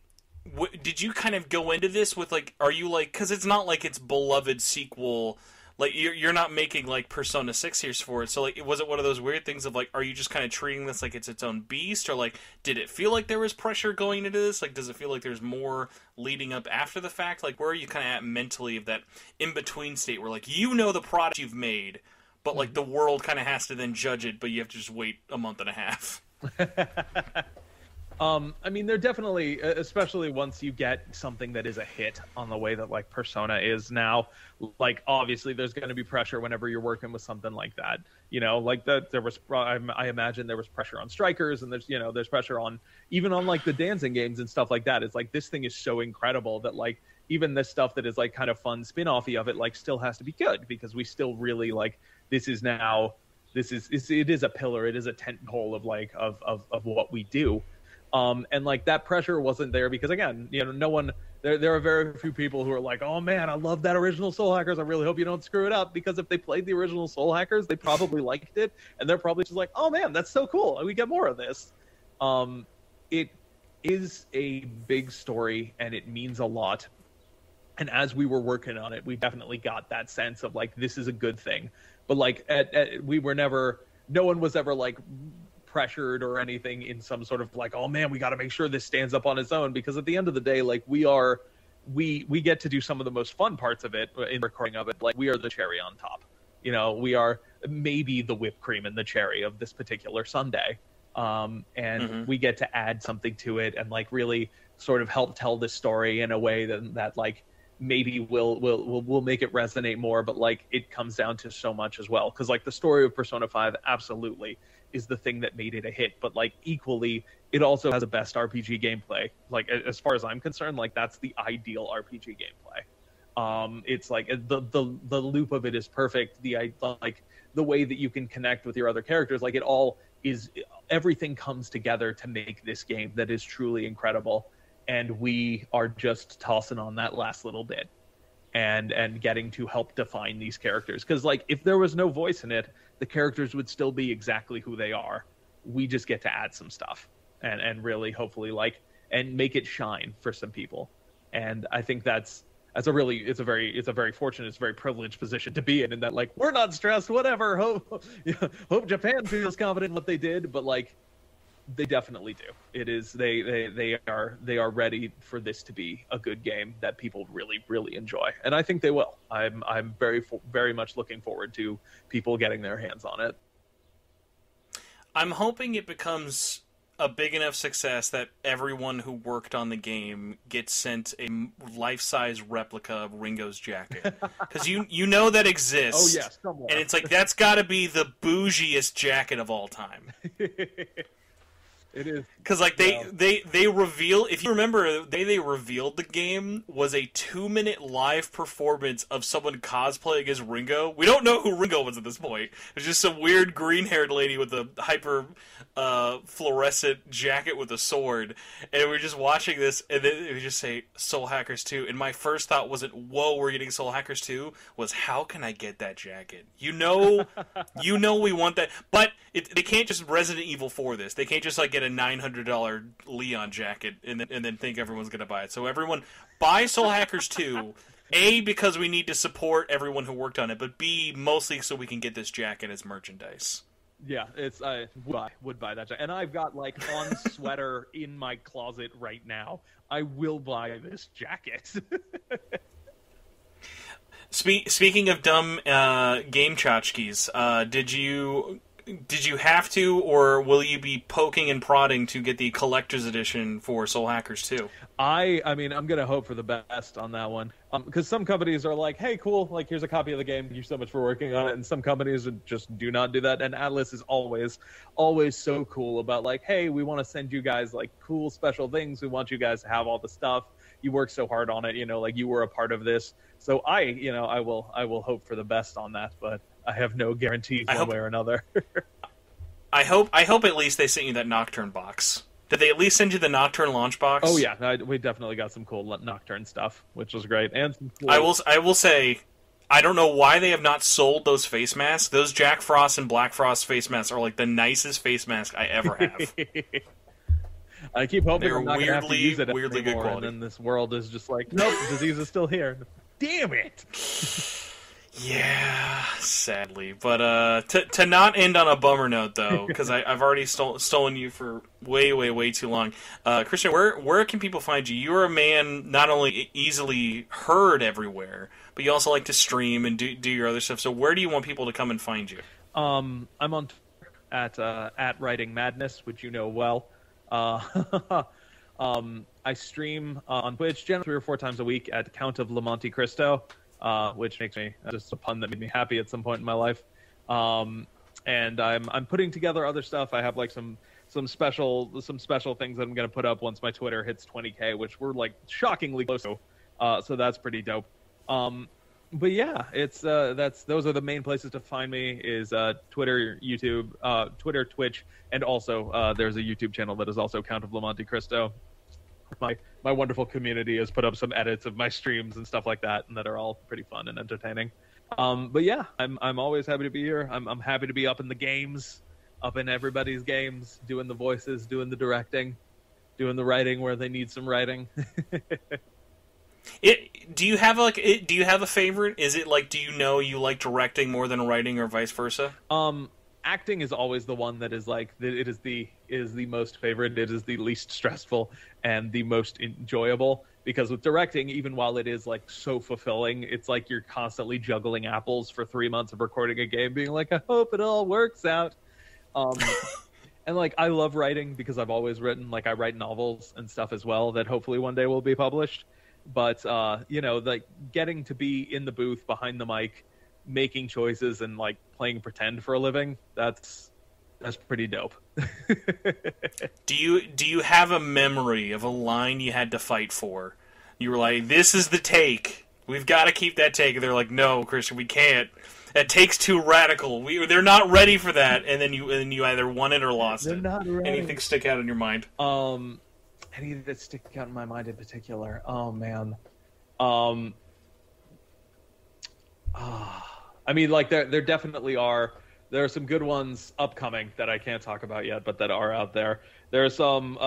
did you kind of go into this with, like, are you, like, because it's not like it's beloved sequel, like, you're not making, like, Persona 6 here for it, so, like, was it one of those weird things of, like, are you just kind of treating this like it's its own beast, or, like, did it feel like there was pressure going into this? Like, does it feel like there's more leading up after the fact? Like, where are you kind of at mentally of that in-between state where, like, you know the product you've made, but, like, the world kind of has to then judge it, but you have to just wait a month and a half?
I mean, they're definitely, especially once you get something that is a hit on the way that like Persona is now. Like, obviously, there's going to be pressure whenever you're working with something like that. You know, like that. There was, I imagine, there was pressure on strikers, and there's pressure on even on like the dancing games and stuff like that. It's like this thing is so incredible that like even this stuff that is like kind of fun spin-offy of it like still has to be good because we still really like this is now. It is a pillar. It is a tent pole of like of what we do. And like that pressure wasn't there because again, no one there are very few people who are like, oh man, I love that original Soul Hackers. I really hope you don't screw it up, because if they played the original Soul Hackers, they probably liked it, and they're probably just like, oh man, that's so cool. We get more of this. It is a big story and it means a lot. And as we were working on it, we definitely got that sense of like, this is a good thing. But like no one was ever like pressured or anything in some sort of like, oh man, we got to make sure this stands up on its own, because at the end of the day, like we get to do some of the most fun parts of it in recording of it. Like we are the cherry on top, we are maybe the whipped cream and the cherry of this particular sundae. We get to add something to it and like really sort of help tell this story in a way that like maybe will make it resonate more, but like it comes down to so much as well, because like the story of Persona 5 absolutely is the thing that made it a hit, but like equally it also has the best RPG gameplay. Like as far as I'm concerned, like that's the ideal RPG gameplay. It's like the loop of it is perfect. Like the way that you can connect with your other characters, like everything comes together to make this game that is truly incredible. And we are just tossing on that last little bit and getting to help define these characters. Because like if there was no voice in it, the characters would still be exactly who they are. We just get to add some stuff and really hopefully like and make it shine for some people. And I think it's a very fortunate, it's a very privileged position to be in that like we're not stressed, whatever. Hope Japan feels confident in what they did, but like they definitely do. It is they are ready for this to be a good game that people really, really enjoy, and I think they will. I'm very much looking forward to people getting their hands on it.
I'm hoping it becomes a big enough success that everyone who worked on the game gets sent a life-size replica of Ringo's jacket, because you know that exists.
Oh yes, somewhere.
And it's like that's got to be the bougiest jacket of all time.
It is,
because like they reveal, if you remember, they revealed the game was a 2-minute live performance of someone cosplaying as Ringo. We don't know who Ringo was at this point. It's just some weird green-haired lady with a hyper fluorescent jacket with a sword, and we're just watching this, and then we just say Soul Hackers 2, and my first thought wasn't, whoa, we're getting Soul Hackers 2, was how can I get that jacket? We want that, but they can't just Resident Evil 4 this. They can't just like get a $900 Leon jacket and then think everyone's going to buy it. So everyone buy Soul Hackers 2, A, because we need to support everyone who worked on it, but B, mostly so we can get this jacket as merchandise.
Yeah, I would buy that jacket. And I've got like on sweater in my closet right now. I will buy this jacket.
Speaking of dumb game tchotchkes, did you have to, or will you be poking and prodding to get the collector's edition for Soul Hackers 2?
I mean, I'm going to hope for the best on that one. Because some companies are like, hey, cool, like, here's a copy of the game. Thank you so much for working on it. And some companies just do not do that. And Atlas is always so cool about, like, hey, we want to send you guys, like, cool, special things. We want you guys to have all the stuff. You worked so hard on it, like, you were a part of this. So I will hope for the best on that, but I have no guarantees one way or another.
I hope at least they sent you that Nocturne box. Did they at least send you the Nocturne launch box?
Oh yeah, we definitely got some cool Nocturne stuff, which was great. And some cool...
I will say, I don't know why they have not sold those face masks. Those Jack Frost and Black Frost face masks are like the nicest face mask I ever have.
I keep hoping
they're
I'm not going to have to use it
weirdly
anymore,
good quality.
and then this world is just like, nope, the disease is still here. Damn it!
Yeah, sadly. But to not end on a bummer note, though, because I've already stolen you for way too long. Christian, where can people find you? You're a man not only easily heard everywhere, but you also like to stream and do your other stuff. So where do you want people to come and find you?
I'm on Twitter at Writing Madness, which you know well. I stream on Twitch generally 3 or 4 times a week at Count of La Monte Cristo, which makes me just a pun that made me happy at some point in my life. And I'm putting together other stuff. I have like some special things that I'm going to put up once my Twitter hits 20K, which we're like shockingly close to. So that's pretty dope. But yeah, it's those are the main places to find me is Twitter, YouTube, Twitter, Twitch, and also there's a YouTube channel that is also Count of La Monte Cristo. My wonderful community has put up some edits of my streams and stuff like that, and that are all pretty fun and entertaining. But yeah, I'm always happy to be here. I'm happy to be up in the games, up in everybody's games, doing the voices, doing the directing, doing the writing where they need some writing.
Do you have a favorite? Is it like, do you know you like directing more than writing, or vice versa?
Acting is always the one that is like it is the most favorite. It is the least stressful and the most enjoyable, because with directing, even while it is like so fulfilling, it's like you're constantly juggling apples for 3 months of recording a game, being like, I hope it all works out. And like, I love writing because I've always written. Like, I write novels and stuff as well that hopefully one day will be published. But like getting to be in the booth behind the mic, making choices and like playing pretend for a living, that's pretty dope.
Do you have a memory of a line you had to fight for? You were like, this is the take. We've got to keep that take. And they're like, no, Christian, we can't. That take's too radical. They're not ready for that. And then you either won it or lost
They're
it.
not ready.
Anything stick out in your mind?
Any that stick out in my mind in particular? Oh man. I mean, like there definitely are. There are some good ones upcoming that I can't talk about yet, but that are out there. There are some,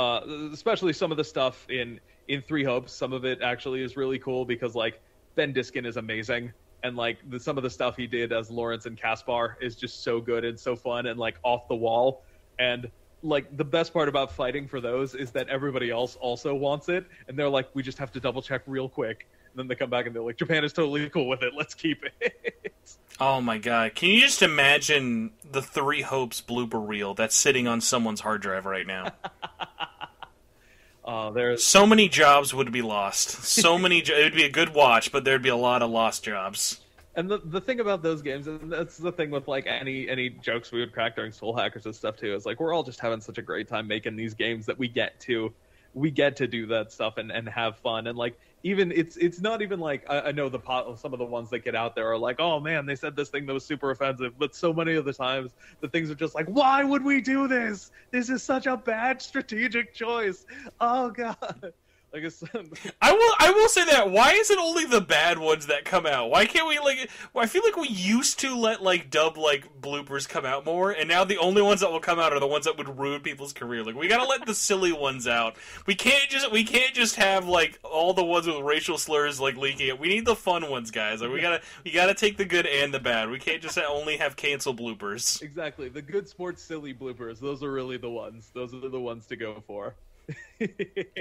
especially some of the stuff in Three Hopes. Some of it actually is really cool because like Ben Diskin is amazing, and like some of the stuff he did as Lawrence and Caspar is just so good and so fun and like off the wall. And like the best part about fighting for those is that everybody else also wants it, and they're like, we just have to double check real quick. And then they come back and they're like, Japan is totally cool with it. Let's keep it.
Oh my god. Can you just imagine the Three Hopes blooper reel that's sitting on someone's hard drive right now?
There's
so many jobs would be lost. So many. It would be a good watch, but there'd be a lot of lost jobs.
And the thing about those games, and that's the thing with like any jokes we would crack during Soul Hackers and stuff too, is like we're all just having such a great time making these games that we get to do that stuff and have fun. And like even it's not even like I know some of the ones that get out there are like, oh man, they said this thing that was super offensive, but so many of the times the things are just like, why would we do this? This is such a bad strategic choice. Oh god. Like
I will say that. Why is it only the bad ones that come out? Why can't we like? Well, I feel like we used to let like dub like bloopers come out more, and now the only ones that will come out are the ones that would ruin people's career. Like we gotta let the silly ones out. We can't just have like all the ones with racial slurs like leaking it. We need the fun ones, guys. Like we gotta take the good and the bad. We can't just only have cancel bloopers.
Exactly, the good sports silly bloopers. Those are really the ones. Those are the ones to go for.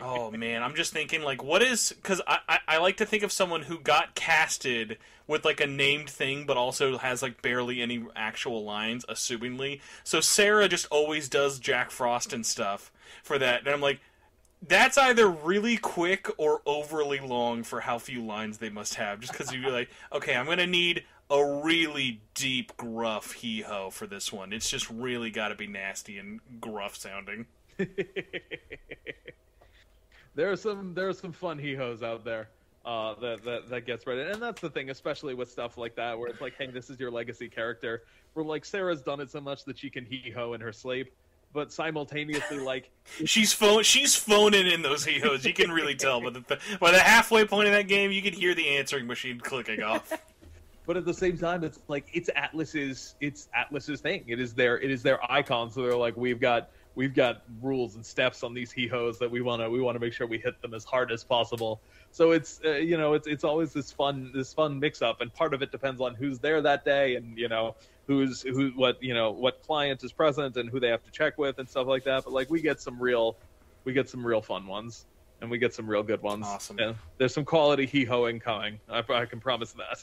Oh man, I'm just thinking like, what is, because I like to think of someone who got casted with like a named thing but also has like barely any actual lines, assumingly. So Sarah just always does Jack Frost and stuff for that, and I'm like, that's either really quick or overly long for how few lines they must have, just because you're like, okay, I'm gonna need a really deep gruff hee-ho for this one. It's just really got to be nasty and gruff sounding.
There are some fun hee-hos out there that gets read, and that's the thing, especially with stuff like that, where it's like, hey, this is your legacy character. Where like Sarah's done it so much that she can hee-ho in her sleep, but simultaneously like
she's phoning in those hee-hos. You can really tell, but by the halfway point of that game, you can hear the answering machine clicking off.
But at the same time, it's like it's Atlas's thing. It is their icon. So they're like, we've got rules and steps on these hee-hos that we want to make sure we hit them as hard as possible. So it's it's always this fun mix up, and part of it depends on who's there that day, and what client is present and who they have to check with and stuff like that. But like we get some real fun ones, and we get some real good ones.
Awesome.
Yeah, there's some quality hee-hoing coming. I can promise that.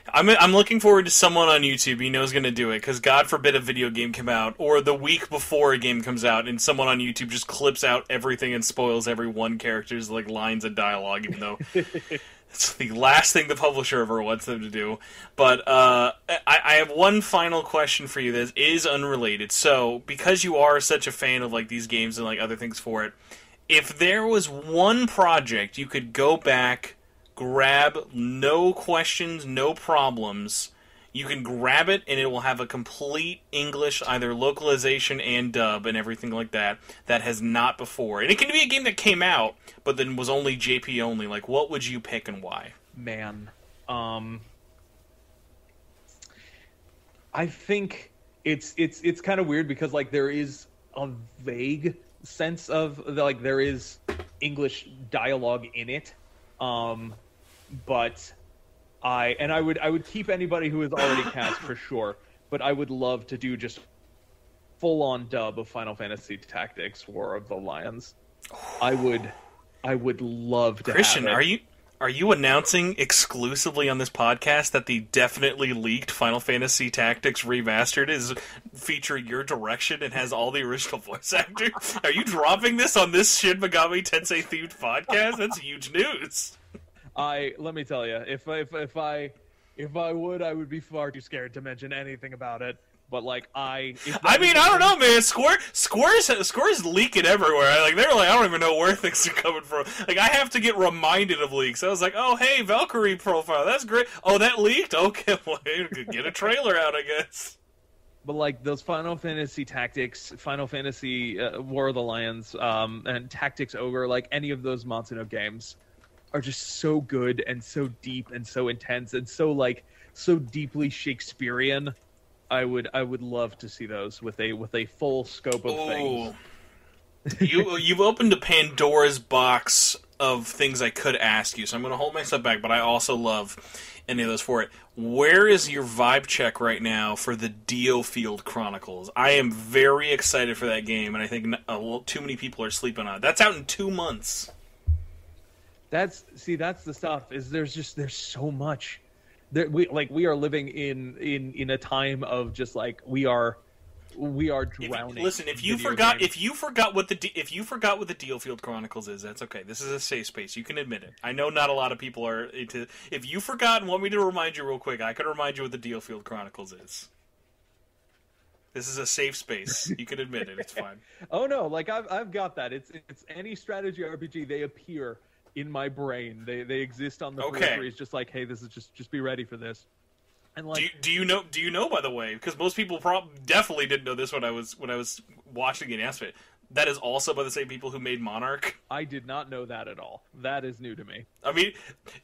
I'm looking forward to someone on YouTube he knows going to do it, because God forbid a video game come out, or the week before a game comes out, and someone on YouTube just clips out everything and spoils every one character's like lines of dialogue, even though it's the last thing the publisher ever wants them to do. But I have one final question for you that is unrelated. So, because you are such a fan of like these games and like other things for it, if there was one project you could go back, grab, no questions, no problems, you can grab it and it will have a complete English, either localization and dub and everything like that, that has not before. And it can be a game that came out, but then was only JP only. Like, what would you pick and why?
Man, I think it's kind of weird because like there is a vague sense of like there is English dialogue in it, but I would keep anybody who is already cast for sure, but I would love to do just full on dub of Final Fantasy Tactics War of the Lions. I would love to.
Christian,
have it.
Are you announcing exclusively on this podcast that the definitely leaked Final Fantasy Tactics Remastered is featuring your direction and has all the original voice actors? Are you dropping this on this Shin Megami Tensei themed podcast? That's huge news.
Let me tell you, if I would, I would be far too scared to mention anything about it. But like I don't
know, man. Square's leaking everywhere. Like they're like, I don't even know where things are coming from. Like I have to get reminded of leaks. I was like, oh hey, Valkyrie profile, that's great. Oh, that leaked. Okay, well, get a trailer out, I guess.
But like those Final Fantasy Tactics, Final Fantasy War of the Lions, and Tactics Ogre, like any of those Matsuno games, are just so good and so deep and so intense and so deeply Shakespearean. I would love to see those with a full scope of things.
You've opened a Pandora's box of things I could ask you, so I'm going to hold myself back, but I also love any of those for it. Where is your vibe check right now for the Diofield Chronicles? I am very excited for that game, and I think too many people are sleeping on it. That's out in 2 months.
That's the stuff. There's so much. We are living in a time of just like we are drowning.
If you forgot what the Diofield Chronicles is, that's okay. This is a safe space. You can admit it. I know not a lot of people are into. If you forgot and want me to remind you real quick, I can remind you what the Diofield Chronicles is. This is a safe space. You can admit it. It's fine.
Oh no, like I've got that. It's any strategy RPG. They appear in my brain. They exist on the periphery. It's just like, hey, this is just be ready for this. And like,
do you know by the way, because most people definitely didn't know this when I was watching the announcement, that is also by the same people who made Monarch.
I did not know that at all. That is new to me.
I mean,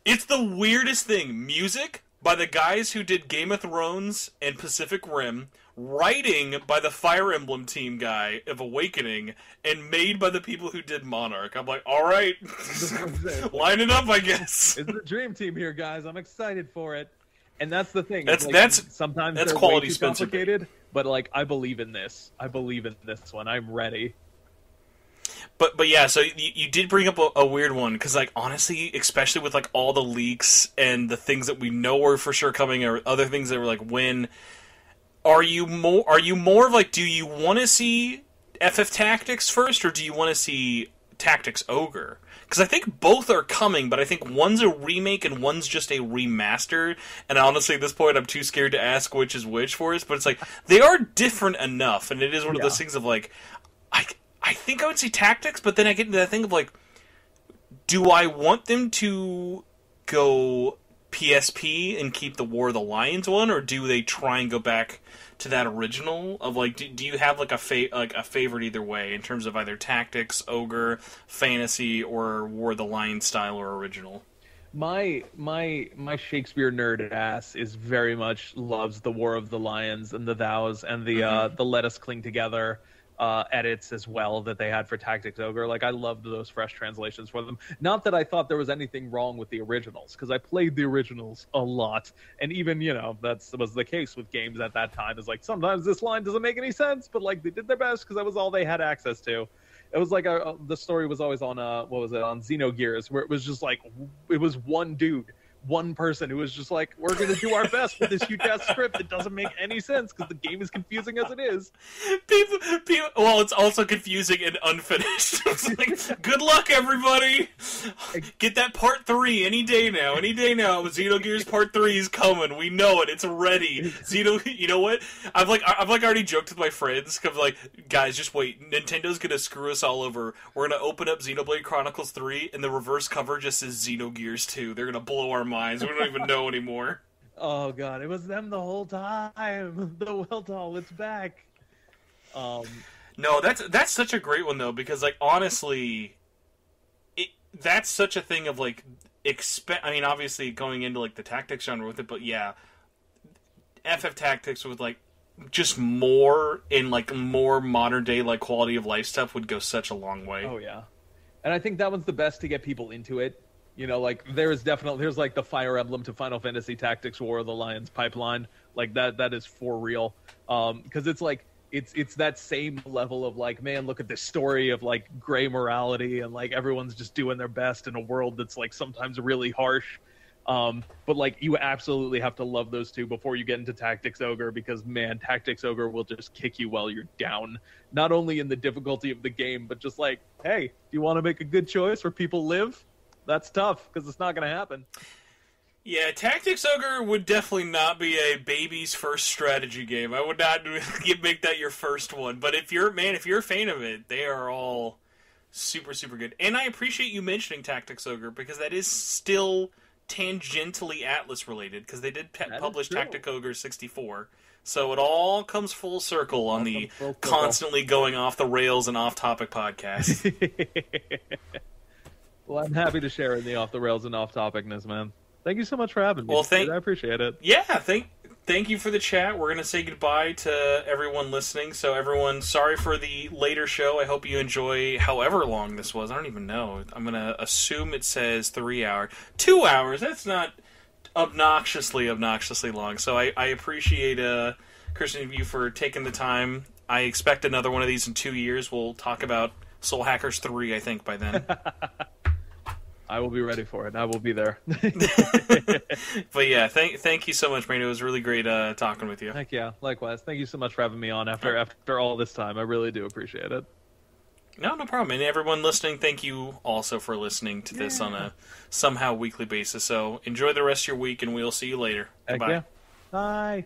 it's the weirdest thing. Music by the guys who did Game of Thrones and Pacific Rim, writing by the Fire Emblem team guy of Awakening, and made by the people who did Monarch. I'm like, all right, line it up, I guess.
It's the dream team here, guys. I'm excited for it. And that's the thing.
Sometimes that's quality
way too complicated, but like I believe in this. I believe in this one. I'm ready.
But yeah, so you did bring up a weird one, because like honestly, especially with like all the leaks and the things that we know are for sure coming, or other things that were like when. Are you more of like, do you want to see FF Tactics first, or do you want to see Tactics Ogre? Because I think both are coming, but I think one's a remake and one's just a remaster. And honestly, at this point, I'm too scared to ask which is which for us. But it's like, they are different enough, and it is one of those things of like, I think I would say Tactics, but then I get into that thing of like, do I want them to go PSP and keep the War of the Lions one, or do they try and go back to that original of like, do you have like a favorite either way in terms of either Tactics, Ogre, Fantasy, or War of the Lions style or original?
My Shakespeare nerd ass is very much loves the War of the Lions and the Thous and the Let Us Cling Together edits as well that they had for Tactics Ogre. Like, I loved those fresh translations for them. Not that I thought there was anything wrong with the originals, because I played the originals a lot, and even, that was the case with games at that time. Is like, sometimes this line doesn't make any sense, but like they did their best because that was all they had access to. It was like the story was always on on Xenogears, where it was just like it was one dude one person who was just like, we're going to do our best with this huge ass script that doesn't make any sense because the game is confusing as it is.
Well, it's also confusing and unfinished. It's like, good luck, everybody. Get that part 3 any day now. Any day now. Xenogears Part 3 is coming. We know it. It's ready. You know what? I've already joked with my friends. Cause like, guys, just wait. Nintendo's gonna screw us all over. We're gonna open up Xenoblade Chronicles 3, and the reverse cover just says Xenogears 2. They're gonna blow our minds. We don't even know anymore.
Oh god, it was them the whole time. The Weltall, it's back.
No, that's such a great one though, because like honestly, that's such a thing of like I mean, obviously going into like the tactics genre with it, but yeah, FF Tactics with like just more in like more modern day like quality of life stuff would go such a long way.
Oh yeah, and I think that one's the best to get people into it. You know, like there's like the Fire Emblem to Final Fantasy Tactics War of the Lions pipeline, like that is for real. Because it's like it's that same level of like, man, look at this story of like gray morality and like everyone's just doing their best in a world that's like sometimes really harsh. But like you absolutely have to love those two before you get into Tactics Ogre, because man, Tactics Ogre will just kick you while you're down. Not only in the difficulty of the game, but just like, hey, do you want to make a good choice where people live? That's tough, because it's not going to happen.
Yeah, Tactics Ogre would definitely not be a baby's first strategy game. I would not make that your first one. But if you're a fan of it, they are all super, super good. And I appreciate you mentioning Tactics Ogre, because that is still tangentially Atlas related, because they did publish Tactic Ogre 64. So it all comes full circle on the constantly going off the rails and off topic podcast.
Well, I'm happy to share in the off the rails and off topicness, man. Thank you so much for having me.
Well,
I appreciate it.
Yeah, thank you for the chat. We're gonna say goodbye to everyone listening. So everyone, sorry for the later show. I hope you enjoy however long this was. I don't even know. I'm gonna assume it says 3 hours, 2 hours. That's not obnoxiously long. So I appreciate Christian, you for taking the time. I expect another one of these in 2 years. We'll talk about Soul Hackers 3, I think, by then.
I will be ready for it. I will be there.
But yeah, thank you so much, man. It was really great talking with you.
Heck yeah, likewise. Thank you so much for having me on after all this time. I really do appreciate it.
No problem. And everyone listening, thank you also for listening to this on a somehow weekly basis. So enjoy the rest of your week, and we'll see you later.
Heck
Goodbye.
Yeah. Bye.